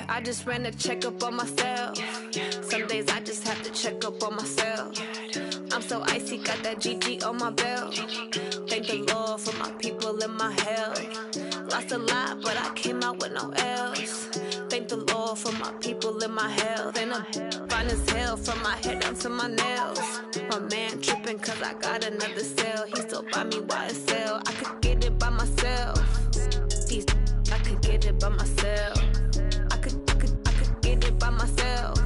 Yeah, I just ran a checkup on myself. Some days I just have to check up on myself. I'm so icy, got that GG on my belt. Thank the Lord for my people and my health. Lost a lot, but I came out with no L's. Thank the Lord for my people and my health. And I'm fine as hell from my head down to my nails. My man tripping cause I got another cell. He still buy me YSL. I could get it by myself. I could get it by myself. I could get it by myself.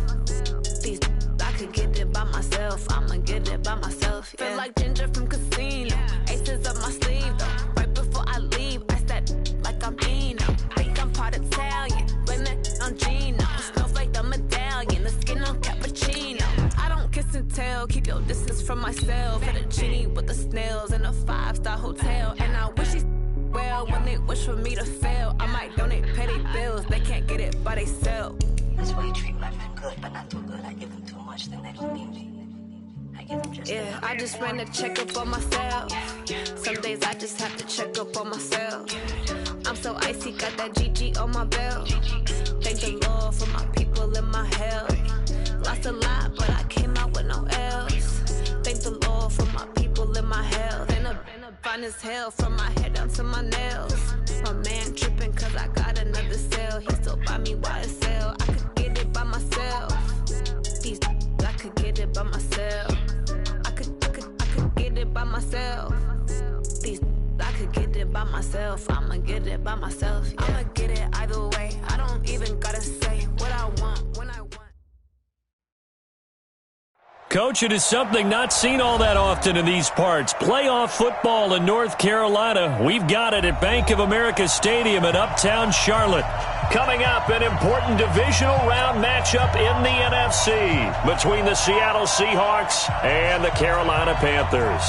I could get it by myself. I'ma get it by myself. Yeah. Feel like Ginger from Casino. Aces up my sleeve though. Right before I leave, I step like I'm Dino. Think I'm part Italian. Blame it on Gino. Snowflake the medallion. The skin on cappuccino. I don't kiss and tell. Keep your distance from myself. Hit a genie with the snails in a 5-star hotel. And I wish he's well when they wish for me to fail. I might donate petty bills. They can't get it by themselves. That's why you treat my men good, but not too good. I give them too much, then they don't need me. I give them just yeah, I just ran a checkup on myself. Some days I just have to check up on myself. I'm so icy, got that GG on my belt. Thank the Lord for my people and my health. Lost a lot, but I came out with no L's. Thank the Lord for my people and my health. And I'm fine as hell from my head down to my nails. My man tripping cause I got another cell. He still buy me YSL. I could get it by myself. I could get it by myself. I could get it by myself. I could get it by myself. I'ma get it by myself. Yeah. I'ma get it either way. I don't even gotta say what I want when I want. Coach, it is something not seen all that often in these parts. Playoff football in North Carolina. We've got it at Bank of America Stadium in Uptown Charlotte. Coming up, an important divisional round matchup in the NFC between the Seattle Seahawks and the Carolina Panthers.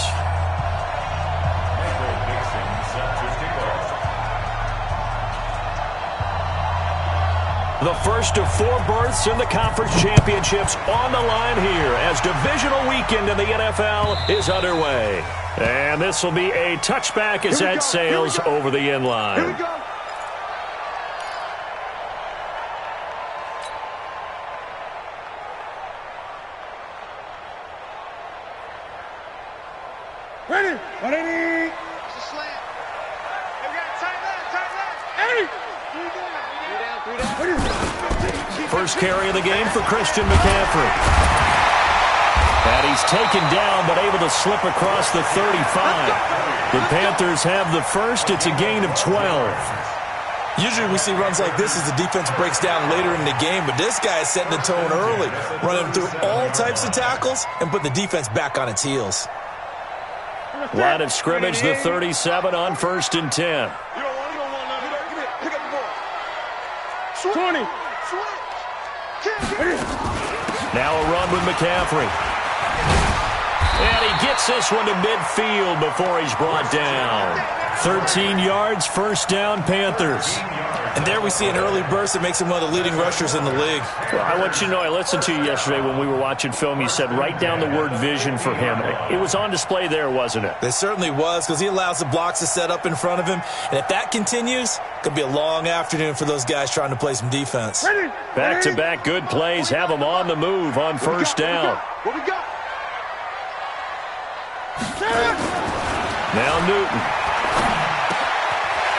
The first of 4 berths in the conference championships on the line here as divisional weekend in the NFL is underway. And this will be a touchback as that sails over the end line. Here we go. Ready? Ready? It's a slant. Hey, we got a tight left. Hey! First carry of the game for Christian McCaffrey. And he's taken down but able to slip across the 35. The Panthers have the first. It's a gain of 12. Usually we see runs like this as the defense breaks down later in the game, but this guy is setting the tone early, running through all types of tackles and put the defense back on its heels. Line of scrimmage, the 37 on 1st and 10. You don't want nothing. Pick up the ball. 20. Now a run with McCaffrey. And he gets this one to midfield before he's brought down. 13 yards, first down, Panthers. And there we see an early burst that makes him one of the leading rushers in the league. Well, I want you to know, I listened to you yesterday when we were watching film. You said write down the word vision for him. It was on display there, wasn't it? It certainly was, because he allows the blocks to set up in front of him. And if that continues, it could be a long afternoon for those guys trying to play some defense. Back-to-back good plays have him on the move on first down. What we got? Now Newton.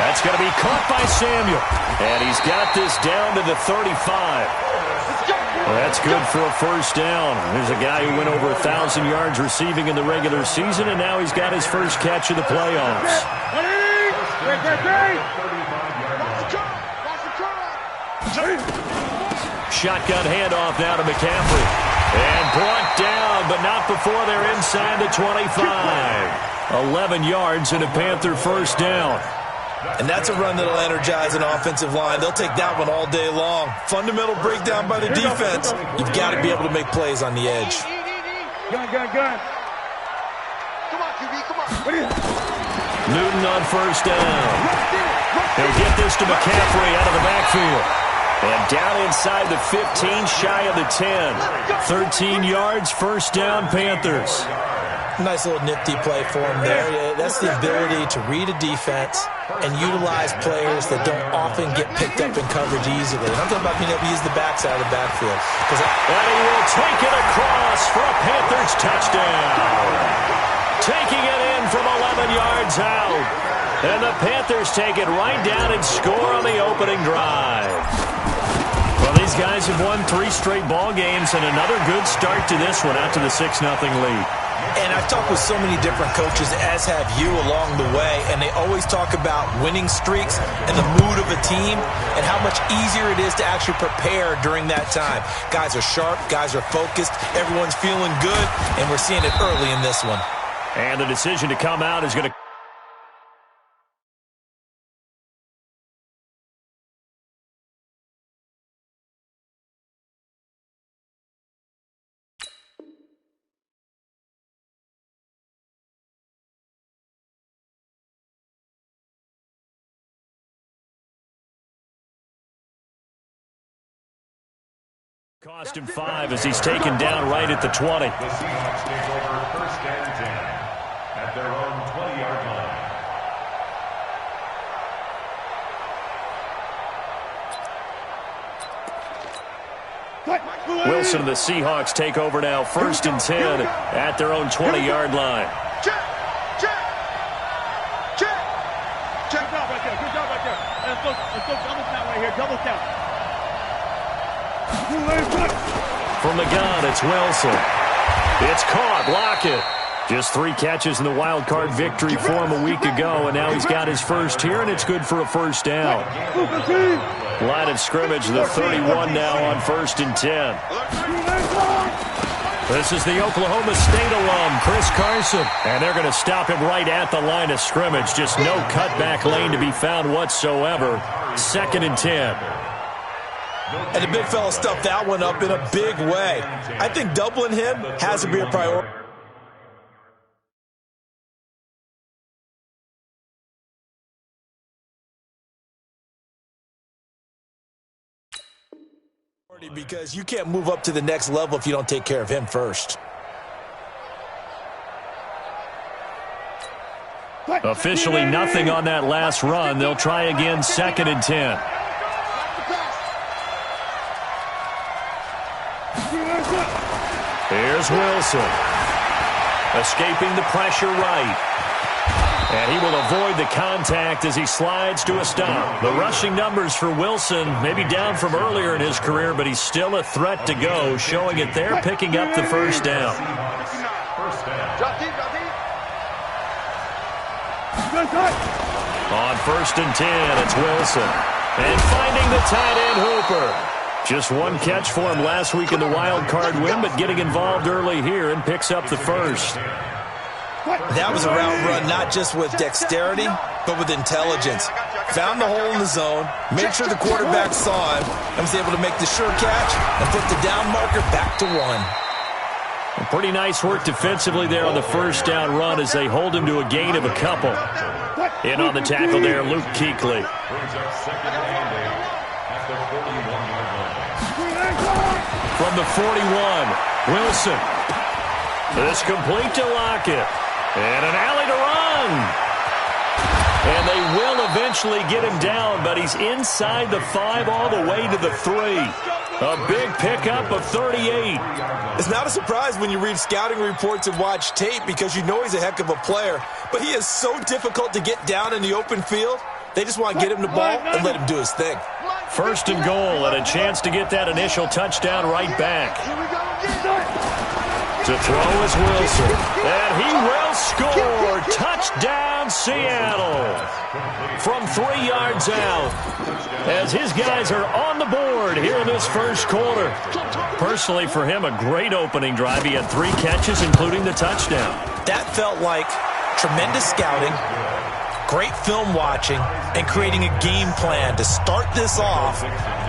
That's going to be caught by Samuel. And he's got this down to the 35. Well, that's good for a first down. There's a guy who went over 1,000 yards receiving in the regular season, and now he's got his first catch of the playoffs. Shotgun handoff now to McCaffrey. And brought down, but not before they're inside the 25. 11 yards and a Panther first down. And that's a run that'll energize an offensive line. They'll take that one all day long. Fundamental breakdown by the defense. You've got to be able to make plays on the edge. Gun. Come on, QB, come on. Newton on first down. He'll get this to McCaffrey out of the backfield. And down inside the 15, shy of the 10. 13 yards, first down, Panthers. Nice little nifty play for him there. Yeah, that's the ability to read a defense and utilize players that don't often get picked up in coverage easily. And I'm talking about being able to use the backside of the backfield. And he will take it across for a Panthers touchdown. Taking it in from 11 yards out. And the Panthers take it right down and score on the opening drive. Well, these guys have won 3 straight ball games and another good start to this one out to the 6-0 lead. And I've talked with so many different coaches, as have you, along the way, and they always talk about winning streaks and the mood of a team and how much easier it is to actually prepare during that time. Guys are sharp, guys are focused, everyone's feeling good, and we're seeing it early in this one. And the decision to come out is going to... cost him 5 as he's taken down right at the 20. The Seahawks take over 1st and 10 at their own 20-yard line. Wilson and the Seahawks take over now 1st and 10 at their own 20-yard line. Check job right there. Good job right there. Let's go double count right here. Double count. From the gun, it's Wilson. It's caught. Lockett. Just 3 catches in the wild card victory for him a week ago, and now he's got his first here, and it's good for a first down. Line of scrimmage, the 31 now on 1st and 10. This is the Oklahoma State alum, Chris Carson, and they're going to stop him right at the line of scrimmage. Just no cutback lane to be found whatsoever. 2nd and 10. And the big fella stuffed that one up in a big way. I think doubling him has to be a priority. Because you can't move up to the next level if you don't take care of him first. Officially nothing on that last run. They'll try again 2nd and 10. Here's Wilson. Escaping the pressure right. And he will avoid the contact as he slides to a stop. The rushing numbers for Wilson may be down from earlier in his career, but he's still a threat to go, showing it there, picking up the first down. On 1st and 10, it's Wilson. And finding the tight end Hooper. Just 1 catch for him last week in the wild card win, but getting involved early here and picks up the first. That was a route run not just with dexterity, but with intelligence. Found the hole in the zone, made sure the quarterback saw him, and was able to make the sure catch and put the down marker back to 1. Pretty nice work defensively there on the first down run as they hold him to a gain of a couple. In on the tackle there, Luke Kuechly. From the 41, Wilson. This complete to Lockett. And an alley to run. And they will eventually get him down, but he's inside the 5 all the way to the 3. A big pickup of 38. It's not a surprise when you read scouting reports and watch tape because you know he's a heck of a player. But he is so difficult to get down in the open field. They just want to get him the ball and let him do his thing. 1st and goal and a chance to get that initial touchdown right back. To throw is Wilson. And he will score. Touchdown, Seattle. From 3 yards out. As his guys are on the board here in this first quarter. Personally, for him, a great opening drive. He had 3 catches, including the touchdown. That felt like tremendous scouting, great film watching, and creating a game plan to start this off,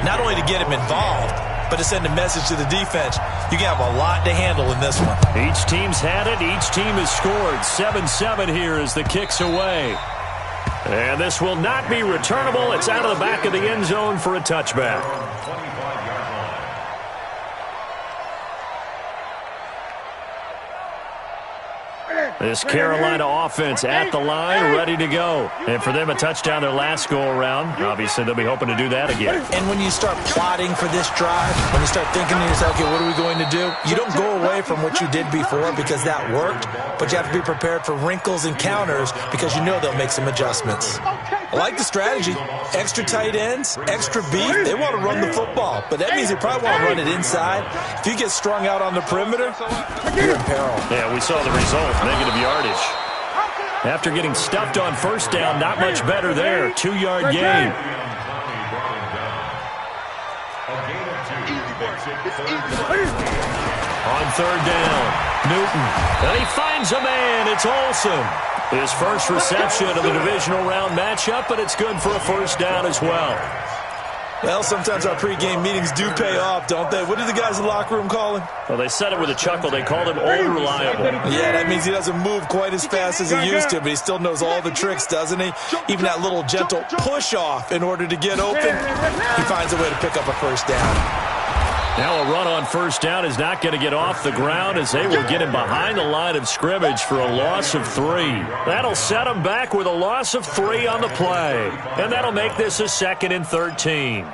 not only to get him involved, but to send a message to the defense. You can have a lot to handle in this one. Each team's had it. Each team has scored. 7-7 here as the kick's away. And this will not be returnable. It's out of the back of the end zone for a touchback. This Carolina offense at the line, ready to go. And for them, a touchdown their last go-around. Obviously, they'll be hoping to do that again. And when you start plotting for this drive, when you start thinking to yourself, okay, what are we going to do? You don't go away from what you did before because that worked, but you have to be prepared for wrinkles and counters because you know they'll make some adjustments. I like the strategy. Extra tight ends, extra beef. They want to run the football, but that means they probably want to run it inside. If you get strung out on the perimeter, you're in peril. Yeah, we saw the result, negative yardage. After getting stuffed on first down, not much better there. 2-yard gain. On third down, Newton. And he finds a man. It's Olsen. His first reception of the divisional round matchup, but it's good for a first down as well. Well, sometimes our pregame meetings do pay off, don't they? What do the guys in the locker room call him? Well, they said it with a chuckle. They called him old reliable. Yeah, that means he doesn't move quite as fast as he used to, but he still knows all the tricks, doesn't he? Even that little gentle push-off in order to get open, he finds a way to pick up a first down. Now a run on first down is not going to get off the ground as they will get him behind the line of scrimmage for a loss of 3. That'll set him back with a loss of 3 on the play. And that'll make this a 2nd and 13.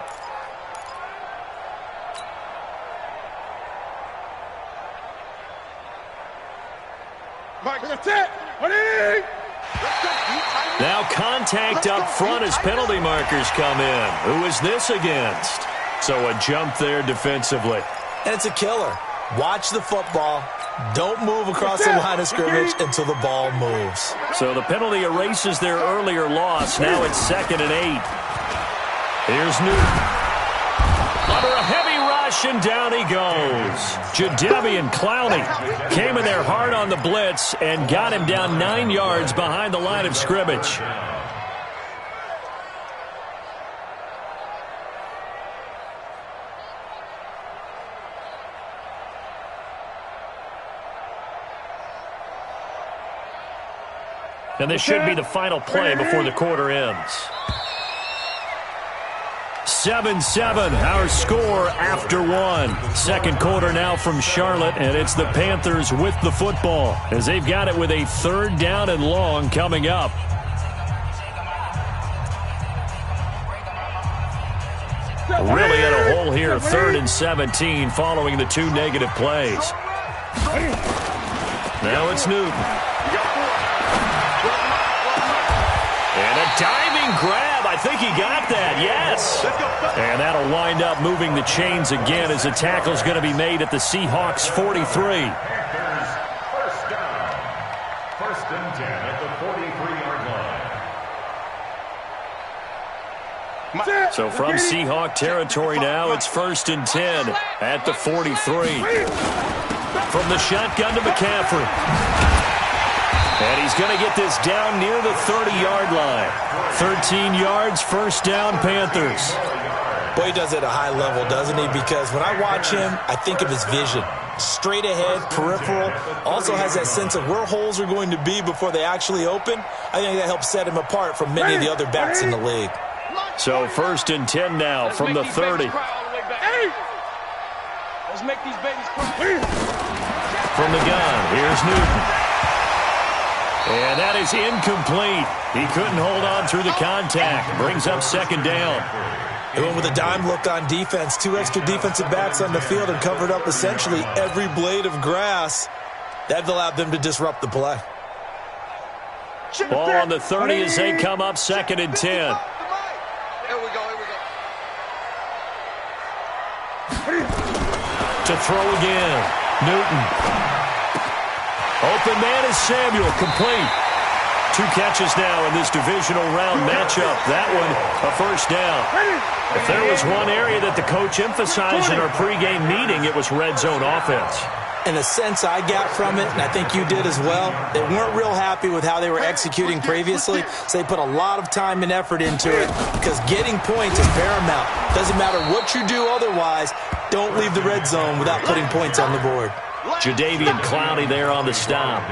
Now contact up front as penalty markers come in. Who is this against? So a jump there defensively. And it's a killer. Watch the football. Don't move across the line of scrimmage until the ball moves. So the penalty erases their earlier loss. Now it's 2nd and 8. Here's Newton. Under a heavy rush, and down he goes. Jadeveon Clowney came in there hard on the blitz and got him down 9 yards behind the line of scrimmage. And this should be the final play before the quarter ends. 7-7, our score after 1. Second quarter now from Charlotte, and it's the Panthers with the football as they've got it with a 3rd down and long coming up. Really in a hole here, 3rd and 17 following the 2 negative plays. Now it's Newton. And a diving grab. I think he got that, yes. And that'll wind up moving the chains again as a tackle's going to be made at the Seahawks 43. First down. 1st and 10 at the 43-yard line. So from Seahawk territory now, it's 1st and 10 at the 43. From the shotgun to McCaffrey. And he's going to get this down near the 30-yard line. 13 yards, first down, Panthers. Boy, he does it at a high level, doesn't he? Because when I watch him, I think of his vision. Straight ahead, peripheral. Also has that sense of where holes are going to be before they actually open. I think that helps set him apart from many of the other backs in the league. So 1st and 10 now from the 30. Let's make these babies cry. From the gun, here's Newton. And that is incomplete. He couldn't hold on through the contact. Brings up 2nd down. They went with a dime look on defense. 2 extra defensive backs on the field and covered up essentially every blade of grass. That allowed them to disrupt the play. Ball on the 30 as they come up 2nd and 10. Here we go. To throw again. Newton. Open man is Samuel, complete. 2 catches now in this divisional round matchup. That one, a first down. If there was one area that the coach emphasized in our pregame meeting, it was red zone offense. In a sense I got from it, and I think you did as well, they weren't real happy with how they were executing previously, so they put a lot of time and effort into it because getting points is paramount. Doesn't matter what you do otherwise, don't leave the red zone without putting points on the board. Jadeveon Clowney there on the stop.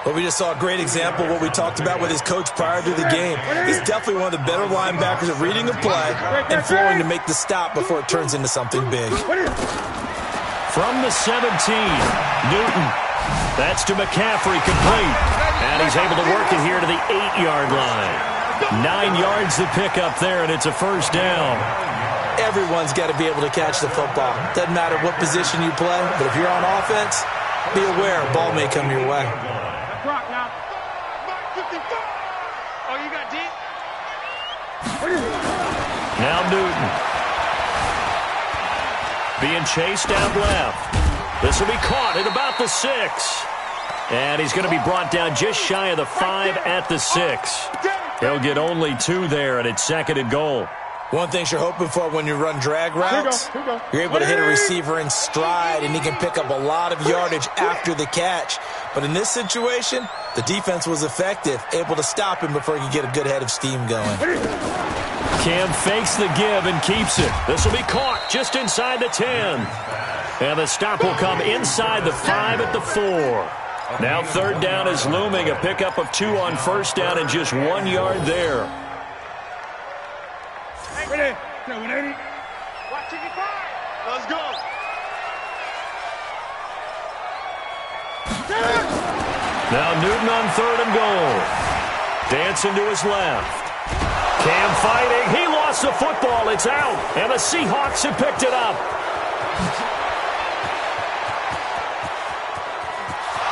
Well, we just saw a great example of what we talked about with his coach prior to the game. He's definitely one of the better linebackers at reading a play and flowing to make the stop before it turns into something big. From the 17, Newton. That's to McCaffrey, complete. And he's able to work it here to the 8-yard line. 9 yards to pick up there, and it's a first down. Everyone's got to be able to catch the football. Doesn't matter what position you play, but if you're on offense, be aware a ball may come your way. Oh, you got deep? Now Newton. Being chased out left. This will be caught at about the 6. And he's going to be brought down just shy of the 5 at the 6. He'll get only 2 there, and it's second and goal. One thing you're hoping for when you run drag routes, you're able to hit a receiver in stride, and he can pick up a lot of yardage after the catch. But in this situation, the defense was effective, able to stop him before he could get a good head of steam going. Cam fakes the give and keeps it. This will be caught just inside the 10. And the stop will come inside the 5 at the 4. Now third down is looming. A pickup of 2 on first down and just 1 yard there. Ready? 180. Watch it, let's go. Now Newton on third and goal. Dancing to his left. Cam fighting. He lost the football. It's out. And the Seahawks have picked it up.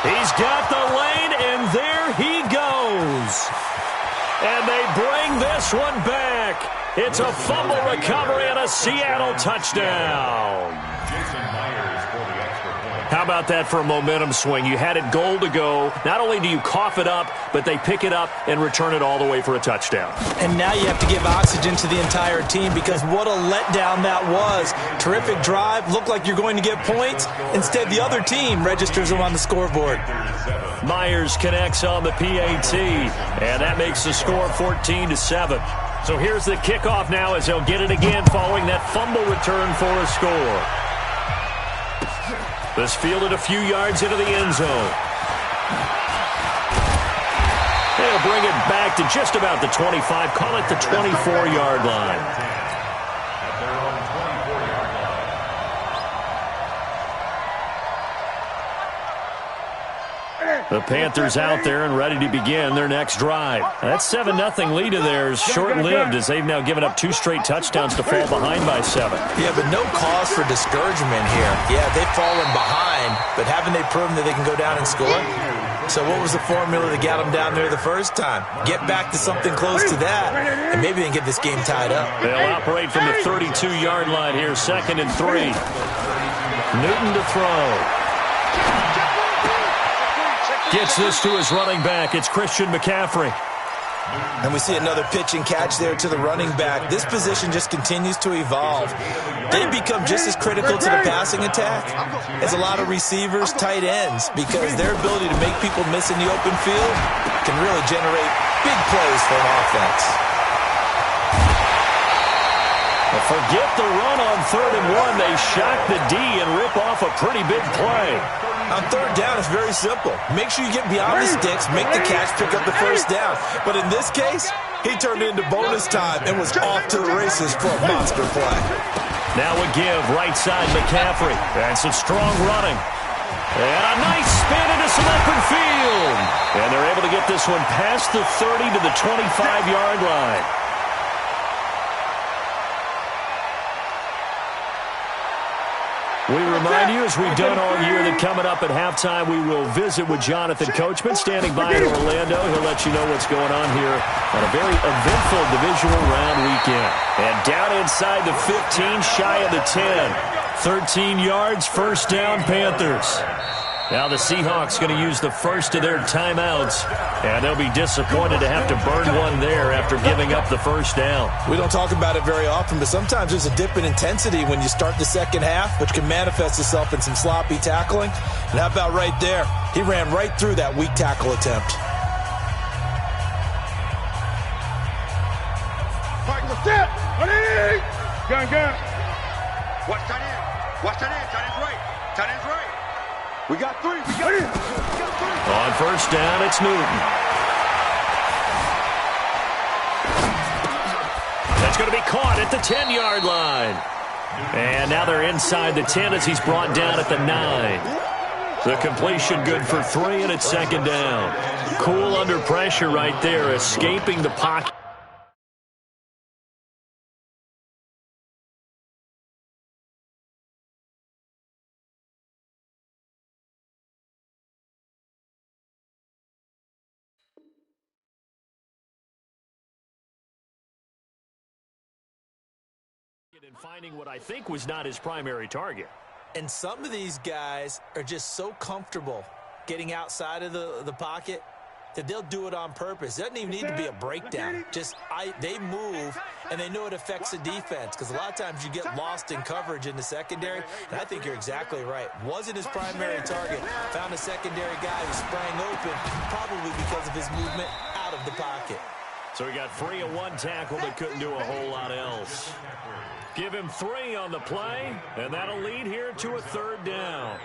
He's got the lane, and there he goes. And they bring this one back. It's a fumble recovery and a Seattle touchdown. How about that for a momentum swing? You had it goal to go. Not only do you cough it up, but they pick it up and return it all the way for a touchdown. And now you have to give oxygen to the entire team because what a letdown that was. Terrific drive. Looked like you're going to get points. Instead, the other team registers them on the scoreboard. Myers connects on the PAT, and that makes the score 14-7. So here's the kickoff now as they'll get it again following that fumble return for a score. This fielded a few yards into the end zone. They'll bring it back to just about the 25, call it the 24-yard line. At their own 24-yard line. The Panthers out there and ready to begin their next drive. That 7-0 lead of theirs short-lived as they've now given up 2 straight touchdowns to fall behind by 7. Yeah, but no cause for discouragement here. Yeah, they've fallen behind, but haven't they proven that they can go down and score? So what was the formula that got them down there the first time? Get back to something close to that, and maybe they can get this game tied up. They'll operate from the 32-yard line here, 2nd and 3. Newton to throw. Gets this to his running back. It's Christian McCaffrey. And we see another pitch and catch there to the running back. This position just continues to evolve. They become just as critical to the passing attack as a lot of receivers, tight ends, because their ability to make people miss in the open field can really generate big plays for an offense. Well, forget the run on 3rd and 1. They shock the D and rip off a pretty big play. On third down, it's very simple. Make sure you get beyond the sticks, make the catch, pick up the first down. But in this case, he turned it into bonus time and was off to the races for a monster play. Now a give, right side McCaffrey. And some strong running. And a nice spin into some open field. And they're able to get this one past the 30 to the 25-yard line. We remind you, as we've done all year, that coming up at halftime, we will visit with Jonathan Coachman, standing by in Orlando. He'll let you know what's going on here on a very eventful divisional round weekend. And down inside the 15, shy of the 10. 13 yards, first down, Panthers. Now the Seahawks going to use the first of their timeouts, and they'll be disappointed to have to burn one there after giving up the first down. We don't talk about it very often, but sometimes there's a dip in intensity when you start the second half, which can manifest itself in some sloppy tackling. And how about right there? He ran right through that weak tackle attempt. Gun. Watch tight end. Watch tight end. Tight end's right. Tight end's right. We got 3. On first down, it's Newton. That's going to be caught at the 10-yard line. And now they're inside the 10 as he's brought down at the 9. The completion good for 3, and it's second down. Cool under pressure right there, escaping the pocket. And finding what I think was not his primary target. And some of these guys are just so comfortable getting outside of the pocket that they'll do it on purpose. It doesn't even need to be a breakdown. They move, and they know it affects the defense, because a lot of times you get lost in coverage in the secondary, and I think you're exactly right. Wasn't his primary target. Found a secondary guy who sprang open, probably because of his movement out of the pocket. So he got 3 and 1 tackle, but couldn't do a whole lot else. Give him 3 on the play, and that'll lead here to a third down.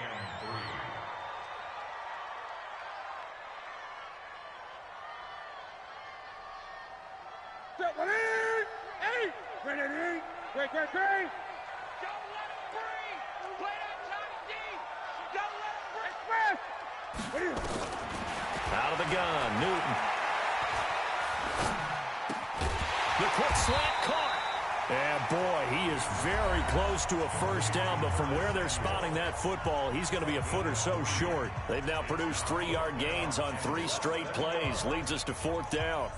Out of the gun, Newton. The quick slant caught. And boy, he is very close to a first down, but from where they're spotting that football, he's going to be a foot or so short. They've now produced 3-yard gains on 3 straight plays. Leads us to 4th down.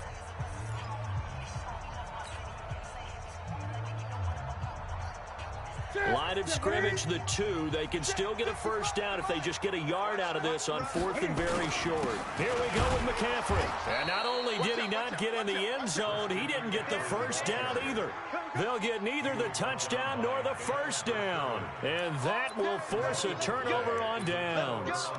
Line of scrimmage, the 2. They can still get a first down if they just get a yard out of this on 4th and very short. Here we go with McCaffrey. And not only did he not get in the end zone, he didn't get the first down either. They'll get neither the touchdown nor the first down. And that will force a turnover on downs.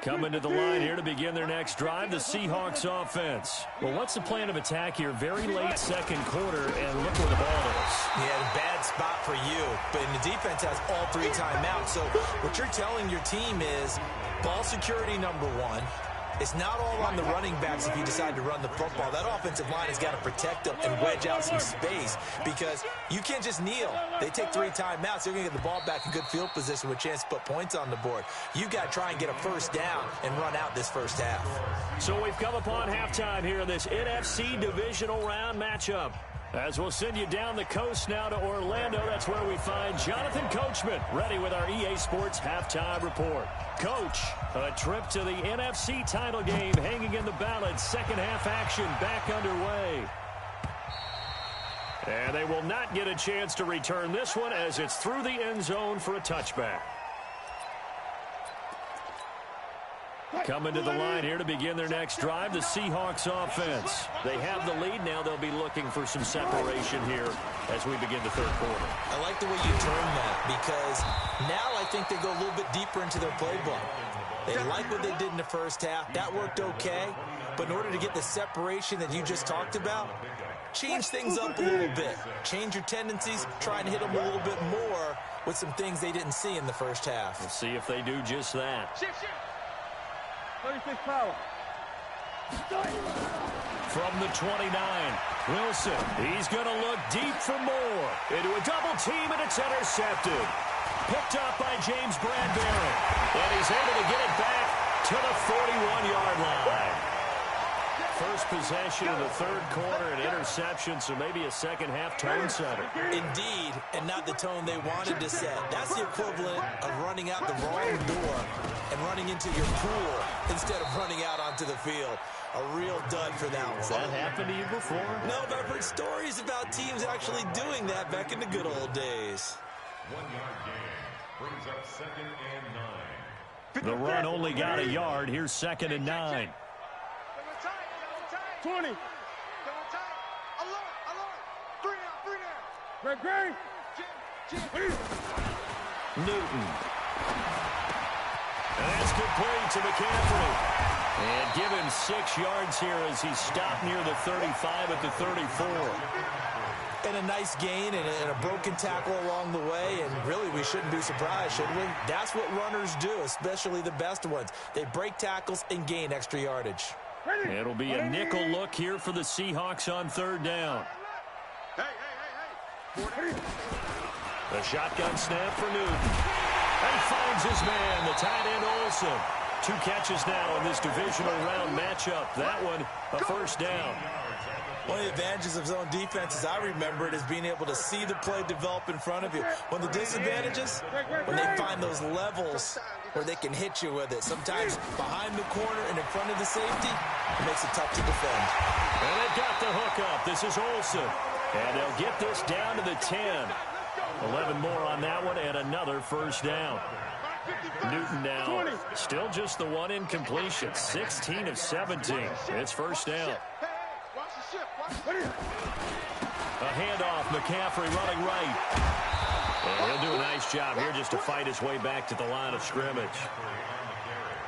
Coming to the line here to begin their next drive, the Seahawks offense. Well, what's the plan of attack here? Very late second quarter, and look where the ball is. Yeah, a bad spot for you, but the defense has all 3 timeouts. So what you're telling your team is ball security number 1. It's not all on the running backs if you decide to run the football. That offensive line has got to protect them and wedge out some space, because you can't just kneel. They take 3 timeouts. They're going to get the ball back in good field position with a chance to put points on the board. You got to try and get a first down and run out this first half. So we've come upon halftime here in this NFC divisional round matchup. As we'll send you down the coast now to Orlando, that's where we find Jonathan Coachman, ready with our EA Sports halftime report. Coach, a trip to the NFC title game hanging in the balance. Second half action back underway. And they will not get a chance to return this one as it's through the end zone for a touchback. Coming to the line here to begin their next drive, the Seahawks offense. They have the lead now. They'll be looking for some separation here as we begin the third quarter. I like the way you term that, because now I think they go a little bit deeper into their playbook. They like what they did in the first half. That worked okay. But in order to get the separation that you just talked about, change things up a little bit. Change your tendencies, try and hit them a little bit more with some things they didn't see in the first half. We'll see if they do just that. 36 power. From the 29, Wilson. He's going to look deep for more. Into a double team, and it's intercepted. Picked up by James Bradbury. And he's able to get it back to the 41-yard line. First possession of the third quarter, an interception, so maybe a second-half tone setter. Indeed, and not the tone they wanted to set. That's the equivalent of running out the wrong door and running into your pool instead of running out onto the field. A real dud for that one. Has that happened to you before? No, but I've heard stories about teams actually doing that back in the good old days. 1-yard gain brings up 2nd and 9. The run only got a yard. Here's 2nd and 9. 20. Alert. 3 down. Great. Newton. And that's complete to McCaffrey. And give him 6 yards here as he stopped near the 35 at the 34. And a nice gain and a broken tackle along the way, and really we shouldn't be surprised, should we? That's what runners do, especially the best ones. They break tackles and gain extra yardage. It'll be a nickel look here for the Seahawks on third down. The shotgun snap for Newton. And finds his man, the tight end Olsen. 2 catches now in this divisional round matchup. That one, a first down. One of the advantages of zone defense, as I remember it, is being able to see the play develop in front of you. One of the disadvantages, when they find those levels where they can hit you with it. Sometimes behind the corner and in front of the safety, it makes it tough to defend. And they've got the hook up. This is Olsen. And they'll get this down to the 10. 11 more on that one and another first down. Newton now still just the one incompletion. 16 of 17. It's first down. A handoff. McCaffrey running right. And he'll do a nice job here just to fight his way back to the line of scrimmage.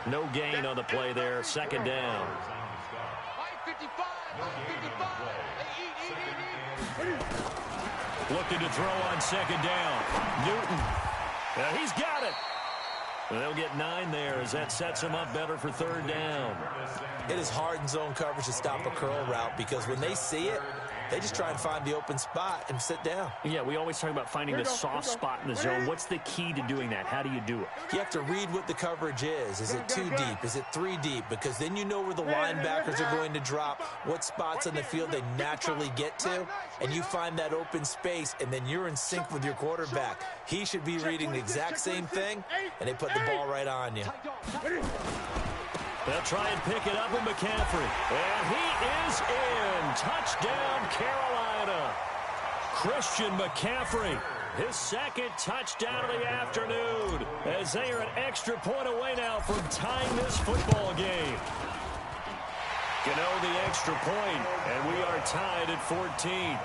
No gain on the play there. Second down. Looking to throw on second down. Newton. He's got it. They'll get 9 there as that sets him up better for third down. It is hard in zone coverage to stop a curl route because when they see it, they just try and find the open spot and sit down. Yeah, we always talk about finding the soft spot in the zone. What's the key to doing that? How do you do it? You have to read what the coverage is. Is it 2 deep? Is it 3 deep? Because then you know where the linebackers are going to drop, what spots on the field they naturally get to, and you find that open space, and then you're in sync with your quarterback. He should be reading the exact same thing, and they put the ball right on you. They'll try and pick it up with McCaffrey. And he is in. Touchdown, Carolina. Christian McCaffrey, his second touchdown of the afternoon, as they are an extra point away now from tying this football game. Gano the extra point, and we are tied at 14.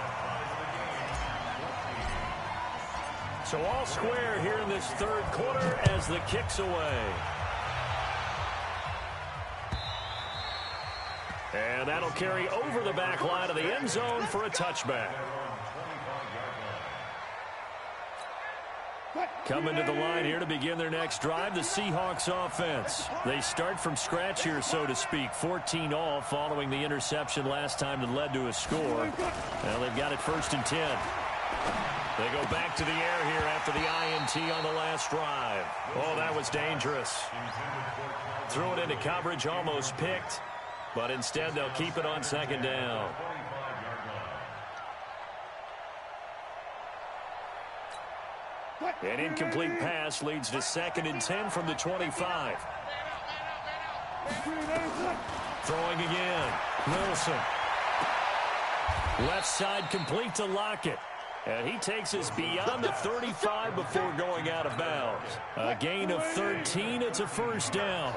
So all square here in this third quarter as the kick's away. And that'll carry over the back line of the end zone for a touchback. Coming to the line here to begin their next drive, the Seahawks offense. They start from scratch here, so to speak. 14 all following the interception last time that led to a score. Now they've got it 1st and 10. They go back to the air here after the INT on the last drive. Oh, that was dangerous. Threw it into coverage, almost picked. But instead, they'll keep it on second down. An incomplete pass leads to 2nd and 10 from the 25. Throwing again. Wilson. Left side complete to Lockett. And he takes us beyond the 35 before going out of bounds. A gain of 13. It's a first down.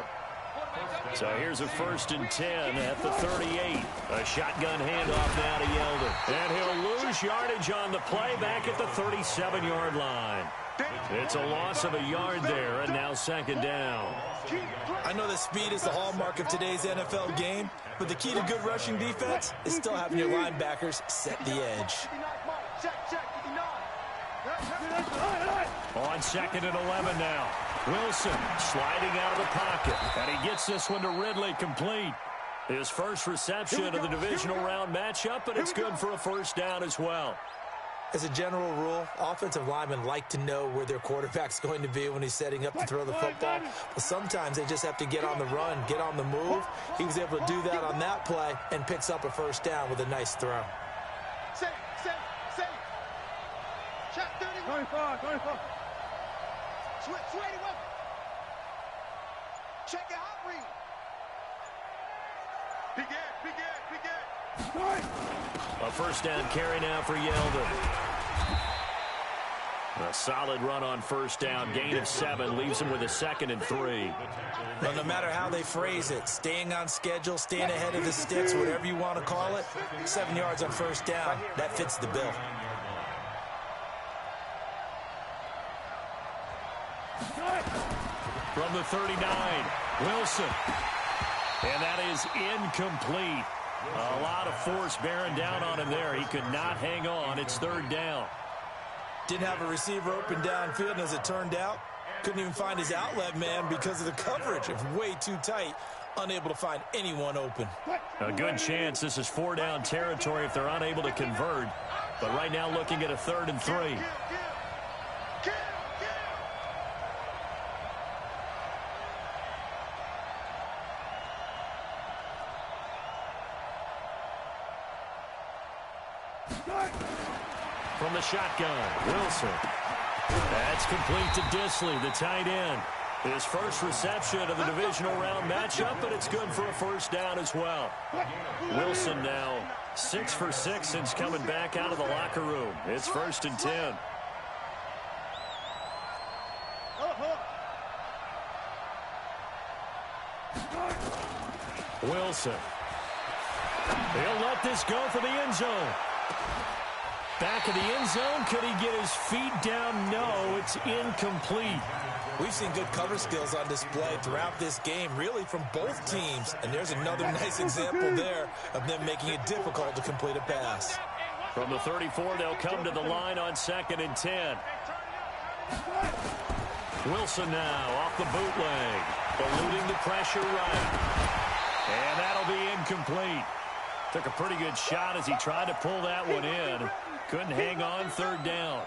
So here's a 1st and 10 at the 38. A shotgun handoff now to Yeldon. And he'll lose yardage on the play back at the 37-yard line. It's a loss of a yard there, and now second down. I know that speed is the hallmark of today's NFL game, but the key to good rushing defense is still having your linebackers set the edge. On 2nd and 11 now. Wilson sliding out of the pocket. And he gets this one to Ridley complete. His first reception of the divisional round matchup, and it's good for a first down as well. As a general rule, offensive linemen like to know where their quarterback's going to be when he's setting up to throw the football. But sometimes they just have to get on the run, get on the move. He was able to do that on that play and picks up a first down with a nice throw. Safe. Shot 25. Switch, check it out, read. Begin. A first down carry now for Yeldon. A solid run on first down. Gain of 7 leaves him with a 2nd and 3. Well, no matter how they phrase it, staying on schedule, staying ahead of the sticks, whatever you want to call it, 7 yards on first down, that fits the bill. From the 39, Wilson. And that is incomplete. A lot of force bearing down on him there. He could not hang on. It's third down. Didn't have a receiver open downfield, and as it turned out, Couldn't even find his outlet man because of the coverage. It's way too tight. Unable to find anyone open. A good chance this is 4-down territory if they're unable to convert. But right now looking at a 3rd and 3. From the shotgun, Wilson. That's complete to Disley, the tight end. His first reception of the divisional round matchup, but it's good for a 1st down as well. Wilson now 6 for 6 since coming back out of the locker room. It's 1st and 10. Wilson. He'll let this go for the end zone. Back of the end zone. Could he get his feet down? No, it's incomplete. We've seen good cover skills on display throughout this game, really from both teams. And there's another nice example there of them making it difficult to complete a pass. From the 34, they'll come to the line on 2nd and 10. Wilson now off the bootleg, eluding the pressure right. And that'll be incomplete. Took a pretty good shot as he tried to pull that one in. Couldn't hang on, 3rd down.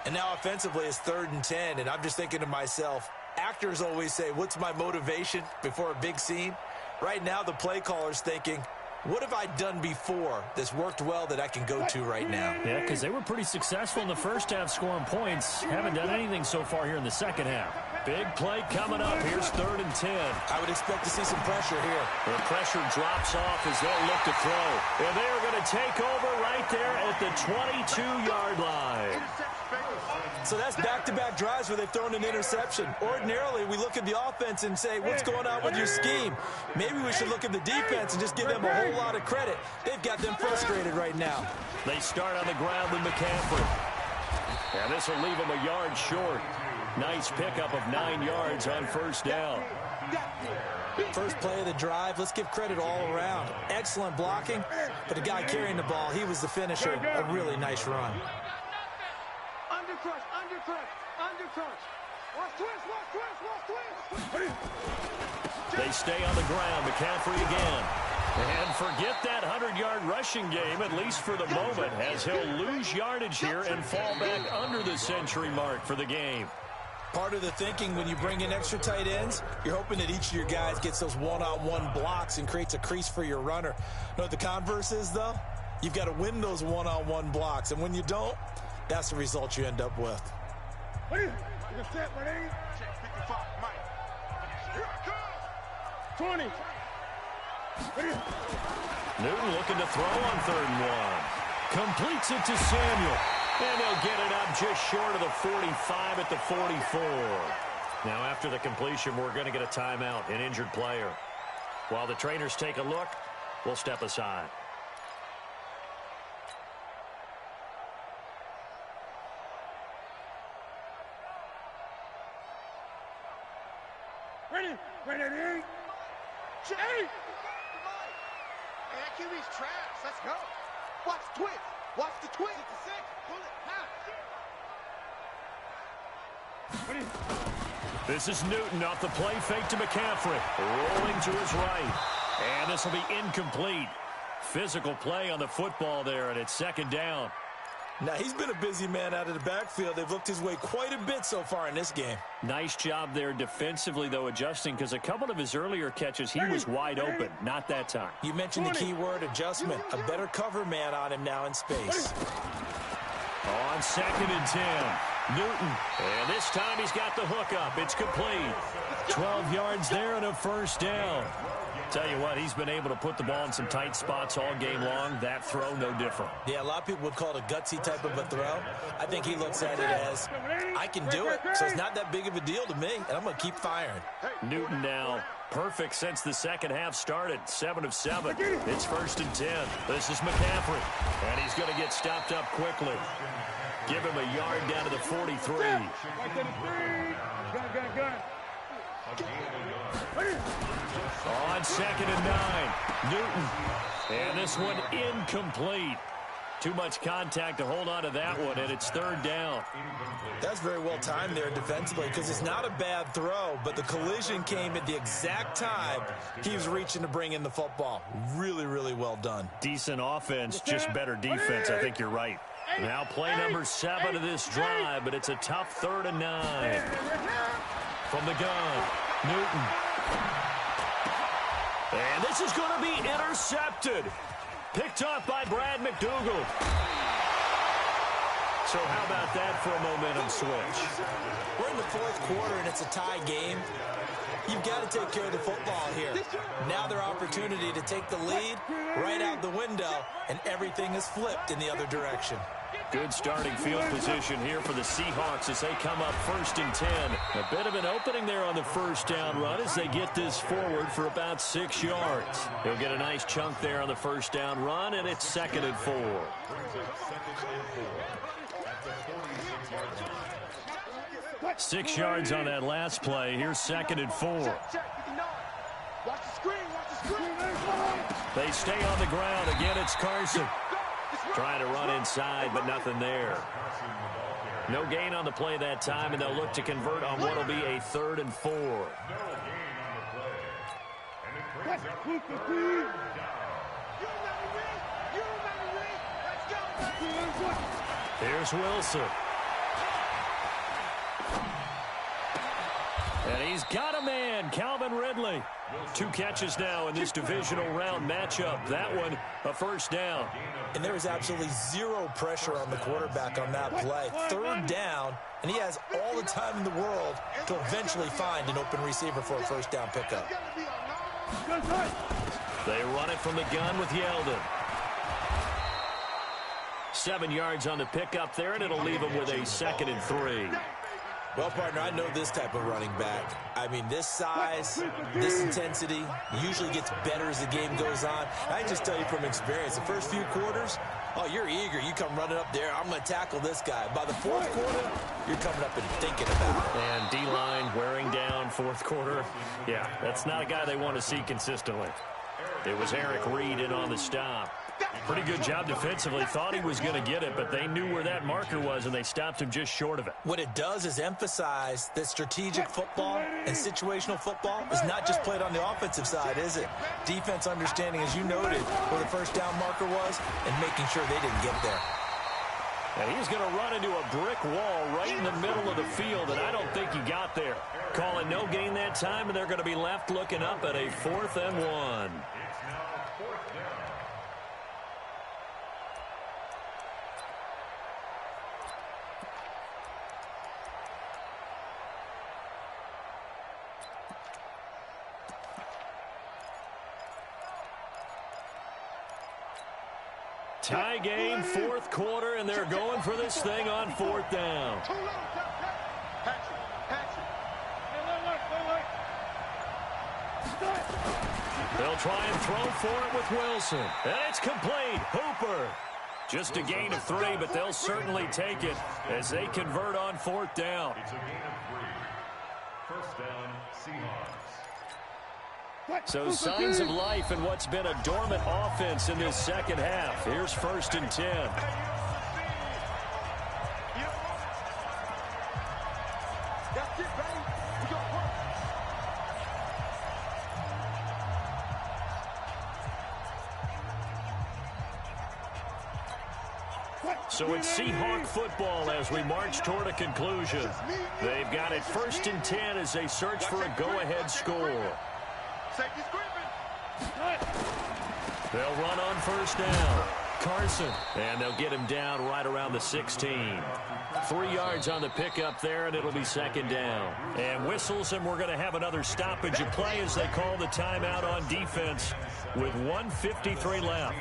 And now offensively it's 3rd and 10, and I'm just thinking to myself, actors always say, what's my motivation before a big scene? Right now the play caller's thinking, what have I done before that's worked well that I can go to right now? Yeah, because they were pretty successful in the first half scoring points. Haven't done anything so far here in the second half. Big play coming up. Here's 3rd and 10. I would expect to see some pressure here. The pressure drops off as they'll look to throw. And they're going to take over right there at the 22-yard line. So that's back-to-back drives where they've thrown an interception. Ordinarily, we look at the offense and say, what's going on with your scheme? Maybe we should look at the defense and just give them a whole lot of credit. They've got them frustrated right now. They start on the ground with McCaffrey. And this will leave them a yard short. Nice pickup of 9 yards on 1st down. First play of the drive, let's give credit all around. Excellent blocking, but the guy carrying the ball, he was the finisher. A really nice run. Undercrush, undercrush, undercrush. Watch twist, watch twist, watch twist. They stay on the ground. McCaffrey again. And forget that 100-yard rushing game, at least for the moment, as he'll lose yardage here and fall back under the century mark for the game. Part of the thinking when you bring in extra tight ends, you're hoping that each of your guys gets those one-on-one blocks and creates a crease for your runner. You know what the converse is, though? You've got to win those one-on-one blocks, and when you don't, that's the result you end up with. What are you? You set, what are you? Check 55, Mike. Here I come. 20. What are you? Newton looking to throw on 3rd and 1. Completes it to Samuel. And they'll get it up just short of the 45 at the 44. Now after the completion, we're going to get a timeout, an injured player. While the trainers take a look, we'll step aside. Ready? Ready? Hey! Hey, that QB's trash. Let's go. Watch the twist. Watch the twist. It's a 6. Pull it. Now. This is Newton off the play fake to McCaffrey. Rolling to his right. And this will be incomplete. Physical play on the football there, and it's 2nd down. Now, he's been a busy man out of the backfield. They've looked his way quite a bit so far in this game. Nice job there defensively, though, adjusting, because a couple of his earlier catches, he was wide open. Not that time. You mentioned the key word, adjustment. A better cover man on him now in space. On 2nd and 10, Newton. And this time he's got the hook up. It's complete. 12 yards there and a 1st down. Tell you what, he's been able to put the ball in some tight spots all game long. That throw, no different. Yeah, a lot of people would call it a gutsy type of a throw. I think he looks at it as, I can do it, so it's not that big of a deal to me, and I'm going to keep firing. Newton now perfect since the second half started. 7 of 7. It's 1st and 10. This is McCaffrey, and he's going to get stopped up quickly. Give him a yard down to the 43. On 2nd and 9, Newton. And this one incomplete. Too much contact to hold on to that one, and it's third down. That's very well timed there defensively because it's not a bad throw, but the collision came at the exact time he was reaching to bring in the football. Really, really well done. Decent offense, just better defense. I think you're right. Now play number 7 of this drive, but it's a tough 3rd and 9. From the gun, Newton. And this is going to be intercepted. Picked off by Brad McDougal. So how about that for a momentum switch? We're in the 4th quarter, and it's a tie game. You've got to take care of the football here. Now their opportunity to take the lead right out the window, and everything is flipped in the other direction. Good starting field position here for the Seahawks as they come up 1st and 10. A bit of an opening there on the first down run as they get this forward for about 6 yards. He'll get a nice chunk there on the first down run, and it's 2nd and 4. 6 yards on that last play. Here's 2nd and 4. Watch the screen, watch the screen. They stay on the ground. Again, it's Carson. Trying to run inside, but nothing there. No gain on the play that time, and they'll look to convert on what will be a 3rd and 4. Here's Wilson. And he's got a man, Calvin Ridley. 2 catches now in this divisional round matchup. That one, a first down. And there was absolutely zero pressure on the quarterback on that play. 3rd down, and he has all the time in the world to eventually find an open receiver for a first down pickup. They run it from the gun with Yeldon. 7 yards on the pickup there, and it'll leave him with a 2nd and 3. Well, partner, I know this type of running back. I mean, this size, this intensity usually gets better as the game goes on. I just tell you from experience, the first few quarters, oh, you're eager. You come running up there. I'm going to tackle this guy. By the 4th quarter, you're coming up and thinking about it. And D-line wearing down 4th quarter. Yeah, that's not a guy they want to see consistently. It was Eric Reed in on the stop. Pretty good job defensively. Thought he was going to get it, but they knew where that marker was, and they stopped him just short of it. What it does is emphasize that strategic football and situational football is not just played on the offensive side, is it? Defense understanding, as you noted, where the first down marker was and making sure they didn't get there. And he's going to run into a brick wall right in the middle of the field, and I don't think he got there. Calling no gain that time, and they're going to be left looking up at a 4th and 1. Tie game, 4th quarter, and they're going for this thing on 4th down. They'll try and throw for it with Wilson. And it's complete. Hooper. Just a gain of 3, but they'll certainly take it as they convert on 4th down. It's a gain of 3. First down, Seahawks. So signs of life in what's been a dormant offense in this second half. Here's 1st and 10. So it's Seahawk football as we march toward a conclusion. They've got it 1st and 10 as they search for a go-ahead score. They'll run on 1st down. Carson. And they'll get him down right around the 16. 3 yards on the pickup there, and it'll be 2nd down. And whistles, and we're going to have another stoppage of play as they call the timeout on defense with 1:53 left.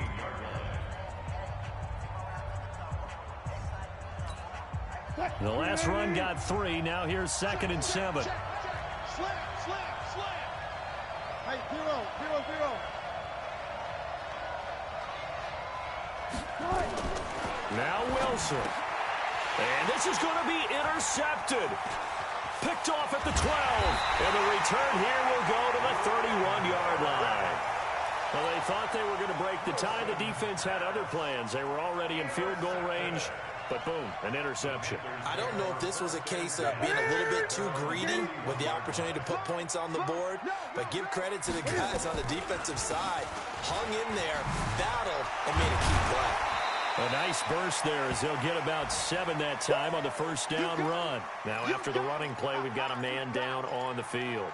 The last run got 3. Now here's 2nd and 7. Slam. Hey, 0. Now Wilson. And this is going to be intercepted. Picked off at the 12. And the return here will go to the 31-yard line. Well, they thought they were going to break the tie. The defense had other plans. They were already in field goal range, but boom, an interception. I don't know if this was a case of being a little bit too greedy with the opportunity to put points on the board, but give credit to the guys on the defensive side. Hung in there, battled, and made a key play. A nice burst there as they'll get about 7 that time on the first down run. Now, after the running play, we've got a man down on the field.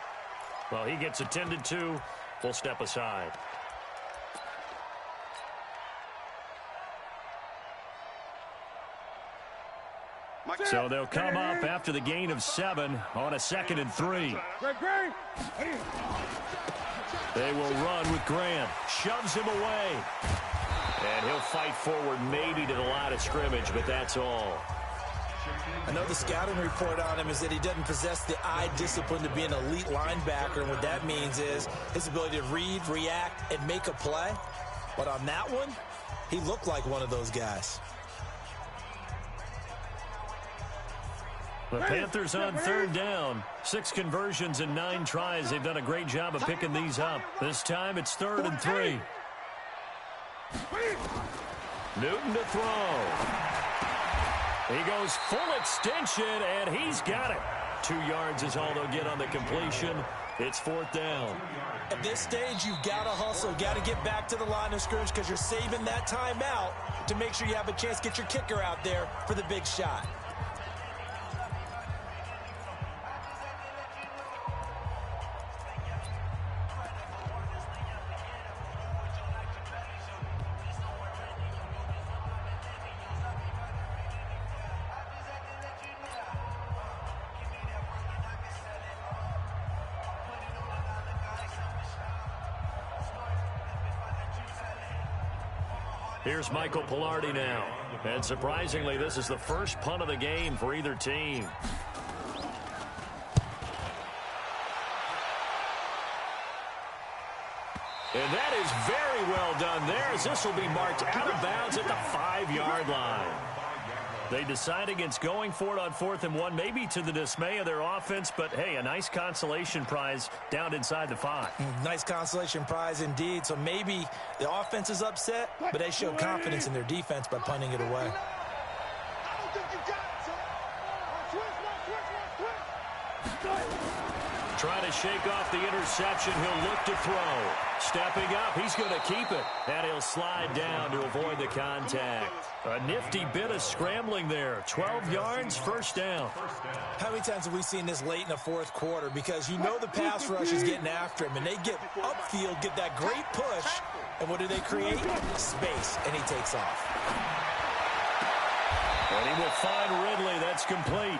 Well, he gets attended to. We'll step aside. So they'll come up after the gain of 7 on a 2nd and 3. They will run with Grant. Shoves him away. And he'll fight forward maybe to the line of scrimmage, but that's all. I know the scouting report on him is that he doesn't possess the eye discipline to be an elite linebacker, and what that means is his ability to read, react, and make a play. But on that one, he looked like one of those guys. The Panthers on 3rd down. 6 conversions and 9 tries. They've done a great job of picking these up. This time it's 3rd and 3. Newton to throw. He goes full extension, and he's got it. 2 yards is all they'll get on the completion. It's 4th down. At this stage, you've got to hustle. Got to get back to the line of scrimmage because you're saving that timeout to make sure you have a chance to get your kicker out there for the big shot. Here's Michael Pilardi now. And surprisingly, this is the first punt of the game for either team. And that is very well done there, as this will be marked out of bounds at the 5-yard line. They decide against going for it on 4th and 1, maybe to the dismay of their offense, but hey, a nice consolation prize down inside the 5. Nice consolation prize indeed. So maybe the offense is upset, but they show confidence in their defense by punting it away. Trying to shake off the interception. He'll look to throw. Stepping up, he's going to keep it. And he'll slide down to avoid the contact. A nifty bit of scrambling there. 12 yards, first down. How many times have we seen this late in the 4th quarter? Because you know the pass rush is getting after him, and they get upfield, get that great push, and what do they create? Space, and he takes off. And he will find Ridley. That's complete.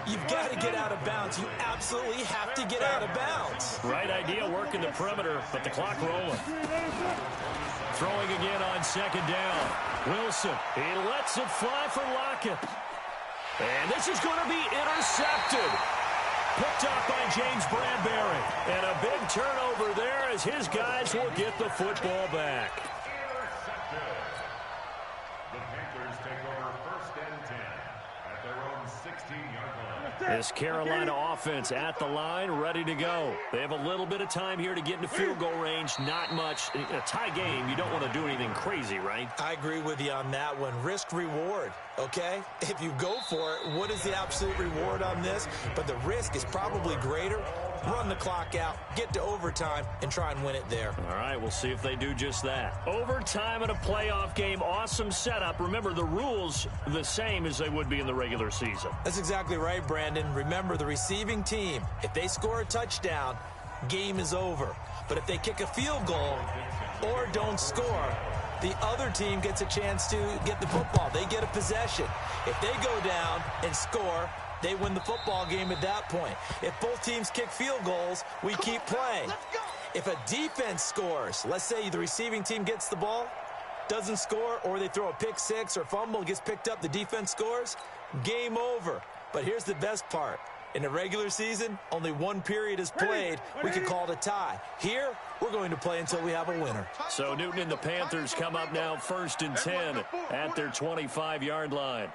You've got to get out of bounds. You absolutely have to get out of bounds. Right idea, working the perimeter, but the clock rolling. Throwing again on 2nd down. Wilson, he lets it fly for Lockett. And this is going to be intercepted. Picked up by James Bradbury. And a big turnover there as his guys will get the football back. The Panthers take over 1st and 10 at their own 16-yard line. This Carolina offense at the line, ready to go. They have a little bit of time here to get into field goal range. Not much. In a tie game, you don't want to do anything crazy, right? I agree with you on that one. Risk reward, okay? If you go for it, what is the absolute reward on this? But the risk is probably greater. Run the clock out, get to overtime, and try and win it there. All right, we'll see if they do just that. Overtime in a playoff game, awesome setup. Remember, the rules the same as they would be in the regular season. That's exactly right, Brandon. Remember, the receiving team, if they score a touchdown, game is over. But if they kick a field goal or don't score, the other team gets a chance to get the football. They get a possession. If they go down and score, they win the football game at that point. If both teams kick field goals, we keep playing. If a defense scores, let's say the receiving team gets the ball, doesn't score, or they throw a pick six or fumble, gets picked up, the defense scores, game over. But here's the best part. In the regular season, only one period is played. We could call it a tie. Here, we're going to play until we have a winner. So Newton and the Panthers come up now 1st and 10 at their 25-yard line.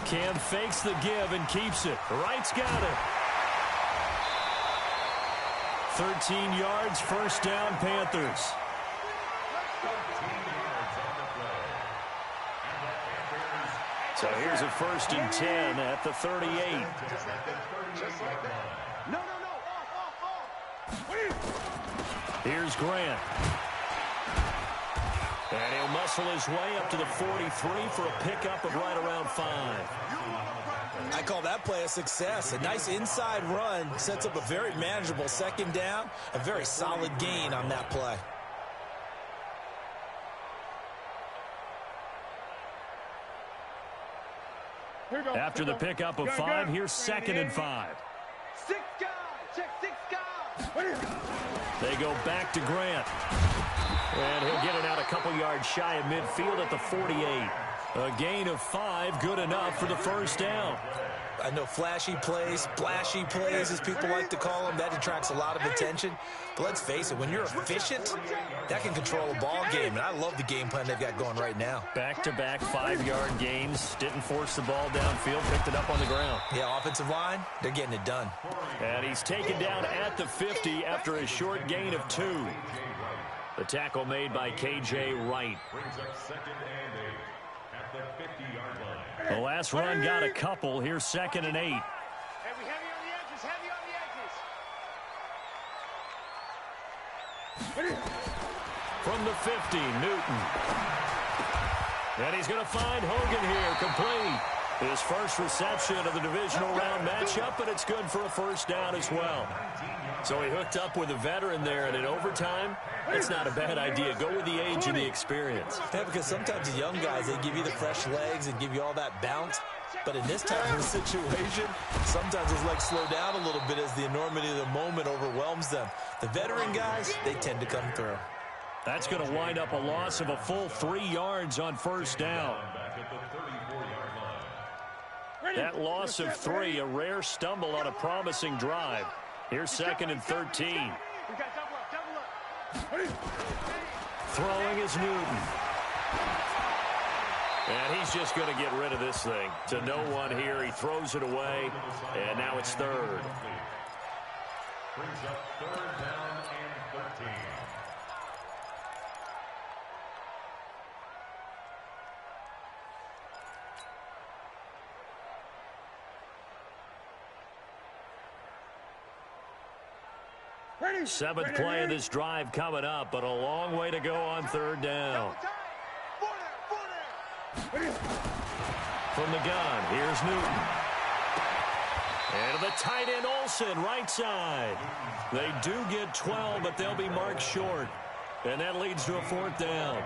Cam fakes the give and keeps it. Wright's got it. 13 yards, first down, Panthers. So here's a 1st and 10 at the 38. No. Here's Grant. And he'll muscle his way up to the 43 for a pickup of right around 5. I call that play a success. A nice inside run sets up a very manageable 2nd down. A very solid gain on that play. After the pickup of 5, here's 2nd and 5. 6 guys. Check 6 guys. They go back to Grant. And he'll get it out a couple yards shy of midfield at the 48. A gain of 5, good enough for the 1st down. I know flashy plays, splashy plays, as people like to call them, that attracts a lot of attention. But let's face it, when you're efficient, that can control a ball game. And I love the game plan they've got going right now. Back-to-back 5-yard gains. Didn't force the ball downfield, picked it up on the ground. Yeah, offensive line, they're getting it done. And he's taken down at the 50 after a short gain of 2. The tackle made by K.J. Wright. Brings up 2nd and 8 at the 50-yard line. The last run got a couple. Here's 2nd and 8. Heavy on the edges. Heavy on the edges. From the 50, Newton. And he's going to find Hogan here, complete. His first reception of the divisional round matchup, and it's good for a 1st down as well. So he hooked up with a veteran there, and in overtime, it's not a bad idea. Go with the age and the experience. Yeah, because sometimes the young guys, they give you the fresh legs and give you all that bounce. But in this type of situation, sometimes his legs slow down a little bit as the enormity of the moment overwhelms them. The veteran guys, they tend to come through. That's going to wind up a loss of a full 3 yards on 1st down. That loss of 3, a rare stumble on a promising drive. Here's 2nd and 13. Throwing is Newton. And he's just going to get rid of this thing. To no one here, he throws it away, and now it's 3rd. Brings up 3rd down and 13. Ready. 7th play of this drive coming up, but a long way to go on 3rd down. From the gun, here's Newton. And the tight end Olsen, right side. They do get 12, but they'll be marked short. And that leads to a 4th down.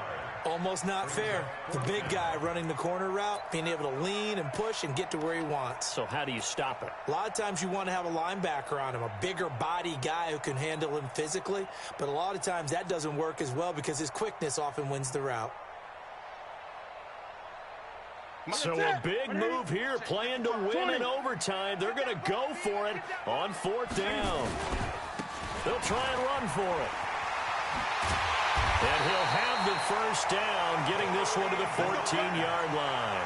Almost not fair. The big guy running the corner route, being able to lean and push and get to where he wants. So how do you stop it? A lot of times you want to have a linebacker on him, a bigger body guy who can handle him physically. But a lot of times that doesn't work as well because his quickness often wins the route. So a big move here, playing to win in overtime. They're going to go for it on 4th down. They'll try and run for it. And he'll have the 1st down, getting this one to the 14-yard line.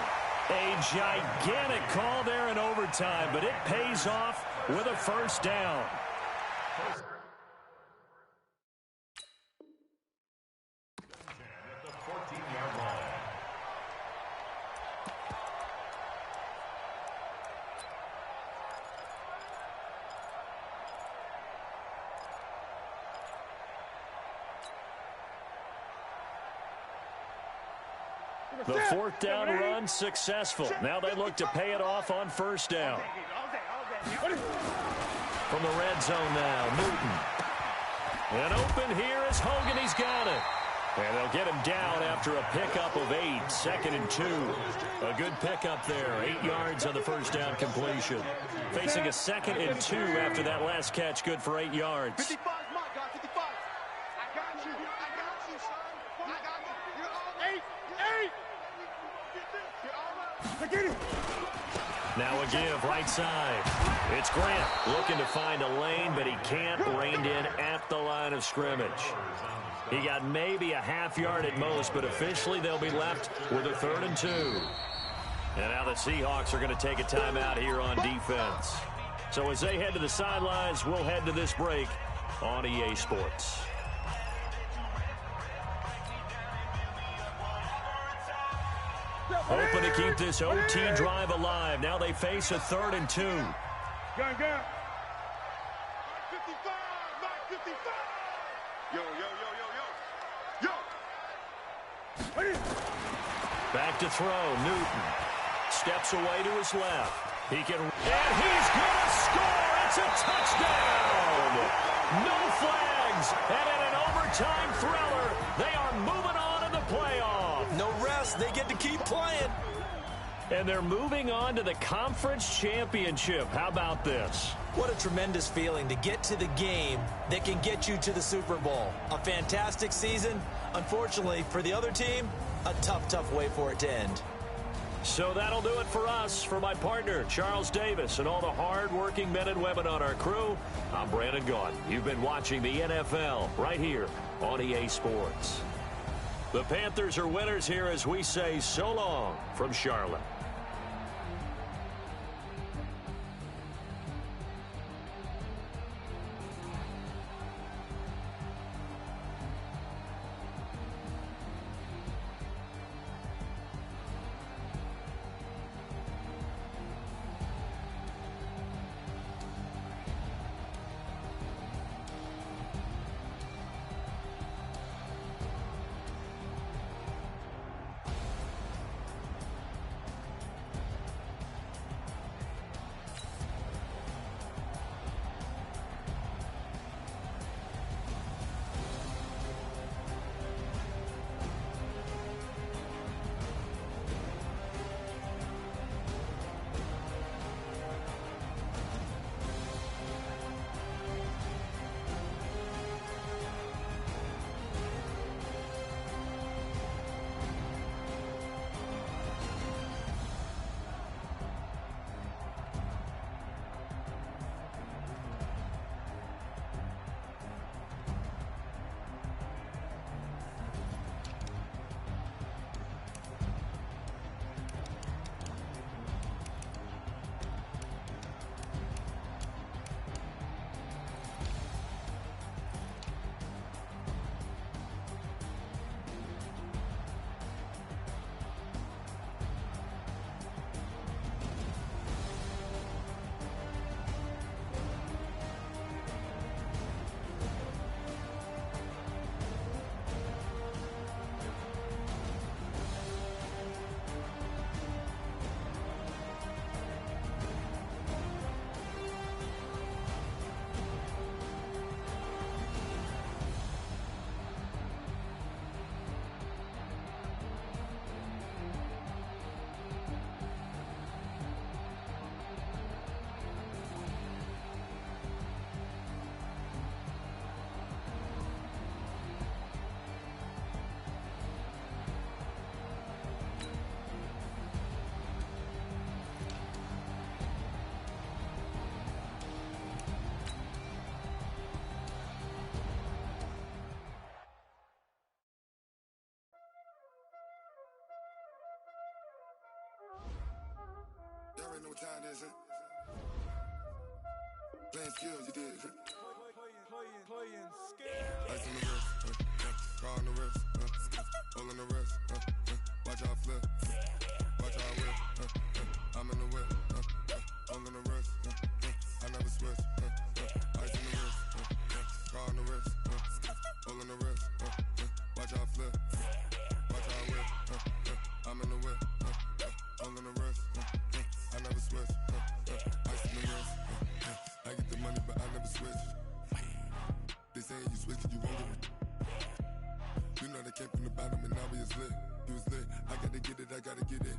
A gigantic call there in overtime, but it pays off with a 1st down. At the 14-yard line. The 4th down run successful. Now they look to pay it off on 1st down. From the red zone now, Newton. And open here is Hogan. He's got it. And they'll get him down after a pickup of 8. 2nd and 2. A good pickup there. 8 yards on the 1st down completion. Facing a 2nd and 2 after that last catch. Good for 8 yards. 55, my God, 55. I got you. I got you, son. I got you. You're all 8. Now a give, right side. It's Grant looking to find a lane, but he can't. Reined in at the line of scrimmage. He got maybe a half yard at most, but officially they'll be left with a 3rd and 2. And now the Seahawks are going to take a timeout here on defense. So as they head to the sidelines, we'll head to this break on EA Sports. Hoping to keep this OT drive alive. Now they face a 3rd and 2. Gun. 55, 55. Yo. Back to throw. Newton steps away to his left. He can, and he's going to score. It's a touchdown. No flags. And in an overtime thriller, they are moving on in the playoff. No rest. They get to keep playing. And they're moving on to the conference championship. How about this? What a tremendous feeling to get to the game that can get you to the Super Bowl. A fantastic season. Unfortunately, for the other team, a tough way for it to end. So that'll do it for us. For my partner, Charles Davis, and all the hard-working men and women on our crew, I'm Brandon Gaudin. You've been watching the NFL right here on EA Sports. The Panthers are winners here as we say so long from Charlotte. Y'all already know what time it is, huh? Playing skills, you did, huh? Playing skills. Ice on the wrist, car on the wrist, hole in the wrist, watch out flip, watch out whip, I'm in the whip, hole in the wrist, I never switch, ice on the wrist, car on the wrist, hole in the wrist, watch out flip, watch out whip, I'm in the whip, hole in the wrist, I never switch, ice on the wrist, I get the money but I never switch. They saying you switch 'cause you won't get it. You know they came from the bottom and now we is lit. You was lit, I gotta get it, I gotta get it.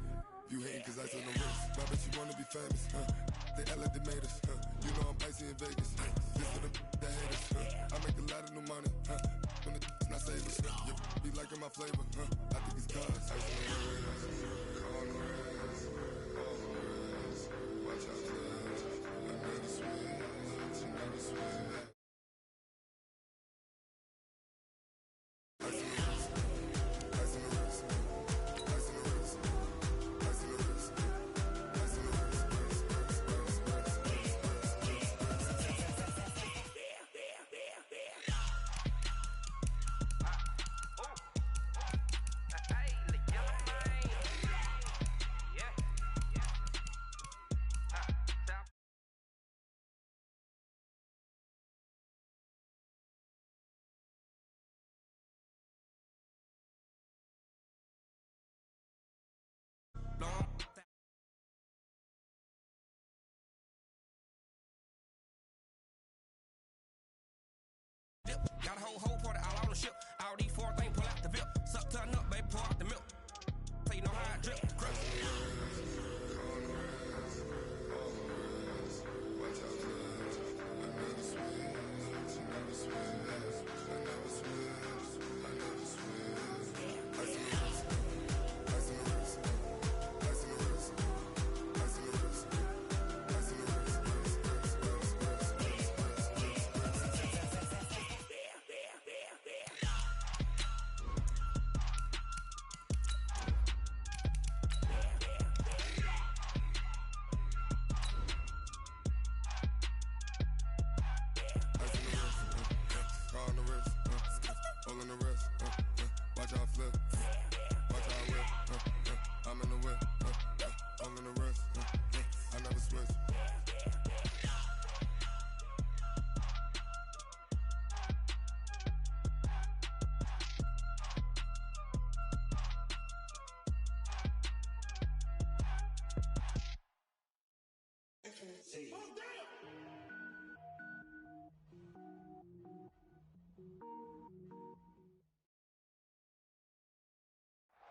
You hating 'cause ice on the wrist. Why bet you wanna be famous, They act like they made us, You know I'm icy in Vegas, This for the that hate us, I make a lot of new money, When the not savers, You be liking my flavor, I think it's cause ice on the wrist, on the wrist, on the wrist. Watch out, flash, I never switch, never switch. All in the wrist, watch how I flip. Watch how I whip, I'm in the whip. All in the wrist, I never switch.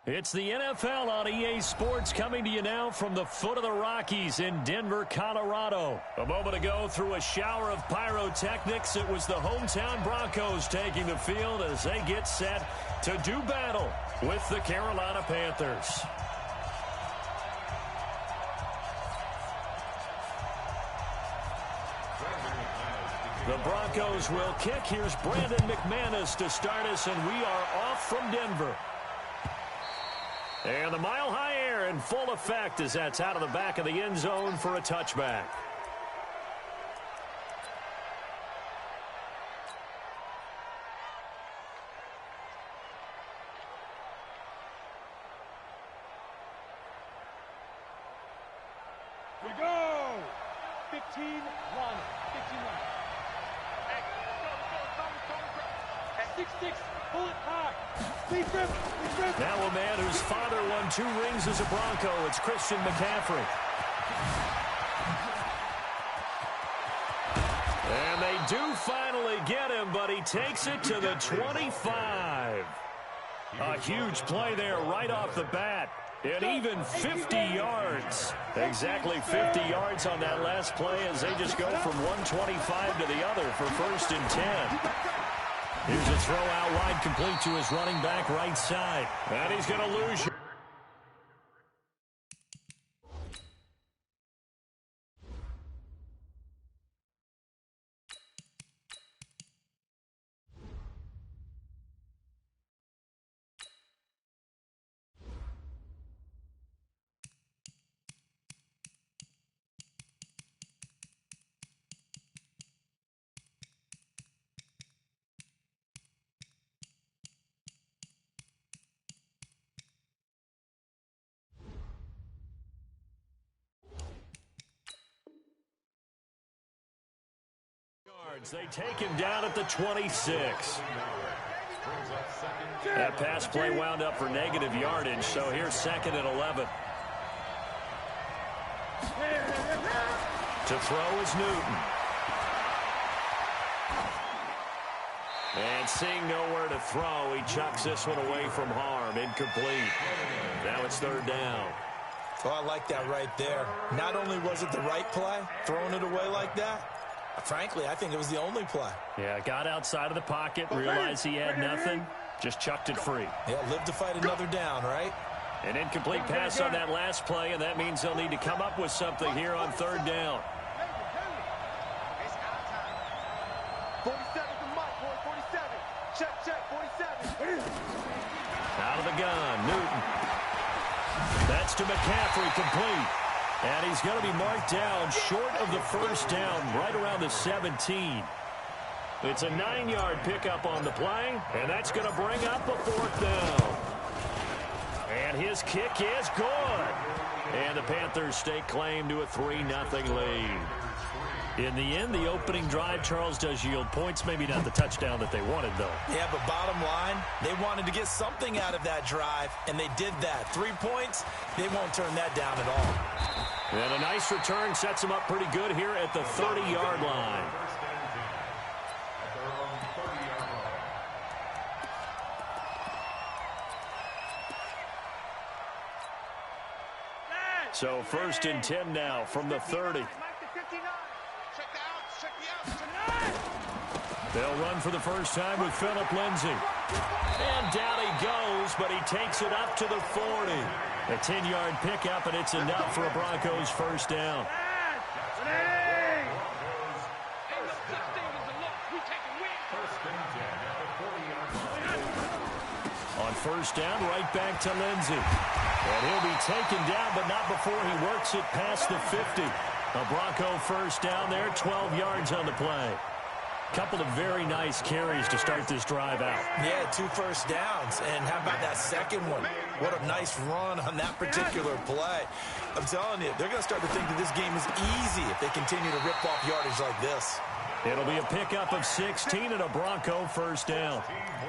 It's the NFL on EA Sports coming to you now from the foot of the Rockies in Denver, Colorado. A moment ago, through a shower of pyrotechnics, it was the hometown Broncos taking the field as they get set to do battle with the Carolina Panthers. The Broncos will kick. Here's Brandon McManus to start us, and we are off from Denver. And the mile-high air in full effect as that's out of the back of the end zone for a touchback. We go! 15-1. 15-1. Hey, let's go. 6-6. Pull it high. Now a man whose father won 2 rings as a Bronco. It's Christian McCaffrey. And they do finally get him, but he takes it to the 25. A huge play there right off the bat. And even 50 yards. Exactly 50 yards on that last play as they just go from 125 to the other for 1st and 10. Here's a throw out wide, complete to his running back right side. And he's going to lose. They take him down at the 26. That pass play wound up for negative yardage, so here's 2nd and 11. To throw is Newton. And seeing nowhere to throw, he chucks this one away from harm. Incomplete. Now it's 3rd down. Oh, I like that right there. Not only was it the right play, throwing it away like that, frankly, I think it was the only play. Yeah, got outside of the pocket, realized he had nothing, just chucked it free. Yeah, live to fight another down, right? An incomplete pass on that last play, and that means they'll need to come up with something here on 3rd down. 47 to Mike, boy, 47. Check, 47. Out of the gun, Newton. That's to McCaffrey, complete. And he's going to be marked down short of the 1st down, right around the 17. It's a 9-yard pickup on the play, and that's going to bring up a 4th down. And his kick is good. And the Panthers stake claim to a 3-0 lead. In the end, the opening drive, Charles, does yield points. Maybe not the touchdown that they wanted, though. Yeah, but bottom line, they wanted to get something out of that drive, and they did that. 3 points, they won't turn that down at all. And a nice return sets them up pretty good here at the 30-yard line. So 1st and 10 now from the 30. They'll run for the first time with Phillip Lindsay. And down he goes, but he takes it up to the 40. A 10-yard pickup, and it's enough for a Broncos 1st down. On 1st down, right back to Lindsay. And he'll be taken down, but not before he works it past the 50. A Bronco 1st down there, 12 yards on the play. Couple of very nice carries to start this drive out. Yeah, 2 first downs. And how about that second one? What a nice run on that particular play. I'm telling you, they're going to start to think that this game is easy if they continue to rip off yardage like this. It'll be a pickup of 16 and a Bronco first down.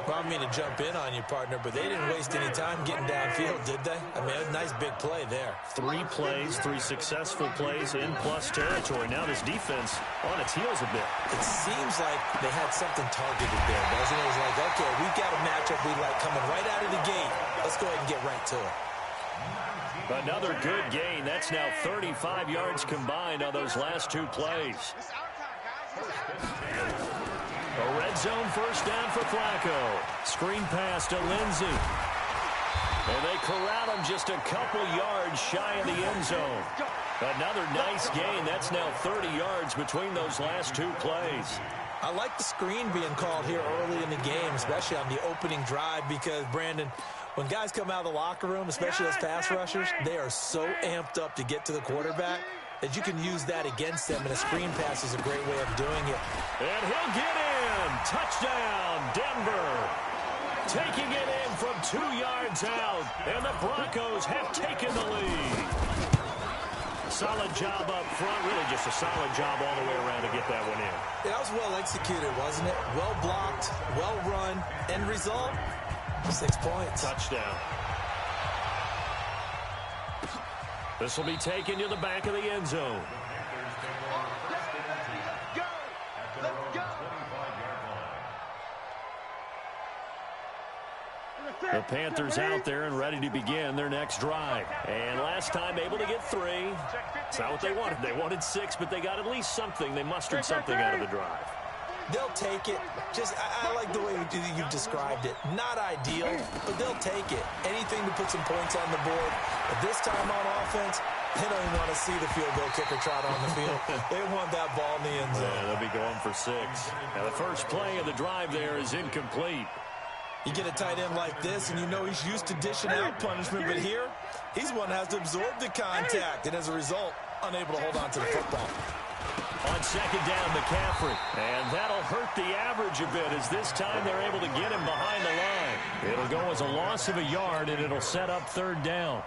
Well, I mean to jump in on you, partner, but they didn't waste any time getting downfield, did they? I mean, a nice big play there. 3 plays, 3 successful plays in plus territory. Now this defense on its heels a bit. It seems like they had something targeted there, doesn't it? It was like, okay, we've got a matchup we like coming right out of the gate. Let's go ahead and get right to it. Another good gain. That's now 35 yards combined on those last 2 plays. A red zone first down for Flacco. Screen pass to Lindsey. And they corral him just a couple yards shy of the end zone. Another nice gain. That's now 30 yards between those last 2 plays. I like the screen being called here early in the game, especially on the opening drive, because, Brandon, when guys come out of the locker room, especially those pass rushers, they are so amped up to get to the quarterback that you can use that against them, and a screen pass is a great way of doing it. And he'll get in. Touchdown, Denver. Taking it in from 2 yards out, and the Broncos have taken the lead. Solid job up front, really just a solid job all the way around to get that one in. That was well executed, wasn't it? Well blocked, well run, end result, 6 points. Touchdown. This will be taken to the back of the end zone. The Panthers out there and ready to begin their next drive. And last time able to get 3. It's not what they wanted. They wanted 6, but they got at least something. They mustered something out of the drive. They'll take it. I like the way you've described it. Not ideal, but they'll take it. Anything to put some points on the board. But this time on offense, they don't even want to see the field goal kicker trot on the field. They want that ball in the end zone. Yeah, they'll be going for 6. Now the first play of the drive there is incomplete. You get a tight end like this, and you know he's used to dishing out punishment, but here, he's one that has to absorb the contact, and as a result, unable to hold on to the football. On second down, McCaffrey. And that'll hurt the average a bit, as this time they're able to get him behind the line. It'll go as a loss of a yard, and it'll set up third down.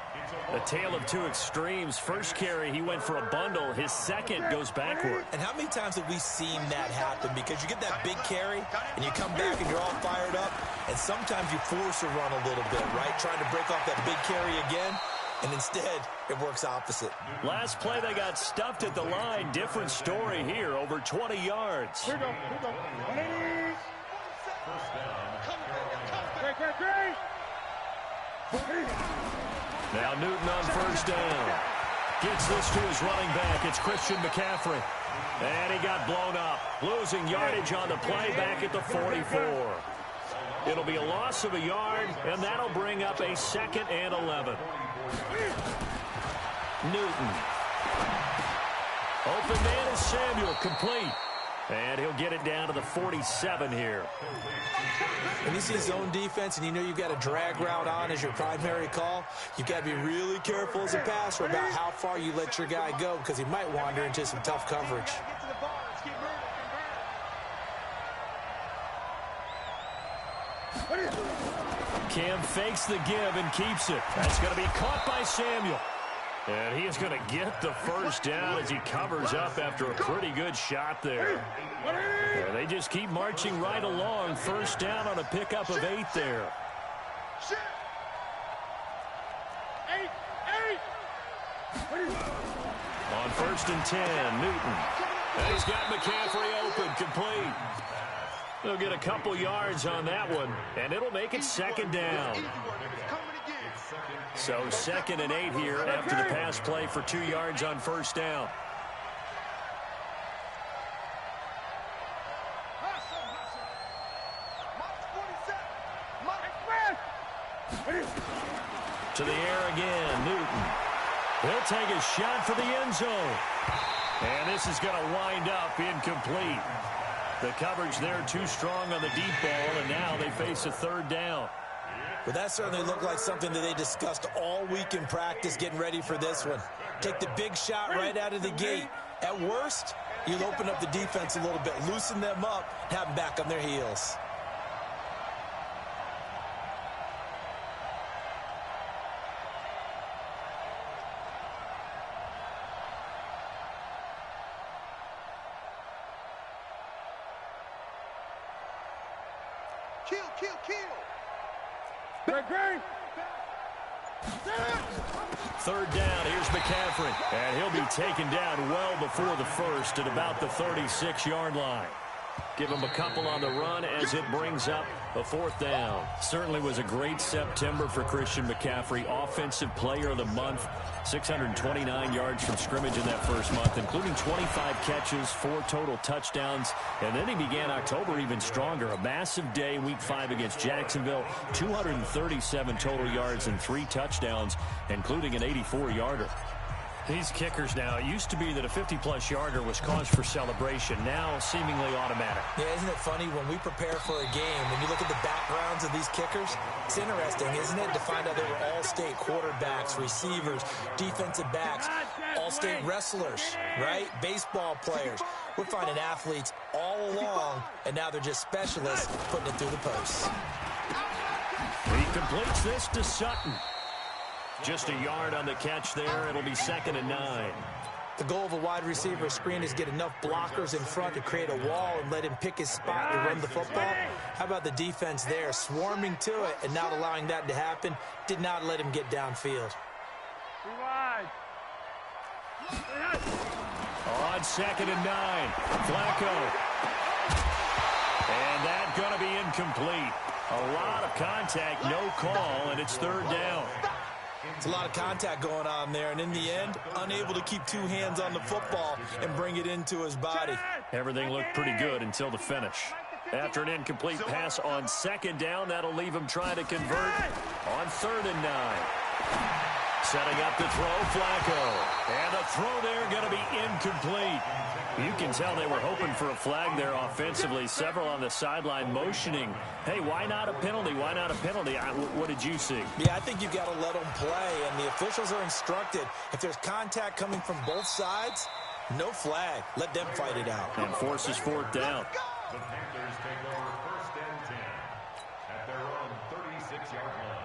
A tale of 2 extremes. First carry, he went for a bundle. His second goes backward. And how many times have we seen that happen? Because you get that big carry, and you come back and you're all fired up, and sometimes you force a run a little bit, right? Trying to break off that big carry again, and instead, it works opposite. Last play, they got stuffed at the line. Different story here, over 20 yards. Here we go. Now Newton on first down. Gets this to his running back. It's Christian McCaffrey. And he got blown up. Losing yardage on the play back at the 44. It'll be a loss of a yard, and that'll bring up a 2nd and 11. Newton. Open man is Samuel, complete. And he'll get it down to the 47 here. When you see zone defense and you know you've got a drag route on as your primary call, you've got to be really careful as a passer about how far you let your guy go, because he might wander into some tough coverage. Cam fakes the give and keeps it. That's going to be caught by Samuel. And he is going to get the first down as he covers up after a pretty good shot there. And they just keep marching right along. First down on a pickup of 8 there. On 1st and 10, Newton. And he's got McCaffrey open, complete. They'll get a couple yards on that one, and it'll make it 2nd down. So 2nd and 8 here after the pass play for 2 yards on first down. To the air again, Newton. He'll take a shot for the end zone. And this is going to wind up incomplete. The coverage there too strong on the deep ball, and now they face a 3rd down. But that certainly looked like something that they discussed all week in practice getting ready for this one. Take the big shot right out of the gate. At worst, You'll open up the defense a little bit, loosen them up, have them back on their heels. Kill. Third down, here's McCaffrey. And he'll be taken down well before the first at about the 36-yard line. Give him a couple on the run as it brings up a fourth down. Certainly was a great September for Christian McCaffrey. Offensive Player of the Month. 629 yards from scrimmage in that first month, including 25 catches, 4 total touchdowns. And then he began October even stronger. A massive day, Week 5 against Jacksonville. 237 total yards and 3 touchdowns, including an 84-yarder. These kickers now, it used to be that a 50-plus yarder was cause for celebration. Now, seemingly automatic. Yeah, isn't it funny when we prepare for a game, when you look at the backgrounds of these kickers, it's interesting, isn't it, to find out they were all-state quarterbacks, receivers, defensive backs, all-state wrestlers, right? Baseball players. We're finding athletes all along, and now they're just specialists putting it through the posts. He completes this to Sutton. Just a yard on the catch there. It'll be 2nd and 9. The goal of a wide receiver screen is get enough blockers in front to create a wall and let him pick his spot to run the football. How about the defense there, swarming to it and not allowing that to happen? Did not let him get downfield. On 2nd and 9, Flacco. And that's going to be incomplete. A lot of contact, no call, and it's 3rd down. It's a lot of contact going on there, and in the end, unable to keep 2 hands on the football and bring it into his body. Everything looked pretty good until the finish. After an incomplete pass on 2nd down, that'll leave him trying to convert on 3rd and 9. Setting up the throw, Flacco. And the throw there going to be incomplete. You can tell they were hoping for a flag there offensively. Several on the sideline motioning, hey, why not a penalty? Why not a penalty? What did you see? Yeah, I think you've got to let them play, and the officials are instructed. If there's contact coming from both sides, no flag. Let them fight it out. And forces 4th down. The Panthers take over 1st and 10 at their own 36-yard line.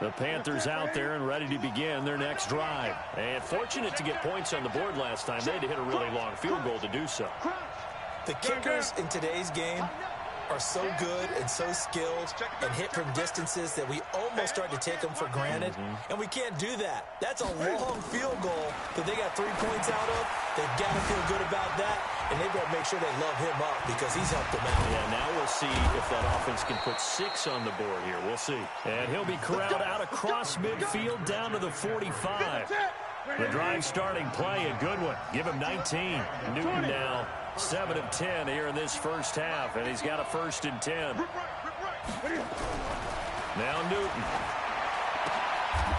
The Panthers out there and ready to begin their next drive. And fortunate to get points on the board last time. They had to hit a really long field goal to do so. The kickers in today's game are so good and so skilled and hit from distances that we almost start to take them for granted. And we can't do that. That's a long field goal that they got 3 points out of. They've got to feel good about that, and they've got to make sure they love him up because he's helped them out. Yeah, now we'll see if that offense can put 6 on the board here. We'll see. And he'll be corralled out across midfield down to the 45. The drive starting play, a good one. Give him 19. Newton now 7 of 10 here in this first half, and he's got a 1st and 10. Now Newton.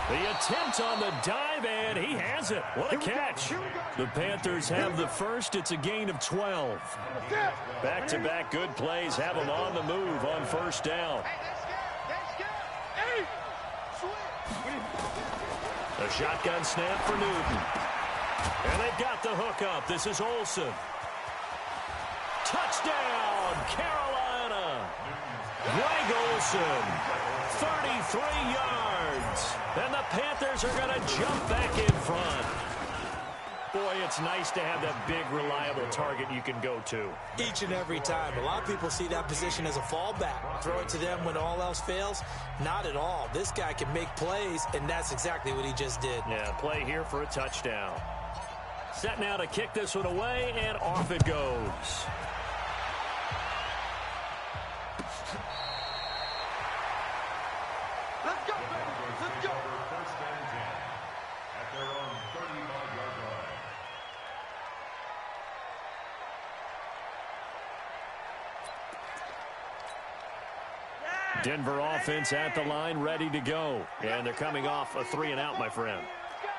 The attempt on the dive, and he has it. What a catch. The Panthers have the first. It's a gain of 12. Back-to-back good plays have them on the move on 1st down. A shotgun snap for Newton. And they've got the hook up. This is Olsen. Touchdown, Carolina. Greg Olsen, 33 yards. And the Panthers are going to jump back in front. Boy, it's nice to have that big, reliable target you can go to. Each and every time. A lot of people see that position as a fallback. Throw it to them when all else fails. Not at all. This guy can make plays, and that's exactly what he just did. Yeah, play here for a touchdown. Set now to kick this one away, and off it goes. Let's go, baby. Let's go. 1st and 10 at their own 35-yard line. Denver offense at the line, ready to go. And they're coming off a 3-and-out, my friend.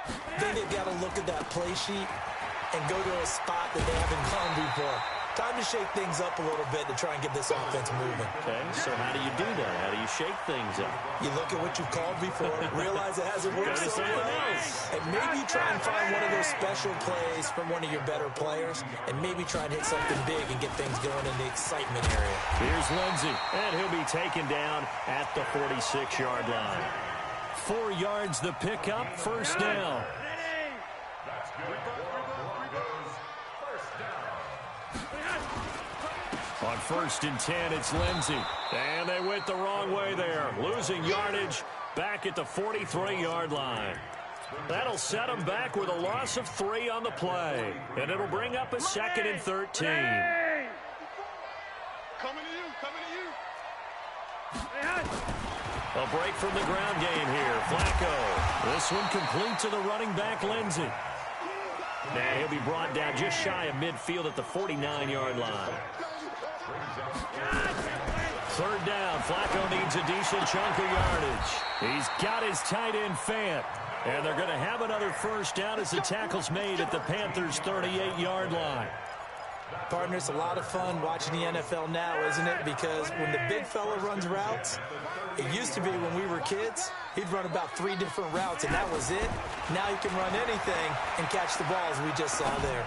I think they've got to look at that play sheet and go to a spot that they haven't gone before. Time to shake things up a little bit to try and get this offense moving. Okay, so how do you do that? How do you shake things up? You look at what you've called before, realize it hasn't worked so well, and maybe you try and find one of those special plays from one of your better players, and maybe try and hit something big and get things going in the excitement area. Here's Lindsey, and he'll be taken down at the 46-yard line. 4 yards the pickup, first down. That's good. Broncos, first down. On 1st and 10, it's Lindsey. And they went the wrong way there. Losing yardage back at the 43-yard line. That'll set them back with a loss of 3 on the play. And it'll bring up a 2nd and 13. Coming to you. A break from the ground game here. Flacco. This one complete to the running back, Lindsey. And he'll be brought down just shy of midfield at the 49-yard line. 3rd down. Flacco needs a decent chunk of yardage. He's got his tight end Fant. And they're going to have another first down as the tackle's made at the Panthers' 38-yard line. Partner, it's a lot of fun watching the NFL now, isn't it? Because when the big fella runs routes, it used to be when we were kids, he'd run about 3 different routes, and that was it. Now he can run anything and catch the balls we just saw there.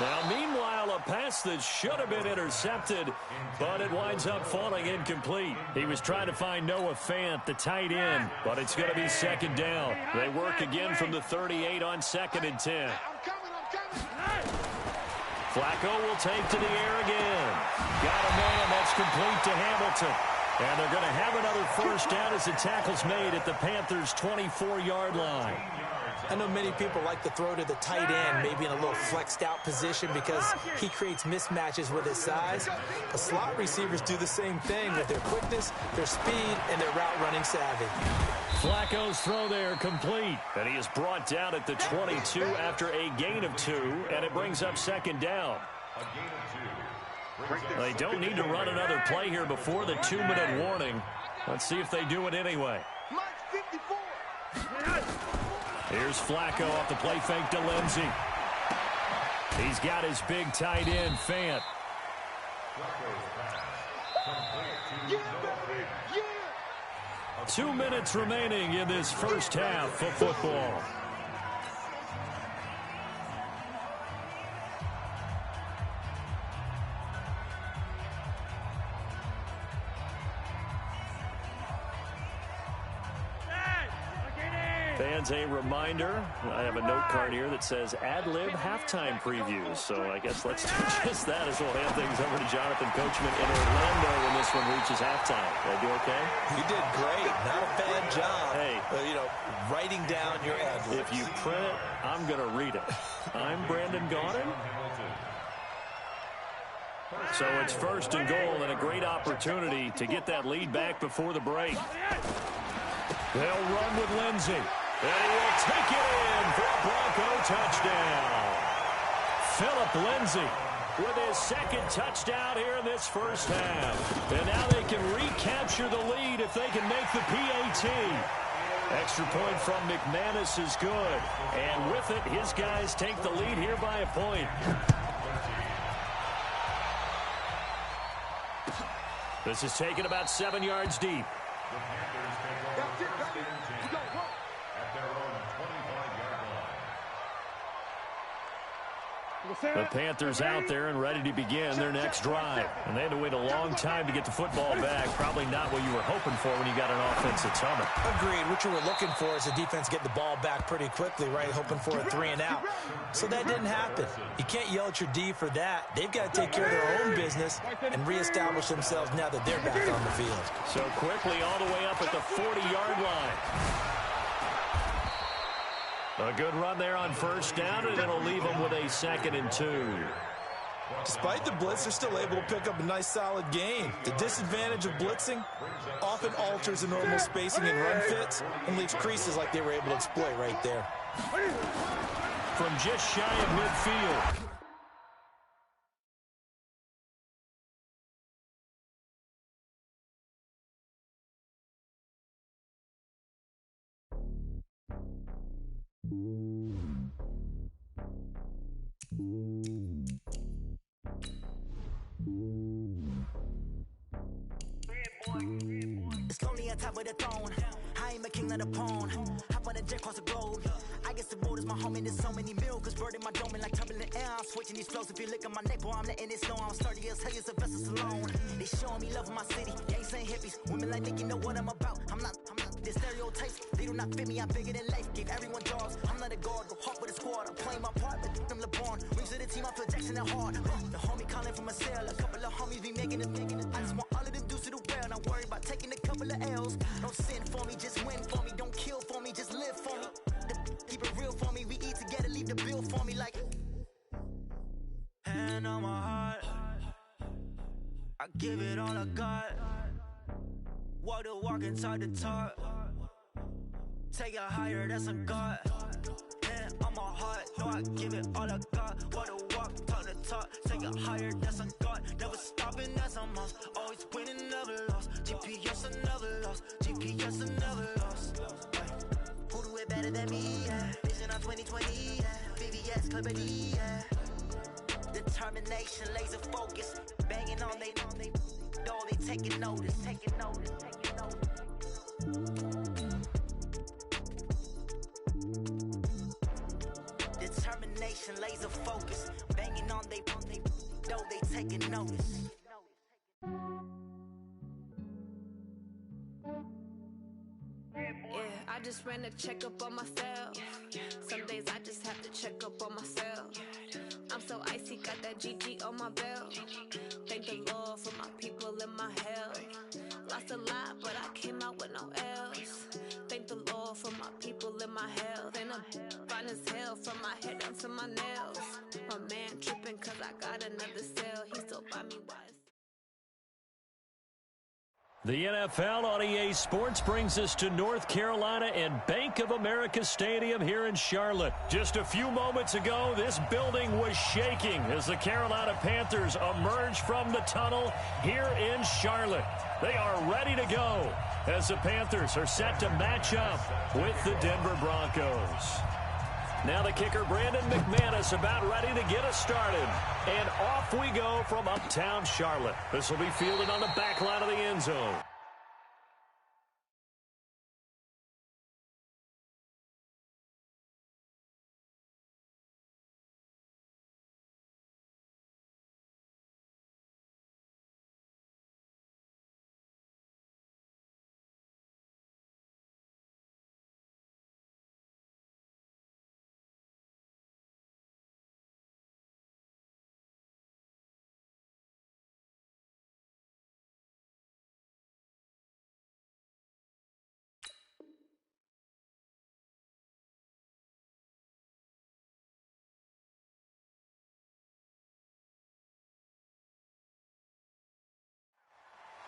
Now, meanwhile, a pass that should have been intercepted, but it winds up falling incomplete. He was trying to find Noah Fant, the tight end, but it's going to be 2nd down. They work again from the 38 on 2nd and 10. Flacco will take to the air again. Got a man. That's complete to Hamilton. And they're going to have another first down as the tackle's made at the Panthers' 24-yard line. I know many people like to throw to the tight end, maybe in a little flexed out position because he creates mismatches with his size. But slot receivers do the same thing with their quickness, their speed, and their route running savvy. Flacco's throw there complete. And he is brought down at the 22 after a gain of 2, and it brings up 2nd down. They don't need to run another play here before the 2-minute warning. Let's see if they do it anyway. Here's Flacco off the play fake to Lindsey. He's got his big tight end, Fant. 2 minutes remaining in this first half of football. Fans, a reminder, I have a note card here that says ad-lib halftime previews. So I guess let's do just that as we'll hand things over to Jonathan Coachman in Orlando when this one reaches halftime. Did I do okay? You did great. Not a bad job. Hey. Writing down your ad-libs. If you print it, I'm going to read it. I'm Brandon Gaudin. So it's 1st and goal and a great opportunity to get that lead back before the break. They'll run with Lindsey. And he will take it in for a Bronco touchdown. Phillip Lindsey with his 2nd touchdown here in this first half. And now they can recapture the lead if they can make the PAT. Extra point from McManus is good. And with it, his guys take the lead here by a point. This is taken about 7 yards deep. The Panthers out there and ready to begin their next drive. And they had to wait a long time to get the football back. Probably not what you were hoping for when you got an offense that's humming. Agreed. What you were looking for is the defense get the ball back pretty quickly, right? Hoping for a 3 and out. So that didn't happen. You can't yell at your D for that. They've got to take care of their own business and reestablish themselves now that they're back on the field. So quickly all the way up at the 40-yard line. A good run there on first down, and it'll leave them with a 2nd and 2. Despite the blitz, they're still able to pick up a nice, solid gain. The disadvantage of blitzing often alters the normal spacing and run fits and leaves creases like they were able to exploit right there. From just shy of midfield. the throne. I ain't a king, not a pawn. Hop on a jet across the globe. I guess the world is my home and there's so many miracles burning my dome and like turbulent air. I'm switching these flows. If you look at my neck, boy, I'm letting it snow. I'm sturdy as hell, Sylvester Stallone. They showing me love in my city. Gangs ain't hippies. Women like me, you know what I'm about. I'm not. The stereotypes, they do not fit me. I'm bigger than life. Gave everyone jobs. I'm not a guard. Go hard with a squad. I'm playing my part, but them LeBron. Rings to the team. I feel Jackson and hard. The homie calling from a cell. A couple of homies be making it. I just want all of them dudes to do well. Not worry about taking a couple of L's. Don't sin for me, just win for me. Don't kill for me, just live for me. Keep it real for me. We eat together, leave the bill for me like. Hand on my heart, I give it all I got. Walk the walk and talk the talk. Take it higher, that's a God. Hand on my heart, no, I give it all I got. Walk the walk, talk the talk. Take it higher, that's a God. Never stopping, that's a must. Always winning, never lost. GPS, I never lost. GPS, I never lost. Who do it better than me? Yeah. Vision on 2020. Yeah. VVS, Clarity. Yeah. Determination, laser focus. Banging on they door, they taking notice. Taking notice. Taking notice. Determination, laser focus. Banging on they door, they taking notice. Yeah, I just ran a checkup on myself. Some days I just have to check up on myself. I'm so icy, got that GG on my belt. Thank the Lord for my people and my health. Lost a lot, but I came out with no else. Thank the Lord for my people and my health. And I'm fine as hell from my head down to my nails. My man tripping cause I got another cell. He still buy me wise. The NFL on EA Sports brings us to North Carolina and Bank of America Stadium here in Charlotte. Just a few moments ago, this building was shaking as the Carolina Panthers emerged from the tunnel here in Charlotte. They are ready to go as the Panthers are set to match up with the Denver Broncos. Now the kicker, Brandon McManus, about ready to get us started. And off we go from uptown Charlotte. This will be fielded on the back line of the end zone.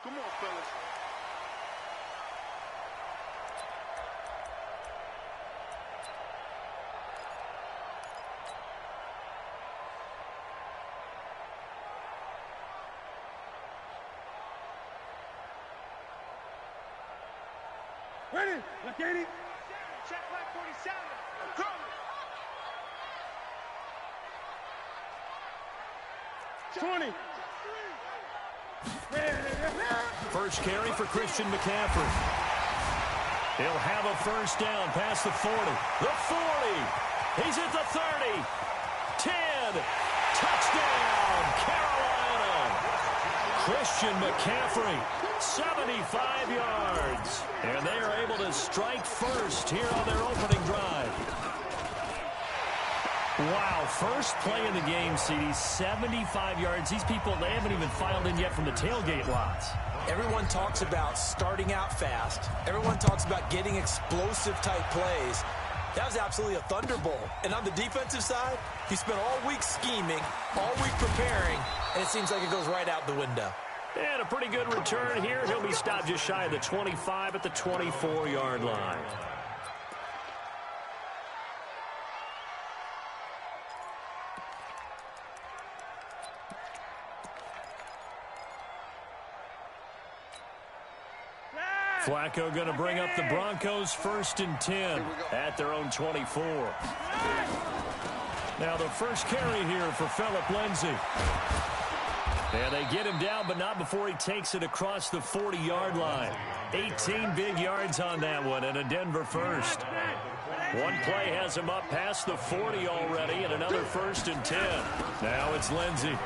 Come on, fellas. Ready? Look at it. Check flag 47. I'm coming. 20. First carry for Christian McCaffrey. He'll have a first down past the 40. The 40. He's at the 30. 10. Touchdown, Carolina. Christian McCaffrey, 75 yards. And they are able to strike first here on their opening drive. Wow, first play of the game, CD, 75 yards. These people, they haven't even filed in yet from the tailgate lots. Everyone talks about starting out fast. Everyone talks about getting explosive-type plays. That was absolutely a thunderbolt. And on the defensive side, he spent all week scheming, all week preparing, and it seems like it goes right out the window. And a pretty good return here. He'll be stopped just shy of the 25 at the 24-yard line. Flacco going to bring up the Broncos 1st and 10 at their own 24. Now the first carry here for Phillip Lindsay. And they get him down, but not before he takes it across the 40-yard line. 18 big yards on that one, and a Denver first. One play has him up past the 40 already, and another 1st and 10. Now it's Lindsey.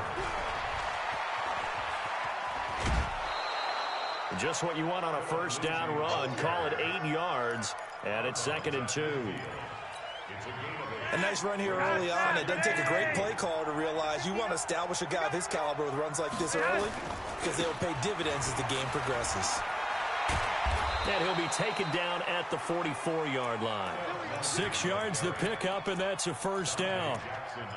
Just what you want on a first down run. Call it 8 yards, and it's 2nd and 2. A nice run here early on. It doesn't take a great play caller to realize you want to establish a guy of his caliber with runs like this early because they'll pay dividends as the game progresses. And he'll be taken down at the 44-yard line. 6 yards the pickup, and that's a first down.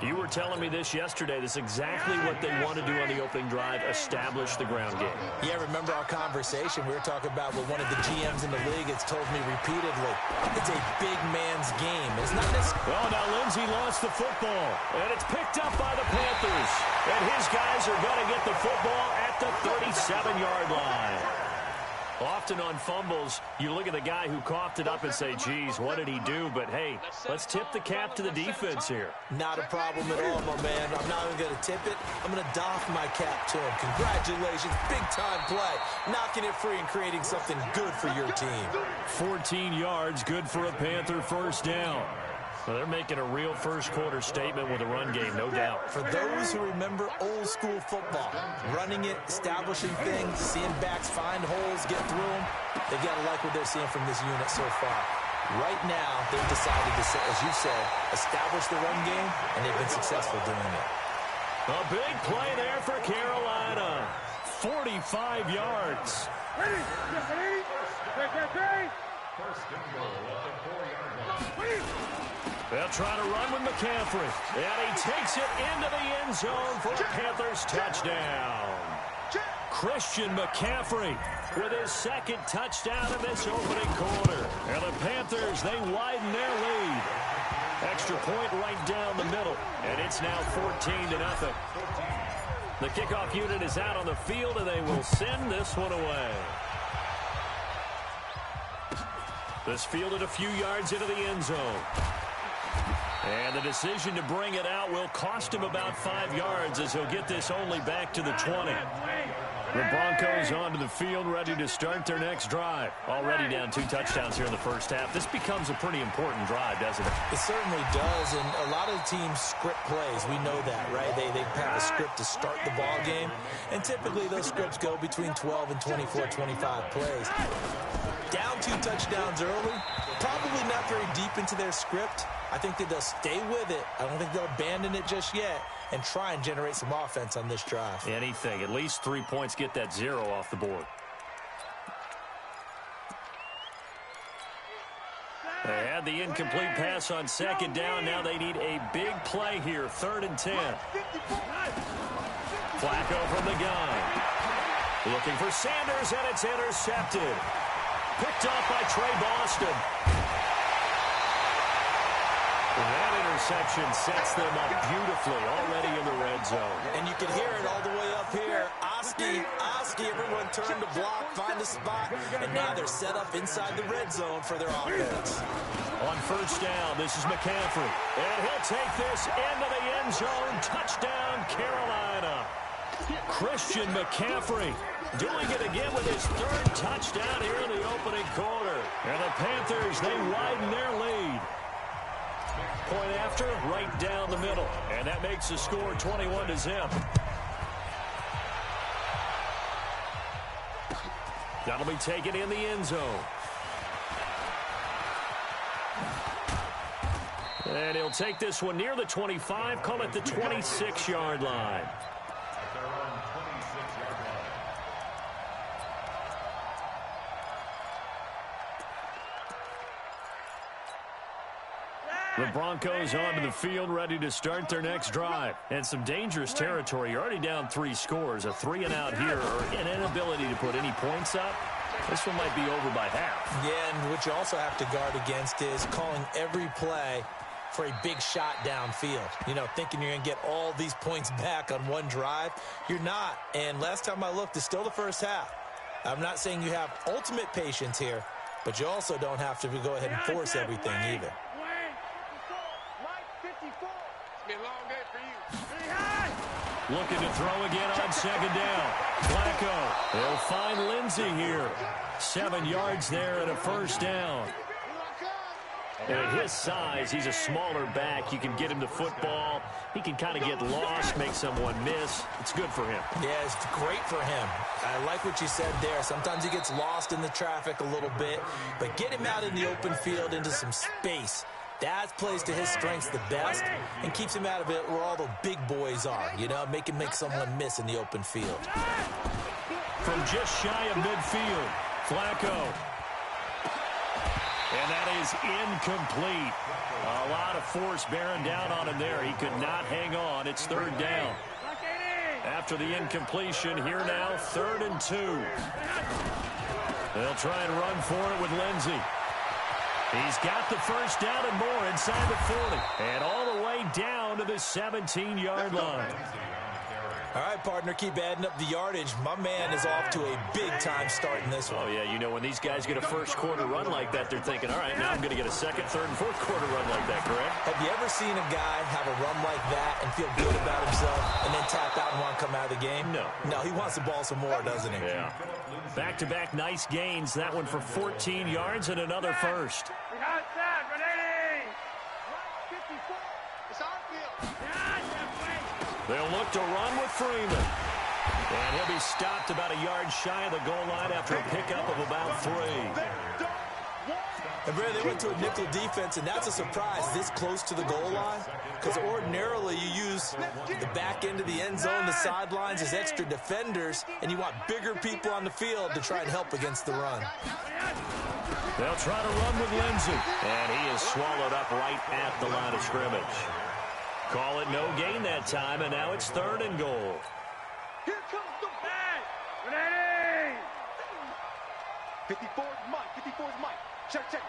You were telling me this yesterday. This is exactly what they want to do on the opening drive, establish the ground game. Yeah, remember our conversation? We were talking about what one of the GMs in the league has told me repeatedly. It's a big man's game. It's not this. Well, now Lindsey lost the football, and it's picked up by the Panthers. And his guys are going to get the football at the 37-yard line. Often on fumbles, you look at the guy who coughed it up and say, geez, what did he do? But, hey, let's tip the cap to the defense here. Not a problem at all, my man. I'm not even going to tip it. I'm going to doff my cap to him. Congratulations. Big-time play. Knocking it free and creating something good for your team. 14 yards, good for a Panther first down. Well, they're making a real first-quarter statement with a run game, no doubt. For those who remember old-school football, running it, establishing things, seeing backs find holes, get through them, they've got to like what they're seeing from this unit so far. Right now, they've decided to, as you said, establish the run game, and they've been successful doing it. A big play there for Carolina. 45 yards. Ready? First and goal at the 4-yard line. They'll try to run with McCaffrey. And he takes it into the end zone for a Panthers touchdown. Christian McCaffrey with his 2nd touchdown in this opening quarter. And the Panthers, they widen their lead. Extra point right down the middle. And it's now 14-0. The kickoff unit is out on the field, and they will send this one away. This fielded a few yards into the end zone. And the decision to bring it out will cost him about 5 yards as he'll get this only back to the 20. The Broncos onto the field, ready to start their next drive. Already down 2 touchdowns here in the first half. This becomes a pretty important drive, doesn't it? It certainly does, and a lot of the teams script plays. We know that, right? They have a script to start the ball game, and typically those scripts go between 12 and 24, 25 plays. Down 2 touchdowns early, probably not very deep into their script. I think that they'll stay with it. I don't think they'll abandon it just yet and try and generate some offense on this drive. Anything. At least 3 points, get that 0 off the board. They had the incomplete pass on 2nd down. Now they need a big play here. 3rd and 10. Flacco from the gun. Looking for Sanders, and it's intercepted. Picked off by Trey Boston. That interception sets them up beautifully already in the red zone. And you can hear it all the way up here. Oski, everyone turned to block, find a spot, and now they're set up inside the red zone for their offense. On first down, this is McCaffrey. And he'll take this into the end zone. Touchdown, Carolina. Christian McCaffrey doing it again with his 3rd touchdown here in the opening quarter. And the Panthers, they widen their lead. Point after, right down the middle. And that makes the score 21-0. That'll be taken in the end zone. And he'll take this one near the 25, call it the 26-yard line. The Broncos onto the field, ready to start their next drive. And some dangerous territory. You're already down 3 scores. A 3-and-out here, or an inability to put any points up. This one might be over by half. Yeah, and what you also have to guard against is calling every play for a big shot downfield. You know, thinking you're going to get all these points back on one drive. You're not. And last time I looked, it's still the first half. I'm not saying you have ultimate patience here, but you also don't have to go ahead and force everything either. It's been a long day for you. Looking to throw again on second down. Flacco. They'll find Lindsey here. 7 yards there and a first down. And at his size, he's a smaller back. You can get him the football. He can kind of get lost, make someone miss. It's good for him. Yeah, it's great for him. I like what you said there. Sometimes he gets lost in the traffic a little bit, but get him out in the open field into some space. That plays to his strengths the best and keeps him out of it where all the big boys are, you know, make someone miss in the open field. From just shy of midfield, Flacco. And that is incomplete. A lot of force bearing down on him there. He could not hang on. It's third down. After the incompletion, here now, 3rd and 2. They'll try and run for it with Lindsey. He's got the first down and more inside the 40. And all the way down to the 17-yard line. All right, partner, keep adding up the yardage. My man is off to a big-time start in this one. Oh, yeah, you know, when these guys get a first-quarter run like that, they're thinking, all right, now I'm going to get a second, third, and fourth-quarter run like that, correct? Have you ever seen a guy have a run like that and feel good about himself and then tap out and want to come out of the game? No. No, he wants the ball some more, doesn't he? Yeah. Back-to-back nice gains. That one for 14 yards and another first. They'll look to run with Freeman. And he'll be stopped about a yard shy of the goal line after a pickup of about 3. And Brad, they went to a nickel defense, and that's a surprise this close to the goal line. Because ordinarily you use the back end of the end zone, the sidelines as extra defenders, and you want bigger people on the field to try and help against the run. They'll try to run with Lindsey. And he is swallowed up right at the line of scrimmage. Call it no gain that time, and now it's 3rd and goal. Here comes the bag. Ready? 54 is Mike. 54 is Mike. Check, check.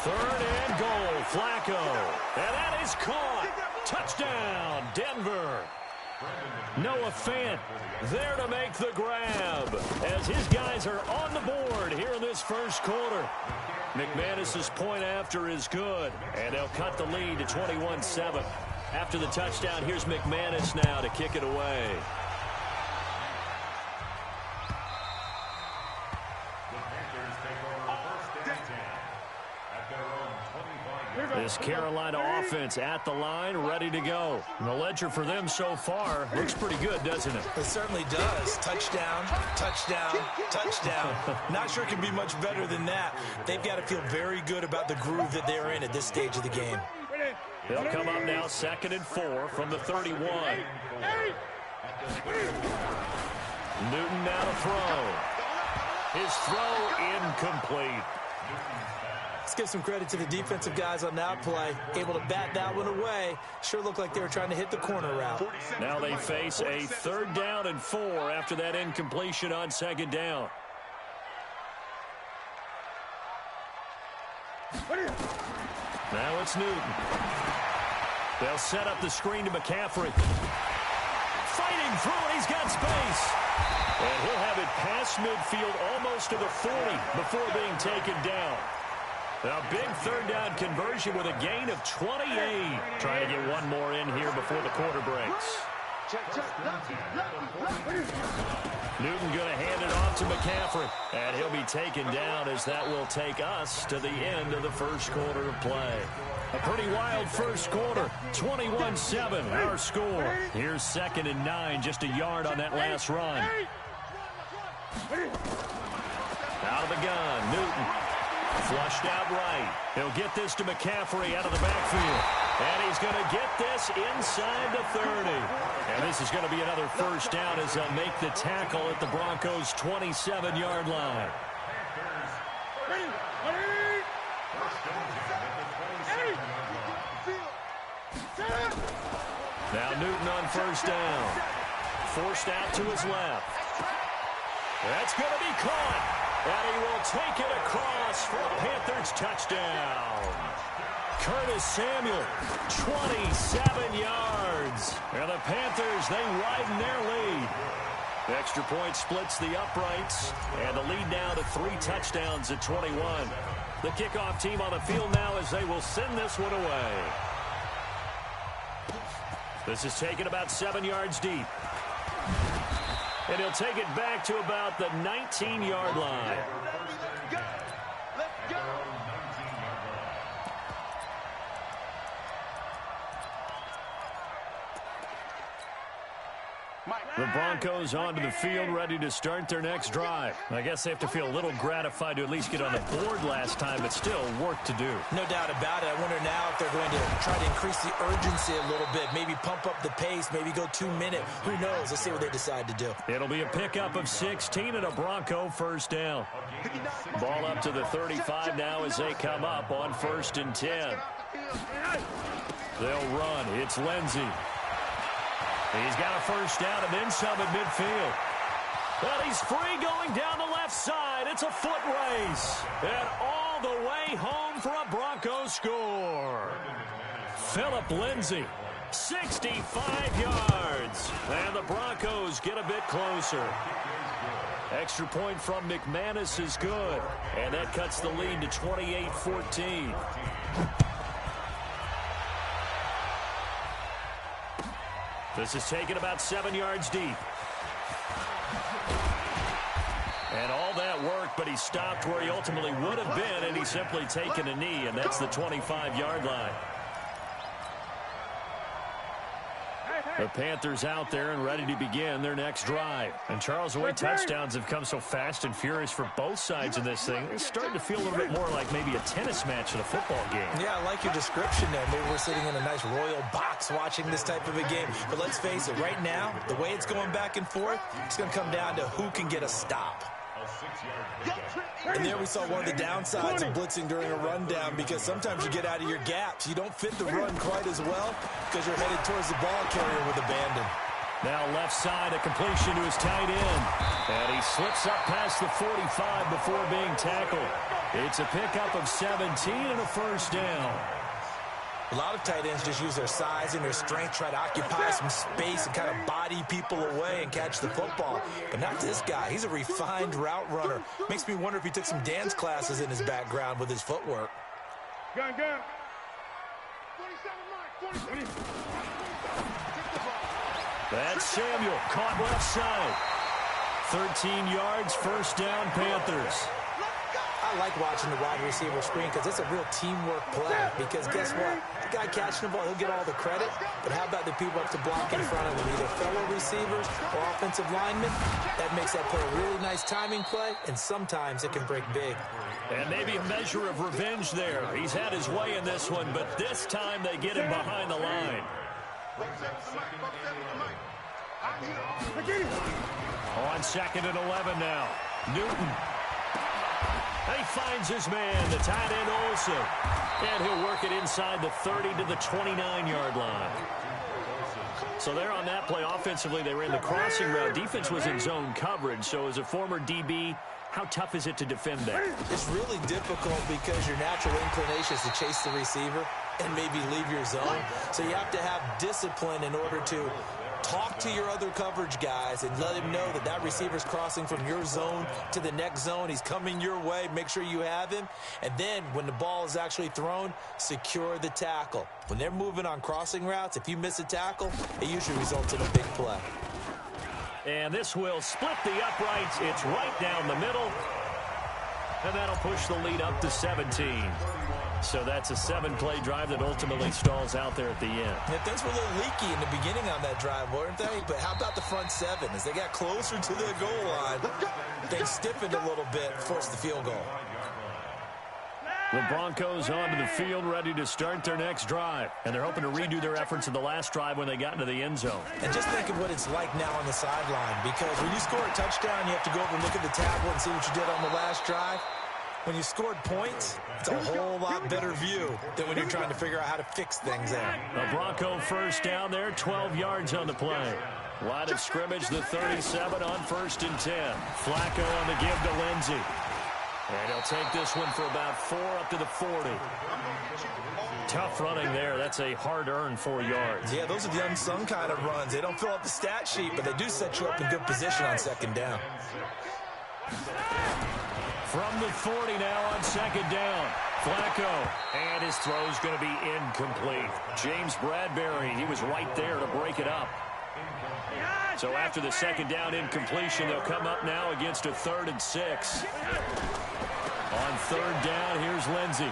3rd and goal. Flacco. And that is caught. Touchdown, Denver. Noah Fant there to make the grab as his guys are on the board here in this first quarter. McManus's point after is good, and they'll cut the lead to 21-7. After the touchdown, here's McManus now to kick it away. This Carolina offense at the line, ready to go. And the ledger for them so far looks pretty good, doesn't it? It certainly does. Touchdown, touchdown, touchdown. Not sure it can be much better than that. They've got to feel very good about the groove that they're in at this stage of the game. They'll come up now 2nd and 4 from the 31. Newton now to throw. His throw incomplete. Let's give some credit to the defensive guys on that play. Able to bat that one away. Sure looked like they were trying to hit the corner route. Now they face a 3rd down and 4 after that incompletion on 2nd down. Now it's Newton. They'll set up the screen to McCaffrey. Fighting through it, he's got space. And he'll have it past midfield almost to the 40 before being taken down. A big 3rd down conversion with a gain of 28. Trying to get one more in here before the quarter breaks. Newton going to hand it off to McCaffrey. And he'll be taken down as that will take us to the end of the first quarter of play. A pretty wild first quarter. 21-7 our score. Here's 2nd and 9, just a yard on that last run. Out of the gun, Newton. Flushed out right. He'll get this to McCaffrey out of the backfield. And he's going to get this inside the 30. And this is going to be another first down as they'll make the tackle at the Broncos' 27-yard line. Now Newton on first down. Forced out to his left. That's going to be caught. And he will take it across for a Panthers touchdown. Curtis Samuel, 27 yards. And the Panthers, they widen their lead. The extra point splits the uprights. And the lead now to 3 touchdowns at 21. The kickoff team on the field now as they will send this one away. This is taken about 7 yards deep. And he'll take it back to about the 19-yard line. Let's go. The Broncos onto the field, ready to start their next drive. I guess they have to feel a little gratified to at least get on the board last time, but still work to do. No doubt about it. I wonder now if they're going to try to increase the urgency a little bit, maybe pump up the pace, maybe go 2 minute. Who knows? Let's see what they decide to do. It'll be a pickup of 16 and a Bronco first down. Ball up to the 35 now as they come up on 1st and 10. They'll run. It's Lindsey. He's got a first down and then some at midfield. Well, he's free going down the left side. It's a foot race. And all the way home for a Broncos score. Phillip Lindsay, 65 yards. And the Broncos get a bit closer. Extra point from McManus is good. And that cuts the lead to 28-14. This is taken about 7 yards deep. And all that work, but he stopped where he ultimately would have been, and he's simply taken a knee, and that's the 25-yard line. The Panthers out there and ready to begin their next drive. And Charles, the way touchdowns have come so fast and furious for both sides of this thing, it's starting to feel a little bit more like maybe a tennis match in a football game. Yeah, I like your description there. Maybe we're sitting in a nice royal box watching this type of a game. But let's face it, right now, the way it's going back and forth, it's going to come down to who can get a stop. And there we saw one of the downsides of blitzing during a rundown, because sometimes you get out of your gaps. You don't fit the run quite as well because you're headed towards the ball carrier with abandon. Now left side, a completion to his tight end. And he slips up past the 45 before being tackled. It's a pickup of 17 and a first down. A lot of tight ends just use their size and their strength, try to occupy some space and kind of body people away and catch the football. But not this guy. He's a refined route runner. Makes me wonder if he took some dance classes in his background with his footwork. Gun. 27 Mike. That's Samuel, caught left side. 13 yards, first down, Panthers. I like watching the wide receiver screen because it's a real teamwork play. Because guess what? The guy catching the ball, he'll get all the credit. But how about the people up to block in front of him, either fellow receivers or offensive linemen? That makes that play a really nice timing play, and sometimes it can break big. And maybe a measure of revenge there. He's had his way in this one, but this time they get him behind the line. On 2nd and 11 now. Newton. And he finds his man, the tight end Olsen. And he'll work it inside the 30 to the 29-yard line. So there on that play, offensively, they ran the crossing route. Defense was in zone coverage. So as a former DB, how tough is it to defend that? It's really difficult because your natural inclination is to chase the receiver and maybe leave your zone. So you have to have discipline in order to talk to your other coverage guys and let him know that that receiver's crossing from your zone to the next zone. He's coming your way. Make sure you have him. And then when the ball is actually thrown, secure the tackle. When they're moving on crossing routes, if you miss a tackle, it usually results in a big play. And this will split the uprights. It's right down the middle. And that'll push the lead up to 17. So that's a 7-play drive that ultimately stalls out there at the end. Yeah, things were a little leaky in the beginning on that drive, weren't they? But how about the front seven? As they got closer to the goal line, they stiffened a little bit, forced the field goal. The Broncos onto the field, ready to start their next drive. And they're hoping to redo their efforts in the last drive when they got into the end zone. And just think of what it's like now on the sideline, because when you score a touchdown, you have to go over and look at the tablet and see what you did on the last drive. When you scored points, it's a whole lot better view than when you're trying to figure out how to fix things there. A Bronco first down there, 12 yards on the play. Line of scrimmage, the 37 on 1st and 10. Flacco on the give to Lindsey. And he'll take this one for about 4 up to the 40. Tough running there. That's a hard-earned 4 yards. Yeah, those are the unsung kind of runs. They don't fill up the stat sheet, but they do set you up in good position on 2nd down. From the 40 now on 2nd down. Flacco, and his throw's going to be incomplete. James Bradbury, he was right there to break it up. So after the second down incompletion, they'll come up now against a 3rd and 6. On 3rd down, here's Lindsey.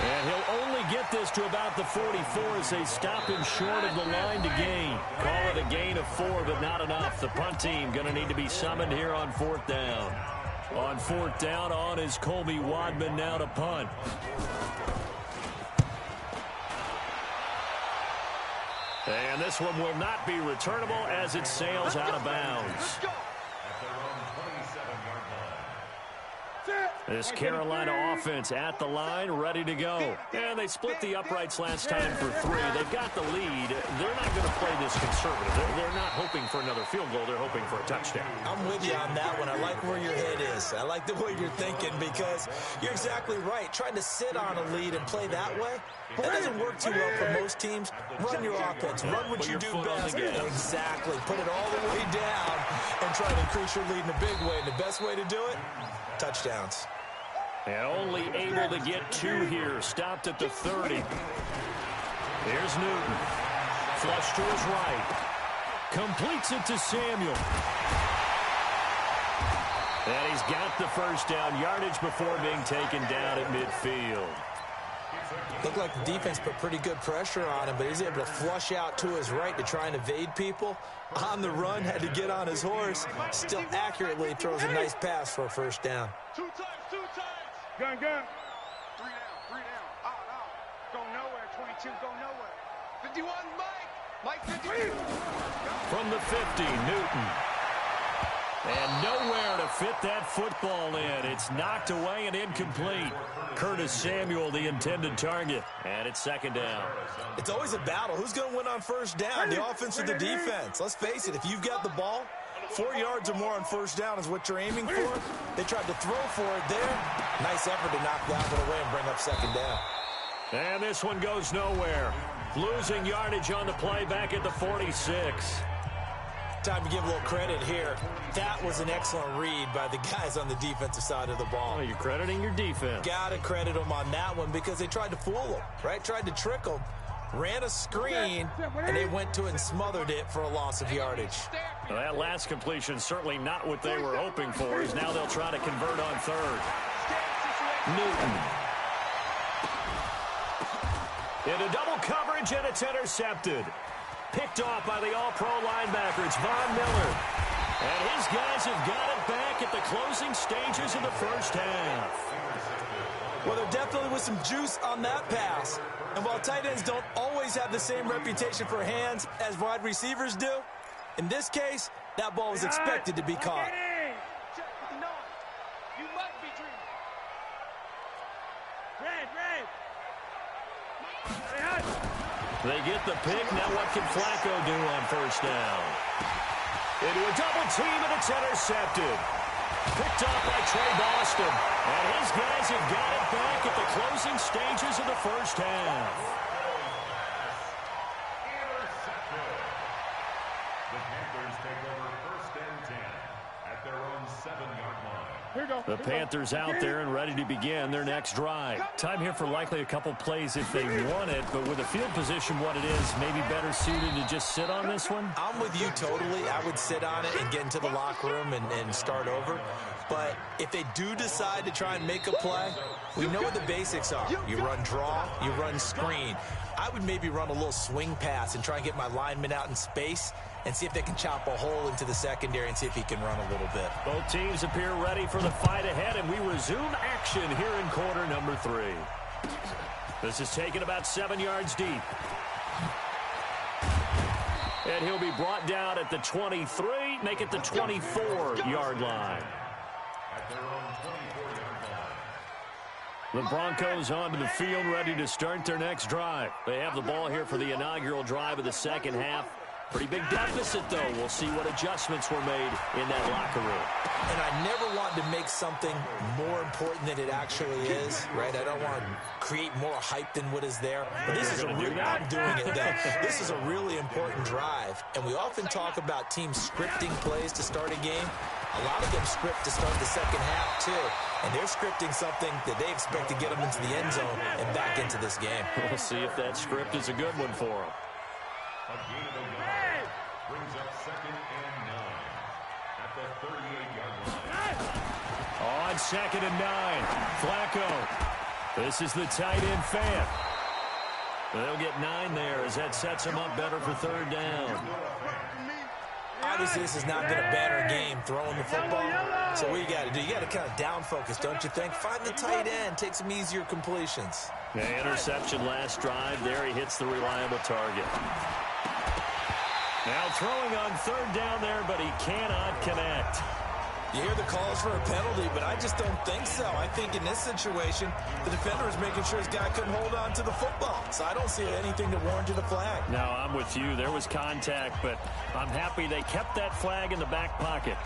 And he'll only get this to about the 44 as they stop him short of the line to gain. Call it a gain of 4, but not enough. The punt team going to need to be summoned here on 4th down. On 4th down, on is Colby Wadman now to punt. And this one will not be returnable as it sails out of bounds. This Carolina offense at the line, ready to go. And they split the uprights last time for 3. They've got the lead. They're not going to play this conservative. They're not hoping for another field goal. They're hoping for a touchdown. I'm with you on that one. I like where your head is. I like the way you're thinking because you're exactly right. Trying to sit on a lead and play that way, that doesn't work too well for most teams. Run your offense. Run what you do best. Exactly. Put it all the way down and try to increase your lead in a big way. And the best way to do it, touchdowns. And only able to get 2 here. Stopped at the 30. Here's Newton. Flush to his right. Completes it to Samuel. And he's got the first down yardage before being taken down at midfield. Looked like the defense put pretty good pressure on him, but he's able to flush out to his right to try and evade people. On the run, had to get on his horse. Still accurately throws a nice pass for a first down. 2 times. Gun. 3 down. Out. Go nowhere. 22, go nowhere. 51, Mike 51. From the 50, Newton. And nowhere to fit that football in. It's knocked away and incomplete. Curtis Samuel, the intended target. And it's 2nd down. It's always a battle. Who's going to win on first down, the offense or the defense? Let's face it, if you've got the ball, 4 yards or more on first down is what you're aiming for. They tried to throw for it there. Nice effort to knock that one away and bring up 2nd down. And this one goes nowhere. Losing yardage on the play back at the 46. Time to give a little credit here. That was an excellent read by the guys on the defensive side of the ball. Well, you're crediting your defense. Got to credit them on that one because they tried to fool them, right? Tried to trick them. Ran a screen, and they went to it and smothered it for a loss of yardage. Well, that last completion certainly not what they were hoping for, as now they'll try to convert on 3rd. Newton. Into double coverage, and it's intercepted. Picked off by the all-pro linebacker. It's Von Miller. And his guys have got it back at the closing stages of the first half. Well, there definitely was some juice on that pass. And while tight ends don't always have the same reputation for hands as wide receivers do, in this case, that ball was expected to be caught. You must be dreaming. Red. They get the pick. Now what can Flacco do on first down? Into a double team, and it's intercepted. Picked off by Trey Boston. And his guys have got it back at the closing stages of the first half. The Panthers take over 1st and 10 at their own 7-yard line. The Panthers out there and ready to begin their next drive. Time here for likely a couple plays if they want it, but with the field position what it is, maybe better suited to just sit on this one? I'm with you totally. I would sit on it and get into the locker room and start over. But if they do decide to try and make a play, we know what the basics are. You run draw, you run screen. I would maybe run a little swing pass and try and get my lineman out in space and see if they can chop a hole into the secondary and see if he can run a little bit. Both teams appear ready for the fight ahead, and we resume action here in quarter number 3. This is taken about 7 yards deep. And he'll be brought down at the 23, make it the 24-yard line. The Broncos onto the field, ready to start their next drive. They have the ball here for the inaugural drive of the second half. Pretty big deficit, though. We'll see what adjustments were made in that locker room. And I never want to make something more important than it actually is, right? I don't want to create more hype than what is there. But this is I'm doing it, though. This is a really important drive. And we often talk about teams scripting plays to start a game. A lot of them script to start the second half, too. And they're scripting something that they expect to get them into the end zone and back into this game. We'll see if that script is a good one for them. A gain of 11 brings up 2nd and 9 at the 38-yard line. On 2nd and 9, Flacco. This is the tight end fan. They'll get 9 there as that sets them up better for 3rd down. Obviously, this has not been a banner game throwing the football. So what you got to do, you got to kind of down focus, don't you think? Find the tight end, take some easier completions. Yeah, interception last drive. There he hits the reliable target. Now throwing on 3rd down there, but he cannot connect. You hear the calls for a penalty, but I just don't think so. I think in this situation, the defender is making sure his guy couldn't hold on to the football. So I don't see anything that warranted a flag. No, I'm with you. There was contact, but I'm happy they kept that flag in the back pocket.